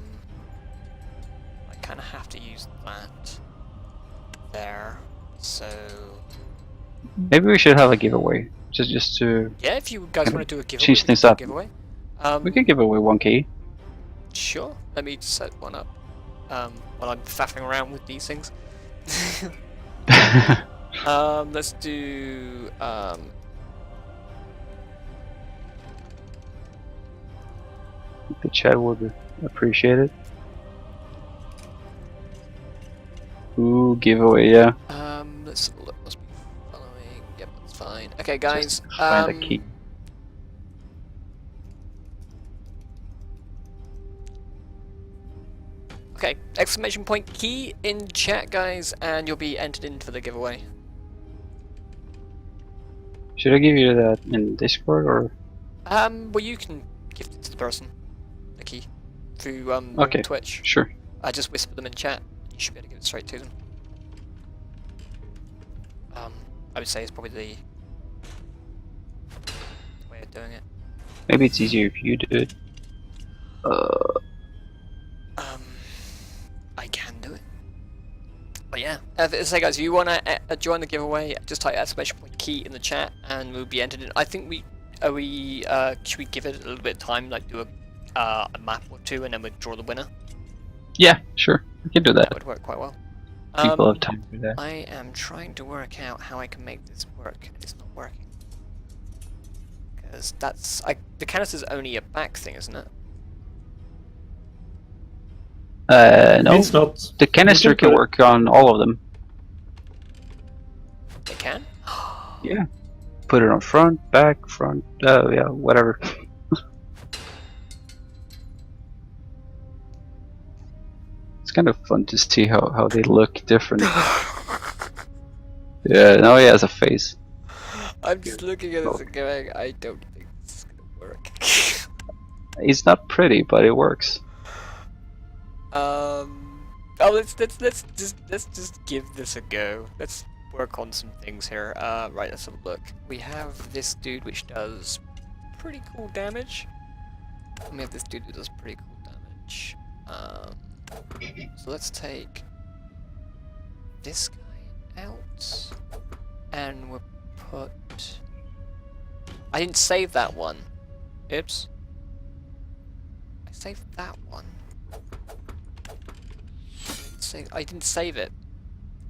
kind of have to use that there. So Maybe we should have a giveaway, just to. yeah, if you guys want to do a giveaway, change we things can do a up. Giveaway. We could give away 1 key. Sure. Let me set one up. While I'm faffing around with these things. Let's do The chat would appreciate it. Ooh, giveaway, yeah. let's have a look. Must be following. Yep, that's fine. Okay, guys. Just find a key. Okay, exclamation point key in chat, guys, and you'll be entered in for the giveaway. Should I give you that in Discord or? Well, you can gift it to the person, the key, through Okay. Twitch. Sure. I just whisper them in chat. You should be able to give it straight to them. I would say it's probably the way of doing it. Maybe it's easier if you do it. I can do it. But yeah, so guys, if you want to join the giveaway, just type exclamation point key in the chat, and we'll be entered in. I think should we give it a little bit of time, like do a map or 2, and then we draw the winner. Yeah, sure. We can do That that. would work quite well. People have time for that. I am trying to work out how I can make this work, and it's not working. Because the canister's only a back thing, isn't it? No. It's not. The canister You can can put- work on all of them. It can? Yeah. Put it on front, back, front. Yeah, whatever. It's kind of fun to see how they look different. Yeah, now he has a face. I'm just looking at this and going, I don't think this is gonna work. It's not pretty, but it works. Oh, let's just give this a go. Let's work on some things here. Right, let's have a look. We have this dude which does pretty cool damage. And we have this dude who does pretty cool damage. So let's take this guy out, and we'll put. I didn't save that one. Oops. I saved that one. I didn't save it.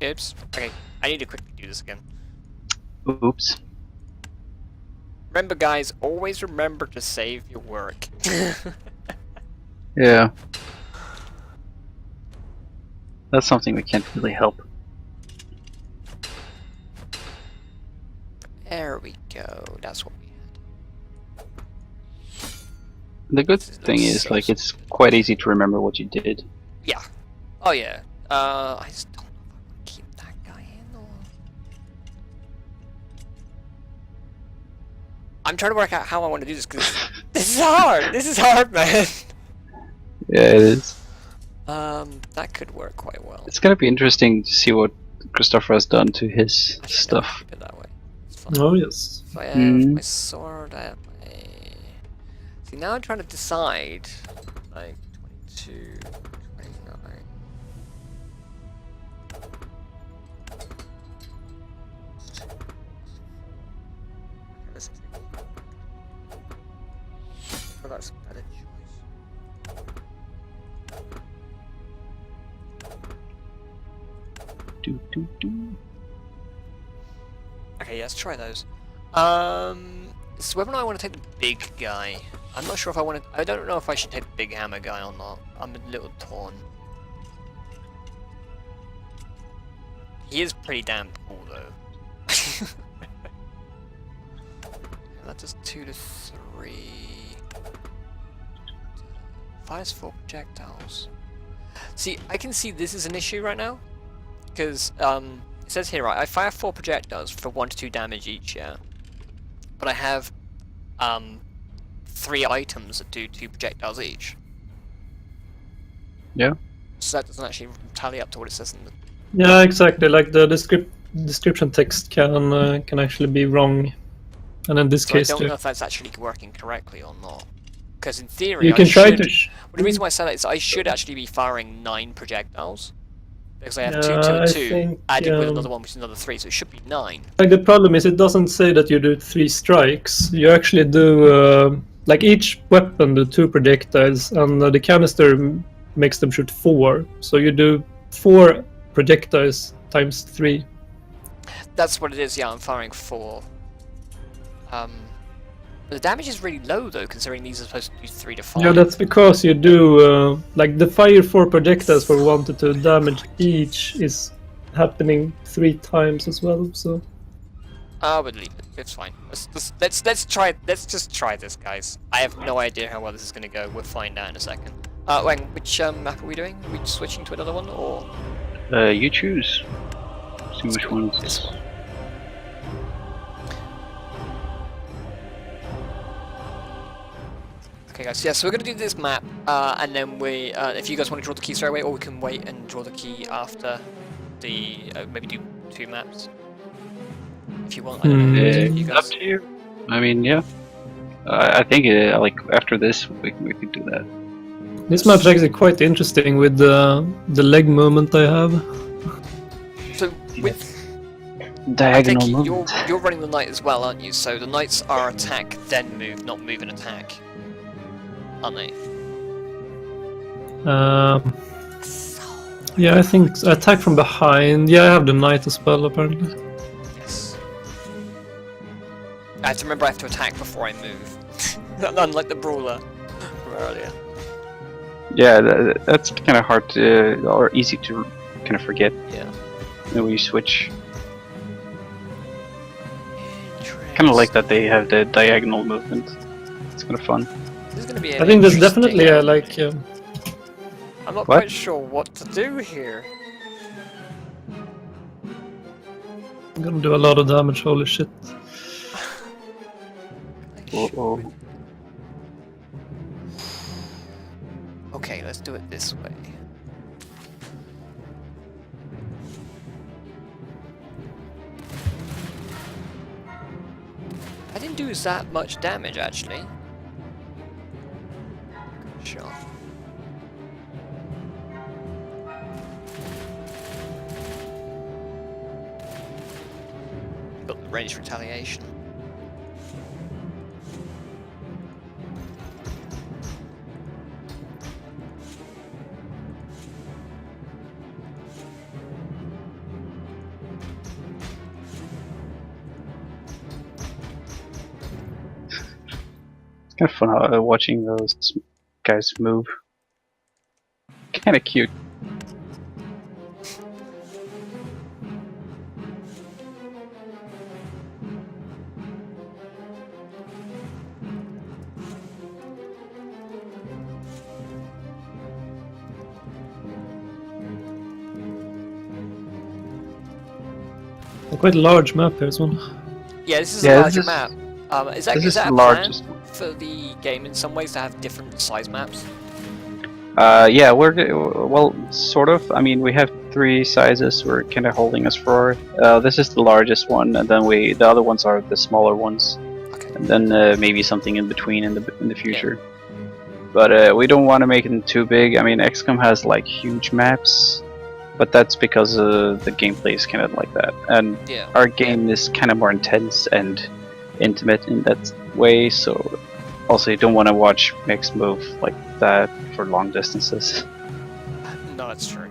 Oops. Okay, I need to quickly do this again. Oops. Remember, guys, always remember to save your work. Yeah. That's something we can't really help. There we go. That's what we had. The good This is thing is, so like, it's quite easy to remember what you did. Yeah. Oh yeah. I just don't know if I want to keep that guy in or. I'm trying to work out how I want to do this because this is hard. This is hard, man. Yeah, it is. That could work quite well. It's gonna be interesting to see what Christopher has done to his Actually, stuff. Keep it that way. It's fine. Oh yes. If I have my sword, I have my. See, now I'm trying to decide. Like 22, 29. Let's see. Oh, that's a better choice. Okay, yeah, let's try those. So whether or not I want to take the big guy, I'm not sure if I want to. I don't know if I should take the big hammer guy or not. I'm a little torn. He is pretty damn cool though. That does 2 to 3. Fires 4 projectiles. See, I can see this is an issue right now. Because, it says here, right, I fire 4 projectiles for 1 to 2 damage each, yeah? But I have, 3 items that do 2 projectiles each. Yeah. So that doesn't actually tally up to what it says in the... Yeah, exactly. Like the description text can actually be wrong, and in this So case, I don't too. know if that's actually working correctly or not. Because in theory, You I can try should... to. Well, the reason why I said that is I should actually be firing 9 projectiles. Because I have 2, 2, Yeah, and I 2, think, added with another one, which is another 3, so it should be 9. Like the problem is, it doesn't say that you do 3 strikes. You actually do like each weapon do 2 projectiles, and the canister makes them shoot 4. So you do 4 projectiles times 3. That's what it is, yeah, I'm firing 4. The damage is really low though, considering these are supposed to do 3 to 5. Yeah, that's because you do like the fire 4 projectiles for 1 to 2 damage each is happening 3 times as well. So I would leave it. It's fine. Let's try. Let's just try this, guys. I have no idea how well this is gonna go. We'll find out in a second. Wang, which map are we doing? Are we switching to another one or? You choose. See which one's This one. Okay, guys. Yeah, so we're gonna do this map, and then we, if you guys want to draw the key straight away, or we can wait and draw the key after the, maybe do 2 maps. If you want, I don't know. You Up guys. to you. I mean, yeah. I think like after this we could do that. this map's actually quite interesting with the leg movement I have. So with Diagonal Vicky, movement. you're running the knight as well, aren't you? So the knights are attack then move, not move and attack, aren't they? Yeah, I think attack from behind. Yeah, I have the knight as well apparently. Yes. I have to remember I have to attack before I move, unlike the brawler from earlier. Yeah, that's kind of hard to, or easy to kind of forget. Yeah. When you switch. Kind of like that they have the diagonal movement. It's kind of fun. This is gonna be. I think there's definitely a like. I'm not What? quite sure what to do here. I'm gonna do a lot of damage. Holy shit! Uh-oh. Okay, let's do it this way. even do that much damage, actually. Sure. But the ranged retaliation. It's kind of fun watching those guys move. Kind of cute. Quite a large map here as well. Yeah, this is Yeah, a larger this is- map. Is that, This is is that the a plan largest. for the game in some ways to have different size maps? Yeah, well, sort of. I mean, we have 3 sizes we're kind of holding us for. This is the largest one, and then the other ones are the smaller ones, Okay. and then maybe something in between in the future. But we don't want to make them too big. I mean, XCOM has like huge maps, but that's because the gameplay is kind of like that, and Yeah. our game is kind of more intense and intimate in that way. So also, you don't want to watch mechs move like that for long distances. No, that's true.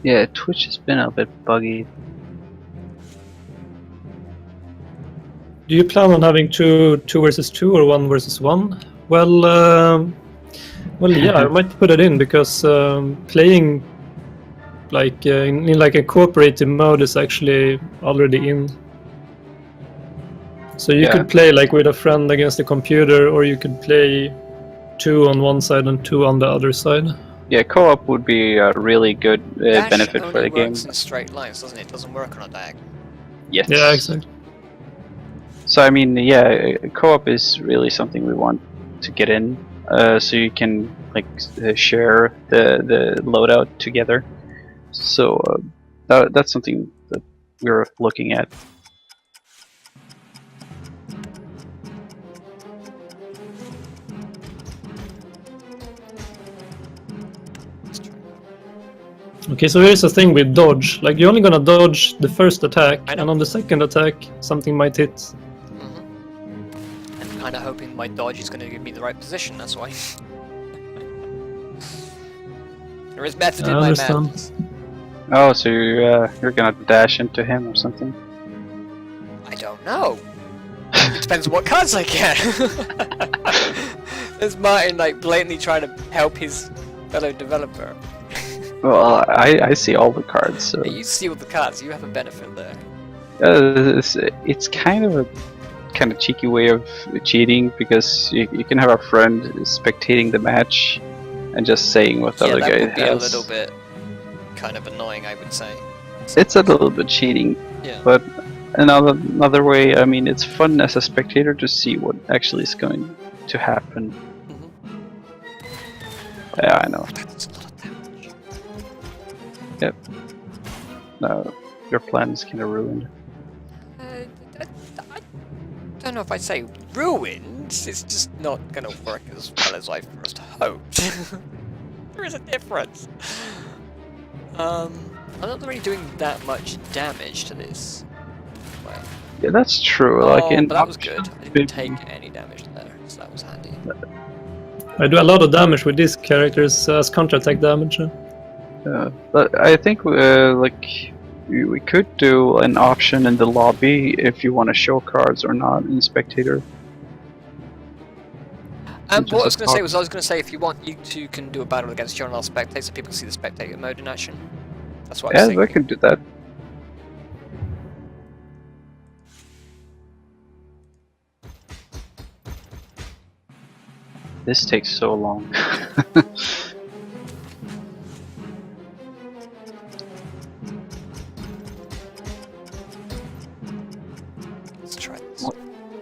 Yeah, Twitch has been a bit buggy. Do you plan on having two versus 2 or 1 versus 1? Well, yeah, I might put it in because playing like in like a cooperative mode is actually already in. So you Yeah. could play like with a friend against a computer, or you could play 2 on one side and 2 on the other side. Yeah, co-op would be a really good Dash benefit for the only game. works in straight lines, doesn't it? It doesn't work on a diagonal. Yes. Yeah, exactly. So I mean, yeah, co-op is really something we want to get in, so you can like share the loadout together. So that's something that we're looking at. Let's try. Okay, so here's the thing with dodge. Like you're only gonna dodge the first attack, I know. and on the second attack, something might hit. Mm-hmm. I'm kind of hoping my dodge is going to give me the right position, that's why. There is method I in my understand. madness. Oh, so you're gonna dash into him or something? I don't know. It depends on what cards I get. There's Martin like blatantly trying to help his fellow developer. Well, I see all the cards, so You steal the cards, you have a benefit there. it's kind of a cheeky way of cheating, because you can have a friend spectating the match and just saying what the Yeah, other that guy would be has. a little bit kind of annoying, I would say. It's a little bit cheating, Yeah. but another way, I mean, it's fun as a spectator to see what actually is going to happen. Mhm. Yeah, I know. That's a lot of damage. No, your plan is kind of ruined. I don't know if I'd say ruined. It's just not going to work as well as I first hoped. There is a difference. I'm not really doing that much damage to this. Well, Yeah, that's true. Like in but that was good. I big- didn't take any damage there, so that was handy. I do a lot of damage with these characters as counter-attack damage. But I think like we could do an option in the lobby if you want to show cards or not in spectator. What I was Just going to say a was, I was going to say if you want, you two can do a battle against your spectators so people can see the spectator mode in action. That's what I was Yeah, thinking. we could do that. This takes so long. Let's try this.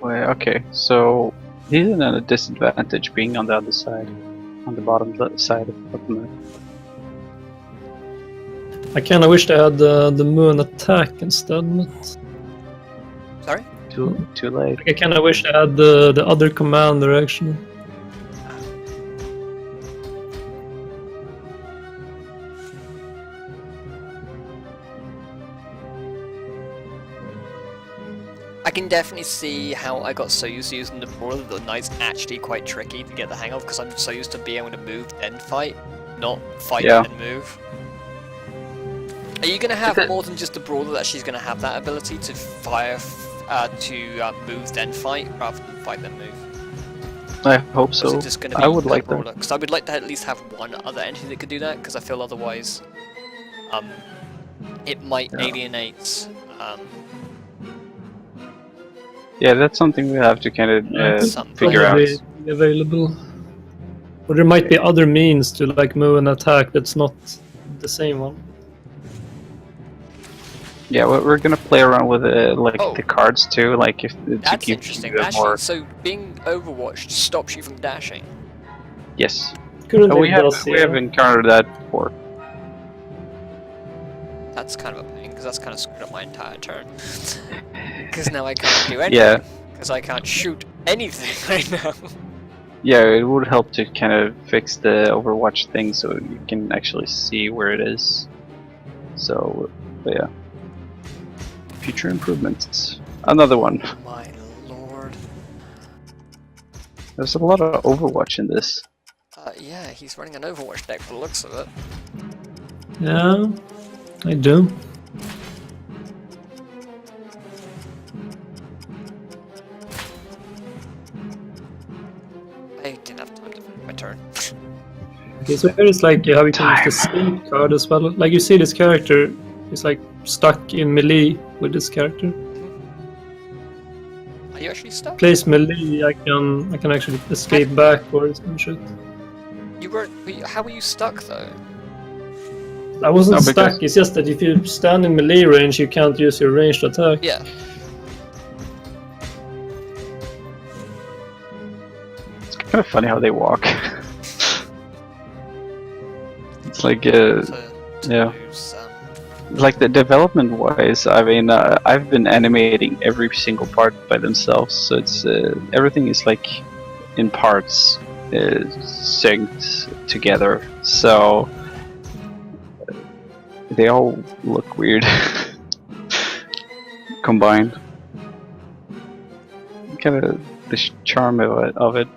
Wait, okay, so He's in a disadvantage being on the other side, on the bottom side of the map. I kind of wish they had the moon attack instead. But Sorry? Too late. I kind of wish they had the other commander actually. I can definitely see how I got so used to using the brawler that the knight's actually quite tricky to get the hang of, because I'm so used to being able to move then fight, not fight Yeah. and move. Are you going to have more than just the brawler that she's going to have that ability to fire, move then fight, rather than fight then move? I hope so. Or is it just going to be I would like brawler? that. Because I would like to at least have one other entity that could do that, because I feel otherwise, it might alienate. Yeah, that's something we have to kind of Some figure out. Probably be available. Or there might be other means to like move and attack that's not the same one. Yeah, we're gonna play around with like Oh. the cards too, like if to That's give interesting. you Actually, more. so being Overwatched stops you from dashing. Yes, Currently we it have does, we have yeah. encountered that before. That's kind of a pain, because that's kind of screwed up my entire turn. Because now I can't do anything. Yeah, Because I can't shoot anything right now. yeah, it would help to kind of fix the Overwatch thing so you can actually see where it is. So, but yeah, future improvements. Another one. My lord. There's a lot of Overwatch in this. Yeah, he's running an Overwatch deck by the looks of it. Yeah, I do. I didn't have time to finish my turn. Okay, so here is like how you can use the save card as well. Like you see this character is like stuck in melee with this character. Are you actually stuck? Place melee, I can actually escape backwards and shit. You weren't. How were you stuck though? I wasn't No, because- stuck, it's just that if you stand in melee range you can't use your ranged attack. Yeah. It's kind of funny how they walk. It's like To yeah. lose, like the development wise, I mean, I've been animating every single part by themselves, so it's everything is like in parts synced together, so they all look weird combined. Kind of the charm of it.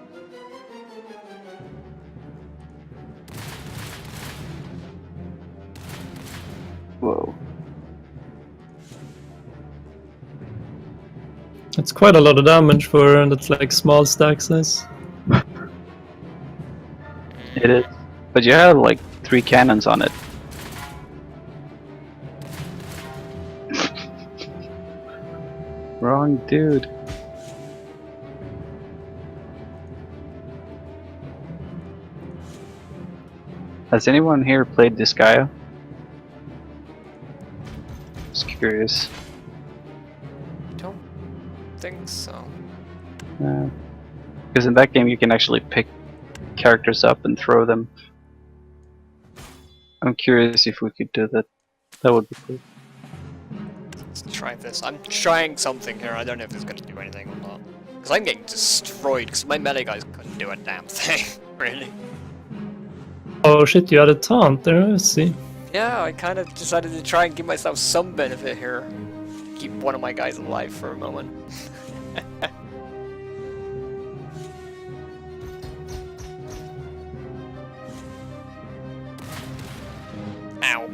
Whoa. It's quite a lot of damage for that's like small stack size. It is. But you have like 3 cannons on it. Wrong dude. Has anyone here played Disgaea? Just curious. don't think so. Because in that game you can actually pick characters up and throw them. I'm curious if we could do that. That would be cool. Let's try this. I'm trying something here. I don't know if it's going to do anything or not. Because I'm getting destroyed. Because my melee guys couldn't do a damn thing. Really. Oh shit, you had a taunt there, I see. Yeah, I kind of decided to try and give myself some benefit here. Keep one of my guys alive for a moment. Ow.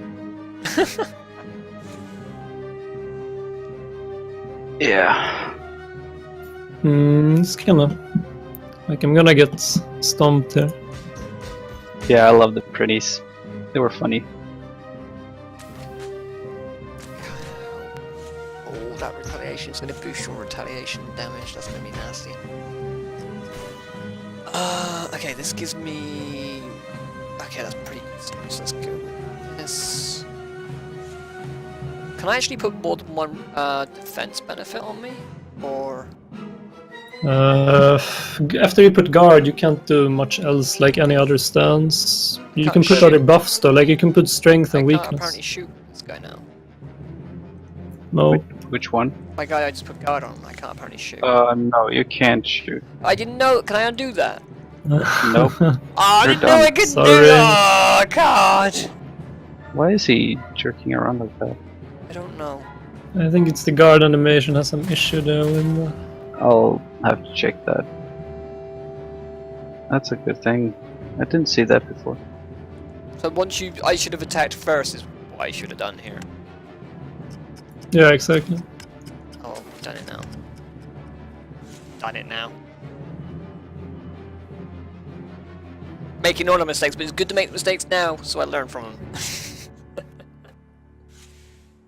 Yeah. It's kinda like I'm gonna get stomped here. Yeah, I love the pretties. They were funny. Oh, that retaliation is going to boost your retaliation damage. That's going to be nasty. Okay, this gives me... Okay, that's pretty good. So let's go with this. Can I actually put more than one defense benefit on me? Or... After you put guard, you can't do much else like any other stance. You Can't can put shoot. other buffs though, like you can put strength I and can't weakness. apparently shoot this guy now. No. Which one? My guy I just put guard on, I can't apparently shoot. No, you can't shoot. I didn't know, can I undo that? Nope. Oh, I You're didn't know I done. could do Sorry. that! Oh, God! Why is he jerking around like that? I don't know. I think it's the guard animation has some issue there with the... I'll have to check that. That's a good thing. I didn't see that before. So once you... I should have attacked first is what I should have done here. Yeah, exactly. Oh, I've done it now. Done it now. Making all the mistakes, but it's good to make mistakes now, so I learn from them.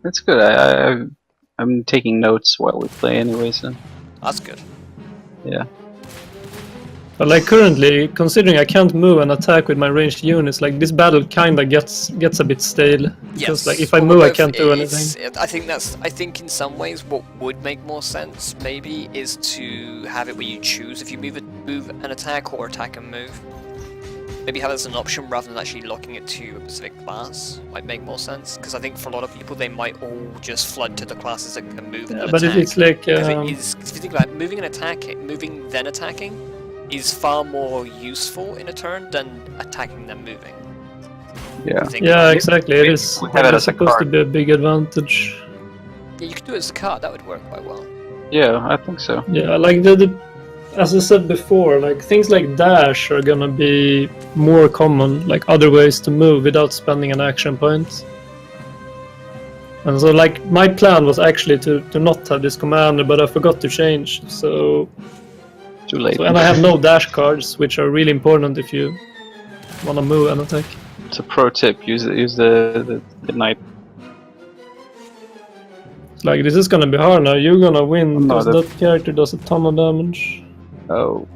That's good. I'm taking notes while we play anyway, so That's good. yeah. But like currently, considering I can't move and attack with my ranged units, like this battle kinda gets a bit stale. Because like if I move I can't do anything. I think in some ways what would make more sense maybe is to have it where you choose if you move an attack or attack and move. Maybe have it as an option rather than actually locking it to a specific class might make more sense. Because I think for a lot of people they might all just flood to the classes that can move and But attack. it's like... Because if you think about it, moving then attacking is far more useful in a turn than attacking then moving. Yeah. Think Yeah, about it. exactly. It is. We have it It's as a supposed to card. be a big advantage. Yeah, you could do it as a card. That would work quite well. Yeah, I think so. Yeah, like as I said before, like things like dash are gonna be more common, like other ways to move without spending an action point. And so like my plan was actually to not have this commander, but I forgot to change. So Too late. and I have no dash cards, which are really important if you wanna move and attack. It's a pro tip. Use the knight. Like this is gonna be hard now. You're gonna win No, because that- that character does a ton of damage. Oh.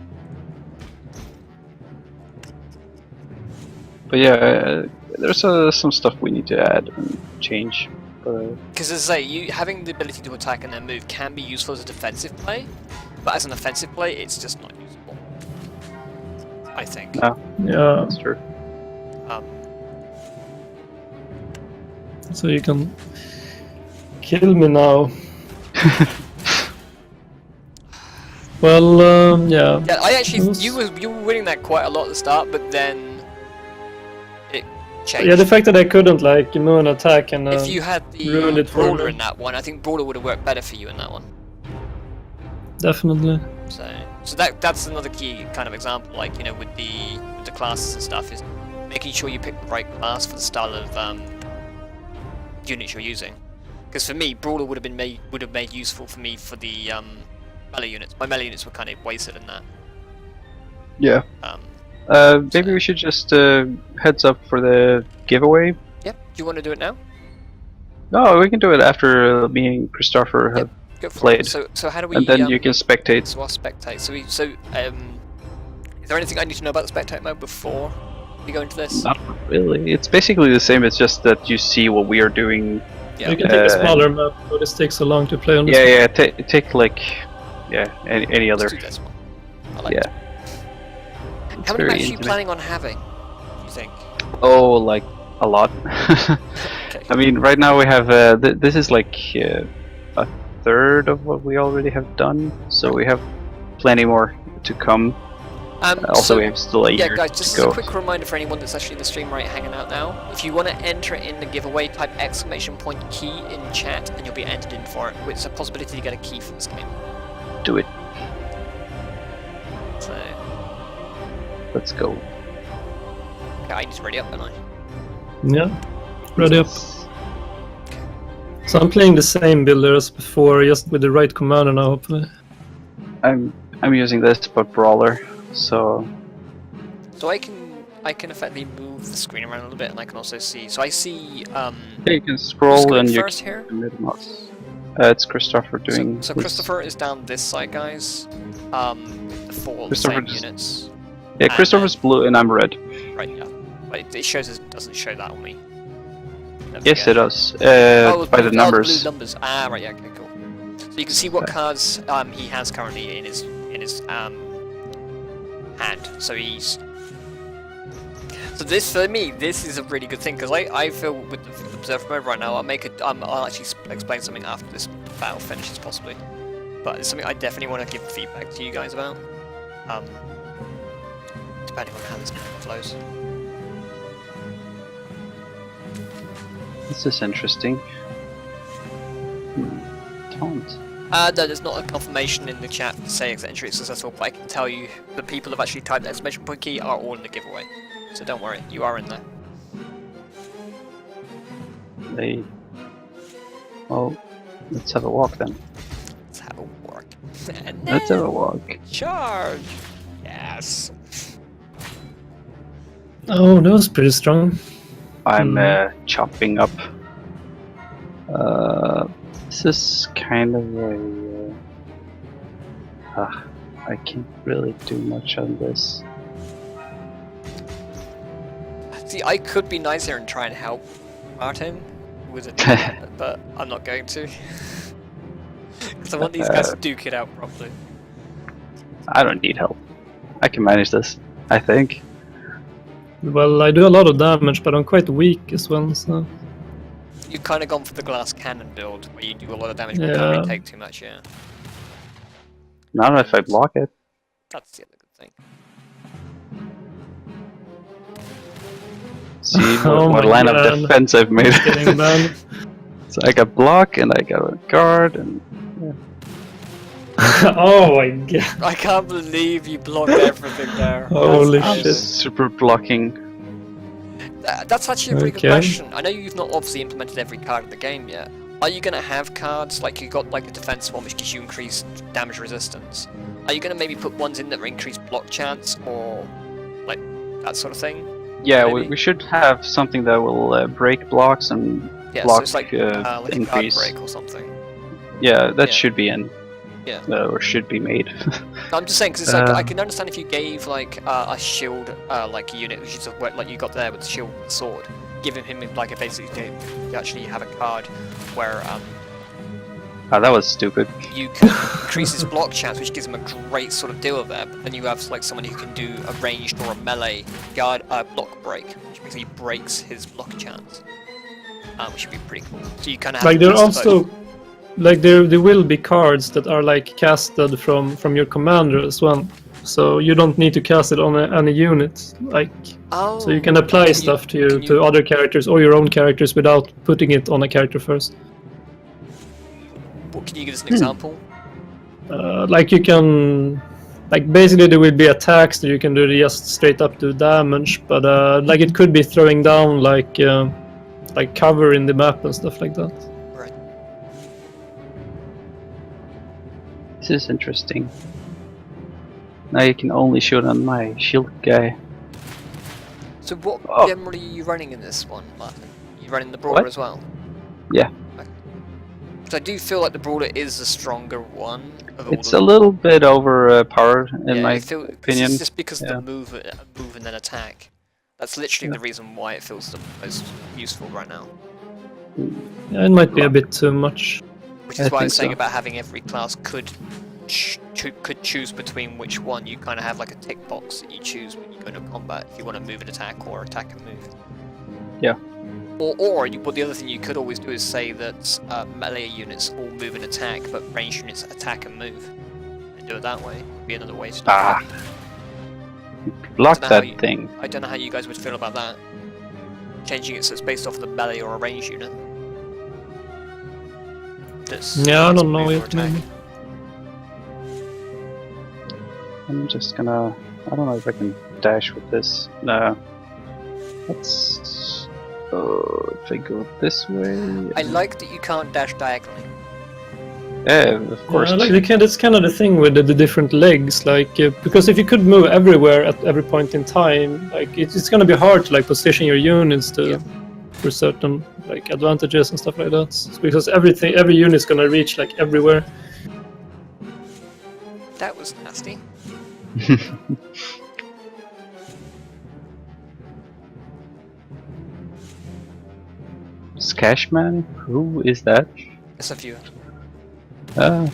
But yeah, there's some stuff we need to add and change. Because as I say, having the ability to attack and then move can be useful as a defensive play, but as an offensive play, it's just not useful. I think. No. Yeah, That's true. Um, so you can kill me now. Well, yeah. yeah, I actually Yes. you were winning that quite a lot at the start, but then it changed. Yeah, the fact that I couldn't like move an attack and if you had ruined the it for brawler me. in that one, I think brawler would have worked better for you in that one. definitely. So that's another key kind of example, like with the classes and stuff, is making sure you pick the right class for the style of units you're using. Because for me, brawler would have made useful for me for the melee units. My melee units were kind of wasted in that. Yeah. Maybe we should just heads up for the giveaway. Yep. Do you want to do it now? No, we can do it after me and Christopher have Go for played. it. So how do we? and then you can spectate. So I'll spectate. Is there anything I need to know about the spectate mode before we go into this? Not really. It's basically the same. It's just that you see what we are doing. Yeah. You can take a smaller map, but this takes so long to play on this. Yeah, take like, any other. Let's do this one. I like Yeah. it. It's How many very maps are you intimate. planning on having? Do you think? Oh, like a lot. Okay. I mean, right now we have. This is like a third of what we already have done, so we have plenty more to come. Also, so- we have still a Yeah, year guys, to just as go. a quick reminder for anyone that's actually in the stream right hanging out now, if you want to enter in the giveaway, type !key in chat and you'll be entered in for it, which is a possibility to get a key for this game. Do it. So, Let's go. okay, I need to ready up, don't I? Yeah. Ready up. So I'm playing the same builder as before, just with the right commander now, hopefully. I'm using this, but brawler. So So I can effectively move the screen around a little bit, and I can also see. So I see. yeah, you can Who's scroll going and you first here? can mid mouse. It's Christopher doing. So his- Christopher is down this side, guys. The four Christopher same just- units. Yeah, Christopher's blue and I'm red. Right, yeah. But it shows doesn't show that on me. Don't Yes, forget. it does. Oh, By the blue numbers. numbers. Ah, right, yeah, okay, cool. So you can see what cards he has currently in his in his hand. So he's. So this, for me, this is a really good thing because I feel with the observer mode right now, I'll actually explain something after this battle finishes possibly. But it's something I definitely want to give feedback to you guys about. Depending on how this flows. This is interesting. Taunt. No, there's not a confirmation in the chat to say entry is successful, but I can tell you the people who have actually typed the exclamation point key are all in the giveaway. So don't worry, you are in there. Well, let's have a walk then. Let's have a walk. And Let's have a then walk. charge! Yes! Oh, that was pretty strong. I'm chopping up. This is kind of a. I can't really do much on this. See, I could be nice here and try and help Martin with it, but I'm not going to. Because I want these guys to duke it out properly. I don't need help. I can manage this, I think. Well, I do a lot of damage, but I'm quite weak as well, so... You've kind of gone for the glass cannon build, where you do a lot of damage but Yeah. don't really take too much, yeah. Not if I block it. That's the other good thing. See Oh what my line of God. defense I've made. Getting banned. So I got block and I got a guard and Oh my god. I can't believe you blocked everything there. Holy That's shit. super blocking. That's actually a really good Okay. question. I know you've not obviously implemented every card in the game yet. Are you going to have cards like you got like a defensive one which gives you increased damage resistance? Are you going to maybe put ones in that increase block chance or like that sort of thing? Yeah, Maybe. we should have something that will break blocks and Yeah, block so it's like a card increase. break or something. Yeah, that Yeah. should be in. Yeah. Or should be made. I'm just saying because it's like I can understand if you gave like a shield like unit, which is like you got there with the shield and sword, giving him like a basically game. You actually have a card where Oh, that was stupid. you can increase his block chance, which gives him a great sort of deal there. But then you have like someone who can do a ranged or a melee guard block break, which means he breaks his block chance, which would be pretty cool. So you kind of have Like to there are test both. also... Like there will be cards that are like casted from your commander as well. So you don't need to cast it on any unit. Like Oh, so you can apply you- stuff can you- to other characters or your own characters without putting it on a character first. What, can you give us an example? Like you can, like basically there will be attacks that you can do just straight up do damage, but like it could be throwing down like cover in the map and stuff like that. Right. This is interesting. Now you can only shoot on my shield guy. So what Oh. generally are you running in this one, Martin? You running the brawler What? as well? Yeah. So I do feel like the brawler is the stronger one of all It's of a little bit overpowered in yeah, my I feel, 'cause opinion. It's just because of Yeah. the move and then attack. That's literally Yeah. the reason why it feels the most useful right now. Yeah, it might be a bit too much. Which is I why I think was saying so. about having every class could choose between which one. You kind of have like a tick box that you choose when you go into combat if you want to move and attack or attack and move. Yeah. But the other thing you could always do is say that melee units all move and attack, but ranged units attack and move, and do it that way. Would be another way to do Ah. it. Block Dunno how that you- thing. I don't know how you guys would feel about that. Changing it so it's based off of the melee or a ranged unit. That's Yeah, I don't move know or yet. attack. Maybe. I'm just gonna. I don't know if I can dash with this. No. Let's. If I go this way. I like that you can't dash diagonally. Yeah, of course. Yeah, like that's kind of the thing with the different legs, like because if you could move everywhere at every point in time, like it's gonna be hard to like position your units to Yeah. for certain like advantages and stuff like that. Because every unit's gonna reach like everywhere. That was nasty. Skashman? Who is that? It's a viewer. Uh,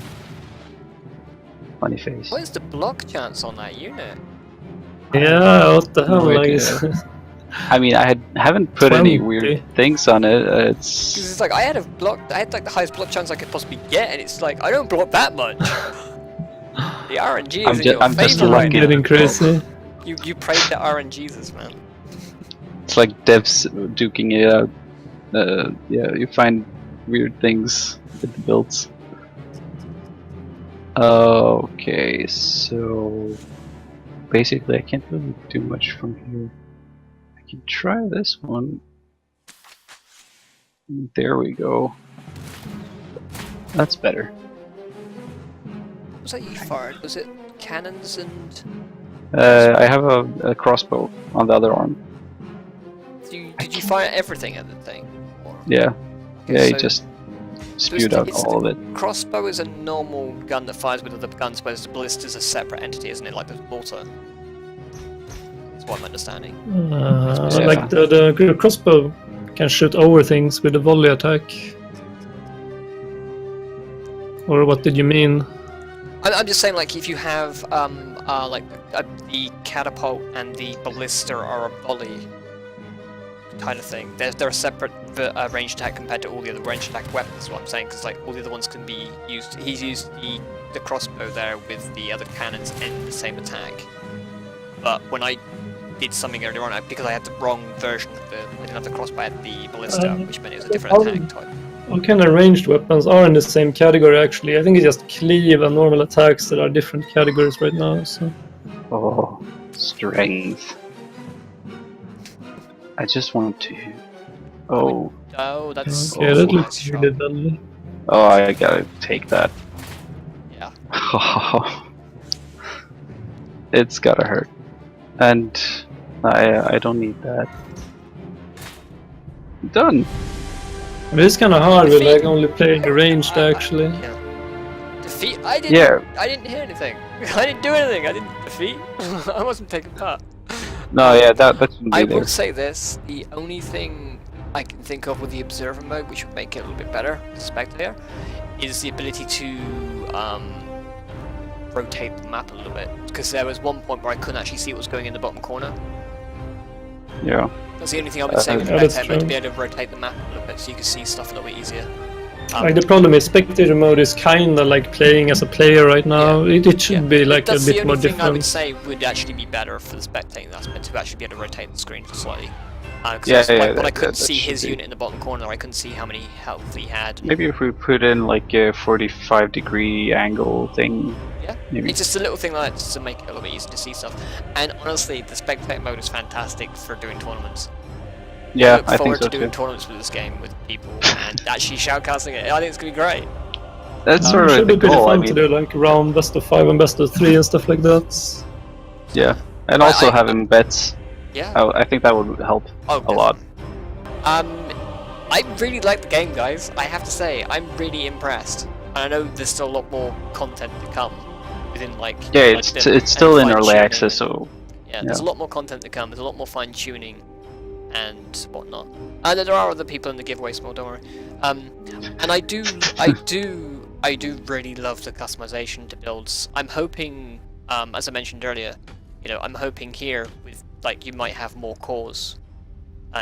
Funny face. What is the block chance on that unit? Yeah, what the hell? No Like, idea. I mean, I haven't put any 20. weird things on it. Because It's it's like I had like the highest block chance I could possibly get, and it's like I don't block that much. The RNG is in your I'm just favor right lucky. now. getting crazy. You prayed the RNGesus, man. it's like devs duking it out. Yeah, you find weird things with the builds. Okay, so basically I can't really do much from here. I can try this one. There we go. That's better. Was that you fired? Was it cannons and? I have a crossbow on the other arm. Did you fire everything at the thing? Or? Yeah, Okay, yeah, he so just spewed out it's all of it. Crossbow is a normal gun that fires with other guns, whereas the ballista's a separate entity, isn't it? Like the mortar. That's what I'm understanding. Yeah. Like the crossbow can shoot over things with a volley attack. Or what did you mean? I'm just saying, like, if you have the catapult and the ballista are a volley kind of thing, they're a separate range attack compared to all the other range attack weapons. Is what I'm saying, because like all the other ones can be used. He's used the crossbow there with the other cannons and the same attack. But when I did something earlier on, because I had the wrong version of I didn't have the crossbow, I had the ballista, which meant it was a different attack type. All kind of ranged weapons are in the same category actually. I think it's just cleave and normal attacks that are different categories right now. So. Oh, strength. I just want to. Oh, Oh, that's Okay, that nice looks shot. really deadly. oh, I gotta take that. Yeah. It's gotta hurt, and I don't need that. Done. But it's kind of hard with like only playing the ranged actually. Yeah. Defeat? I didn't. Yeah. I didn't hit anything. I didn't do anything. I didn't defeat. I wasn't taking part. No, yeah, that shouldn't I be there. will say this: the only thing I can think of with the observer mode, which would make it a little bit better, as a spectator, is the ability to rotate the map a little bit. Because there was one point where I couldn't actually see what was going in the bottom corner. Yeah. That's the only thing I would say with the Yeah, that's spectator mode, to true. be able to rotate the map a little bit so you can see stuff a little bit easier. Like the problem is spectator mode is kind of like playing as a player right now. It should be like That's a the bit only more thing I would different. say would actually be better for the spectating aspect, to actually be able to rotate the screen slightly. Yeah, Like, when that- I couldn't that see should his be. unit in the bottom corner, I couldn't see how many health he had. Maybe if we put in like a 45-degree angle thing. Yeah, Maybe. it's just a little thing like that just to make it a little bit easier to see stuff. And honestly, the spectator mode is fantastic for doing tournaments. Yeah, I look I think forward so to doing too. tournaments with this game with people and actually shoutcasting it. I think it's gonna be great. That's It sort should of be the pretty goal. I fun to mean, do like round best of 5 and best of 3 and stuff like that. yeah, and Well, also I- having bets. Yeah. I think that would help Oh, a lot. I really like the game, guys. I have to say, I'm really impressed. And I know there's still a lot more content to come within like. Yeah, like it's still in early fine-tuning. access, so Yeah, there's a lot more content to come. There's a lot more fine tuning and whatnot. And there are other people in the giveaway, small, don't worry. And I do really love the customization to builds. I'm hoping, as I mentioned earlier, I'm hoping here with like you might have more cores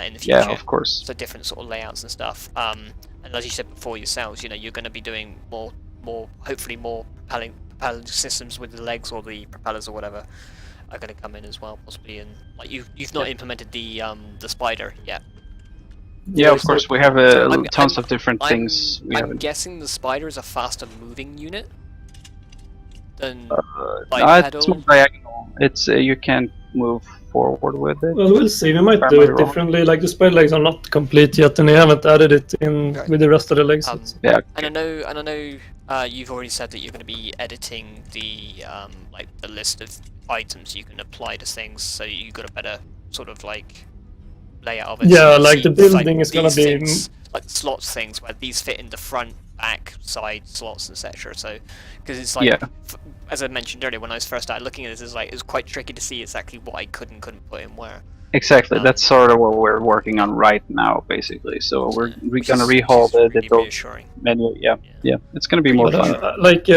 in the future. yeah, of course. So different sort of layouts and stuff. And as you said before yourselves, you're going to be doing more, hopefully more propelling systems with the legs or the propellers or whatever are going to come in as well, possibly. And like you've not implemented the spider yet. Yeah, of course. We have tons I'm- of different things. We I'm haven't. guessing the spider is a faster moving unit than It's bipedal. more diagonal. It's you can't move forward with it. Well, we'll see. We might Am do I it wrong? differently. Like the spider legs are not complete yet, and they haven't added it in Right. with the rest of the legs. Yeah. And I know you've already said that you're going to be editing the like the list of items you can apply to things, so you got a better sort of like layout of it. Yeah, so you like see, the building is gonna these be things, like the slots things where these fit in the front, back, side slots, etc. So because it's like, Yeah. as I mentioned earlier, when I first started looking at this, it was quite tricky to see exactly what I could and couldn't put in where. Exactly. Um, That's sort of what we're working on right now, basically. So we're which gonna is- rehaul which is the really build reassuring. menu. Yeah, Yeah. yeah. It's gonna be more Pretty fun. sure. like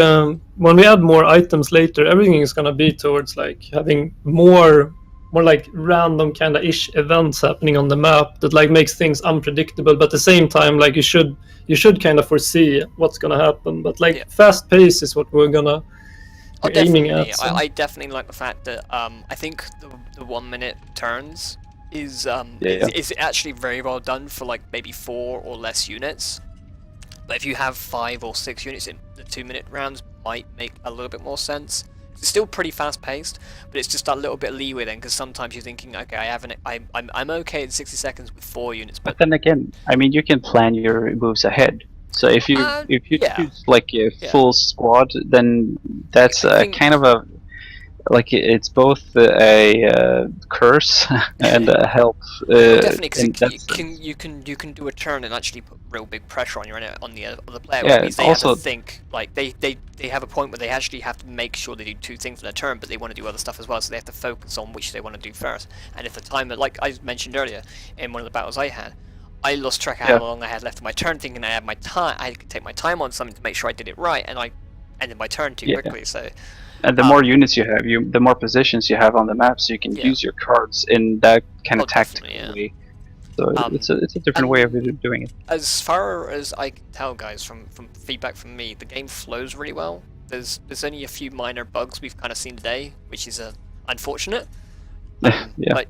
when we add more items later, everything is gonna be towards like having more like random kind of ish events happening on the map that like makes things unpredictable. But at the same time, like you should kind of foresee what's gonna happen. But like Yeah. fast pace is what we're gonna Oh, be aiming definitely. at. So. I definitely like the fact that I think the 1 minute turns is Yeah. is actually very well done for like maybe 4 or less units. But if you have 5 or 6 units, the 2 minute rounds might make a little bit more sense. It's still pretty fast paced, but it's just that little bit of leeway then, because sometimes you're thinking, okay, I'm okay in 60 seconds with 4 units, But then again, I mean, you can plan your moves ahead. So if you yeah. choose like a Yeah. full squad, then that's I think- kind of a like it's both a curse and a help. Definitely, in that because you can do a turn and actually put real big pressure on the other player. Yeah, Which means they also- have to think like they have a point where they actually have to make sure they do 2 things in their turn, but they want to do other stuff as well. So they have to focus on which they want to do first. And if the timer, like I mentioned earlier, in one of the battles I had, I lost track of how long I had left of my turn, thinking I had my time. I could take my time on something to make sure I did it right, and I ended my turn too quickly. So. And the more units you have, the more positions you have on the map, so you can use your cards in that kind of tactical way. So it's a different way of doing it. As far as I can tell, guys, from feedback from me, the game flows really well. There's only a few minor bugs we've kind of seen today, which is unfortunate. Yeah. But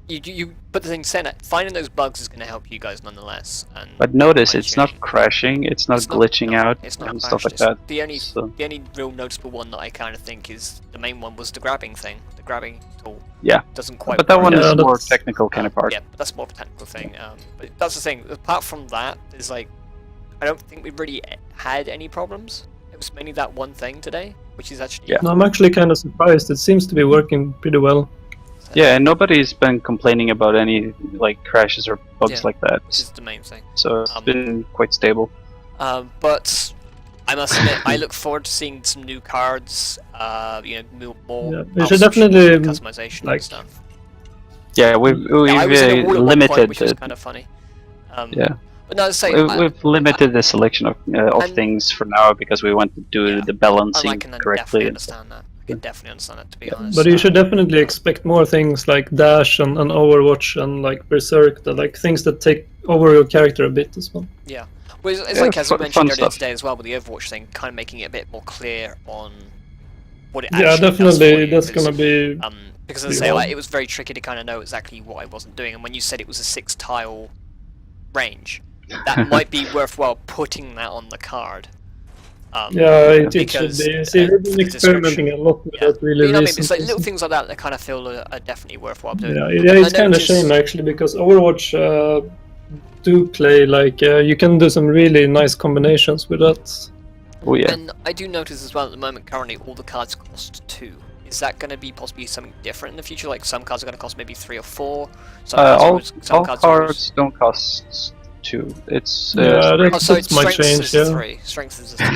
but the thing saying that finding those bugs is going to help you guys nonetheless. And But notice it's fine-tuning. not crashing, it's not glitching out, it's not and stuff like crashed. that. The only So- the only real noticeable one that I kind of think is the main one was the grabbing thing. The grabbing tool. Yeah. Doesn't quite. But that work. one is Yeah, more that's- technical kind of part. Yeah, but that's more of a technical thing. But that's the thing. Apart from that, there's like, I don't think we really had any problems. It was mainly that one thing today, which is actually. Yeah. No, I'm actually kind of surprised. It seems to be working pretty well. Yeah, and nobody's been complaining about any like crashes or bugs like that. Which is the main thing. So it's been quite stable. But I must admit, I look forward to seeing some new cards. More. Yeah, we should definitely, customization like- and stuff. Yeah, we've I was in a wall at one point, limited. which was kind of funny. Yeah. But no, say We've limited the selection of and- things for now because we want to do the balancing I can correctly. definitely understand that. I can definitely understand that, to be honest. But you should definitely expect more things like Dash and Overwatch and like Berserk, like things that take over your character a bit as well. Yeah. Well, it's Yeah, like as we fun mentioned earlier stuff. today as well with the Overwatch thing, kind of making it a bit more clear on what it Yeah, actually does for definitely. you, That's 'cause, gonna be. because as I say, like, it was very tricky to kind of know exactly what I wasn't doing, and when you said it was a 6-tile range, that might be worthwhile putting that on the card. Yeah, it should because, be. See, we've been the experimenting a lot with that But really you know what I mean? It's like recently. little things like that that I kind of feel are definitely worthwhile doing. Yeah, And it's I kind of noticed- shame actually because Overwatch do play like you can do some really nice combinations with that. Oh yeah. And I do notice as well at the moment, currently, all the cards cost 2. Is that going to be possibly something different in the future? Like some cards are going to cost maybe 3 or 4. Some All some cards are- don't cost 2. It's Yeah, Oh, so that it's might strengths change. is Yeah. 3. Strengths is 3.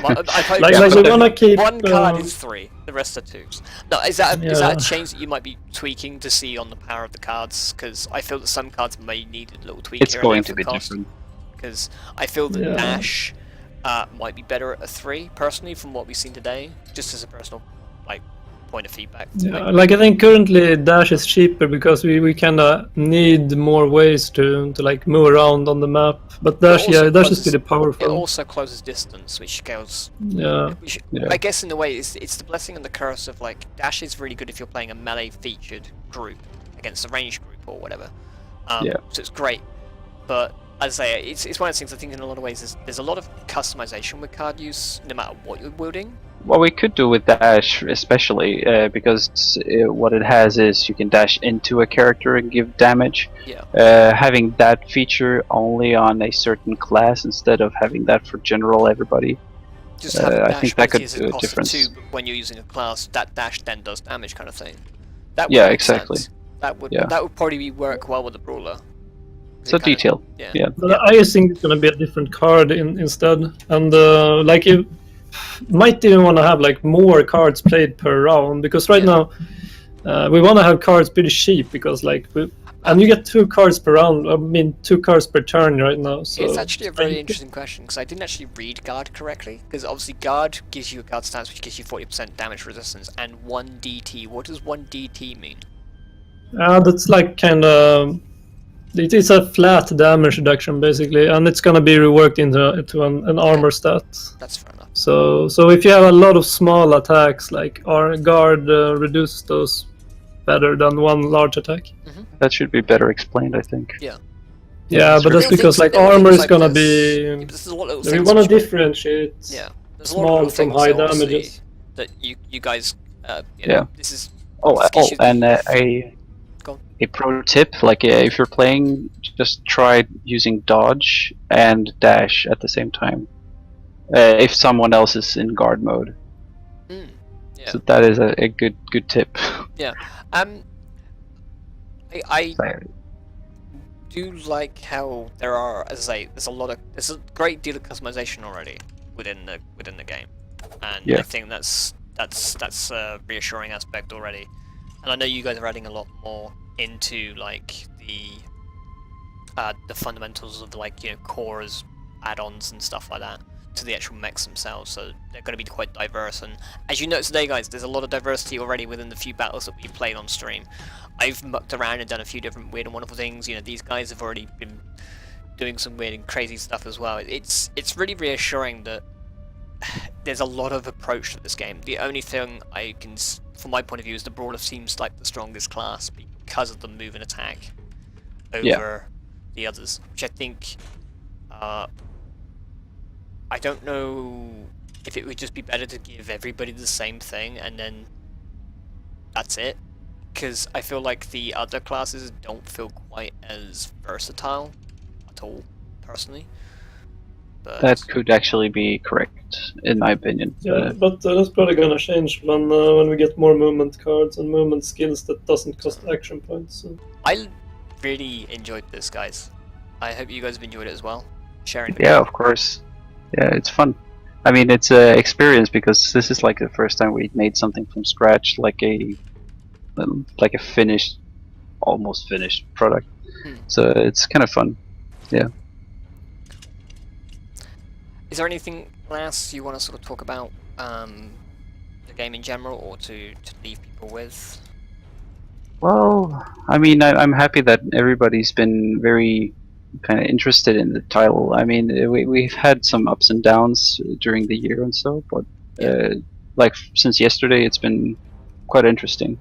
Like Yeah, we but wanna keep one card is 3. The rest are 2s. No, is that Yeah. a change that you might be tweaking to see on the power of the cards? Because I feel that some cards may need a little tweak it's here and going there to for be cost. different. Because I feel that Yeah. Dash might be better at a 3, personally, from what we've seen today. Just as a personal point of feedback. to Yeah, make. like I think currently Dash is cheaper because we kind of need more ways to like move around on the map. But Dash, also Dash is closes- pretty It powerful. also closes distance, which goes. Yeah, Yeah. I guess in a way, it's the blessing and the curse of like Dash is really good if you're playing a melee featured group against a ranged group or whatever. Yeah. So it's great, but as I say, it's one of those things I think in a lot of ways there's a lot of customization with card use, no matter what you're wielding. What we could do with Dash, especially because what it has is you can dash into a character and give damage. Yeah. Having that feature only on a certain class instead of having that for general everybody. Just having I dash think that could ability as do a cost of difference. 2, but when you're using a class, that dash then does damage, kind of thing. That would Yeah, make exactly. sense. That would Yeah. probably work well with the brawler. It's a detail. Yeah. Yeah. but I just think it's gonna be a different card instead, and like you might even want to have like more cards played per round because right now we want to have cards pretty cheap because like And you get 2 cards per round. I mean, 2 cards per turn right now. So It's actually a very interesting question, because I didn't actually read guard correctly. Because obviously guard gives you a guard stance which gives you 40% damage resistance and 1 DT. What does 1 DT mean? That's like kind of. It's a flat damage reduction basically, and it's gonna be reworked into an armor stat. That's fair enough. So if you have a lot of small attacks, like our guard reduces those better than 1 large attack. That should be better explained, I think. Yeah. Yeah, but that's because like little armor things is like gonna this. be. Yeah, but there's a lot of little We things want to which- differentiate. Yeah. There's a lot of little Small from things high obviously damages. that you guys. Yeah. This is. Oh, this gives you and the- Go on. a pro tip, like if you're playing, just try using dodge and dash at the same time. If someone else is in guard mode. Yeah. So that is a good tip. I do like how there are, as I say, there's a great deal of customization already within the game, and Yeah. I think that's a reassuring aspect already. And I know you guys are adding a lot more into like the fundamentals of like cores, add-ons and stuff like that to the actual mechs themselves, so they're going to be quite diverse. And as you noticed today, guys, there's a lot of diversity already within the few battles that we've played on stream. I've mucked around and done a few different weird and wonderful things. These guys have already been doing some weird and crazy stuff as well. It's really reassuring that there's a lot of approach to this game. The only thing I can, from my point of view, is the Brawler seems like the strongest class because of the move and attack over the others, which I think. I don't know if it would just be better to give everybody the same thing and then that's it, because I feel like the other classes don't feel quite as versatile at all, personally. But That could actually be correct, in my opinion. Yeah, but that's probably gonna change when we get more movement cards and movement skills that doesn't cost action points. So. I really enjoyed this, guys. I hope you guys have enjoyed it as well. Sharing. Yeah, of course. Yeah, it's fun. I mean, it's an experience because this is like the first time we made something from scratch, like a finished, almost finished product. So it's kind of fun. Yeah. Is there anything else you want to sort of talk about the game in general, or to leave people with? Well, I mean, I'm happy that everybody's been very kind of interested in the title. I mean, we've had some ups and downs during the year and so, but like since yesterday, it's been quite interesting.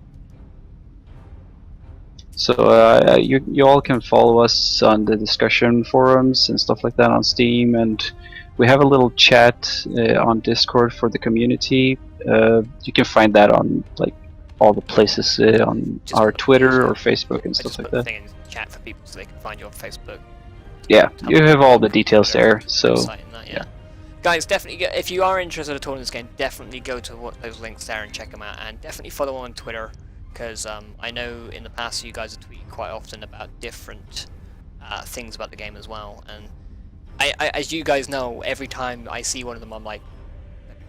So you all can follow us on the discussion forums and stuff like that on Steam, and we have a little chat on Discord for the community. You can find that on like all the places on Just our put the Twitter thing- or Facebook and I stuff just like put the that. thing in the chat for people so they can find you on Facebook. Yeah, you have all the details there. So Website and that, yeah. Guys, definitely, if you are interested at all in this game, definitely go to those links there and check them out, and definitely follow on Twitter, because I know in the past you guys have tweeted quite often about different things about the game as well, and I, as you guys know, every time I see one of them, I'm like,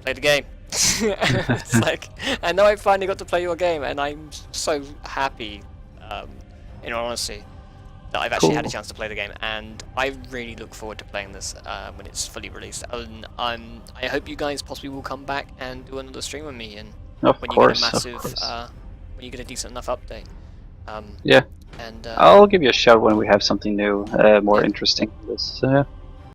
play the game. It's like, and now I finally got to play your game, and I'm so happy, in all honesty, that I've actually had a chance to play the game, and I really look forward to playing this when it's fully released. And I hope you guys possibly will come back and do another stream with me, and of when you course, get a massive, of course. when you get a decent enough update. Yeah. And I'll give you a shout when we have something new, more interesting. This,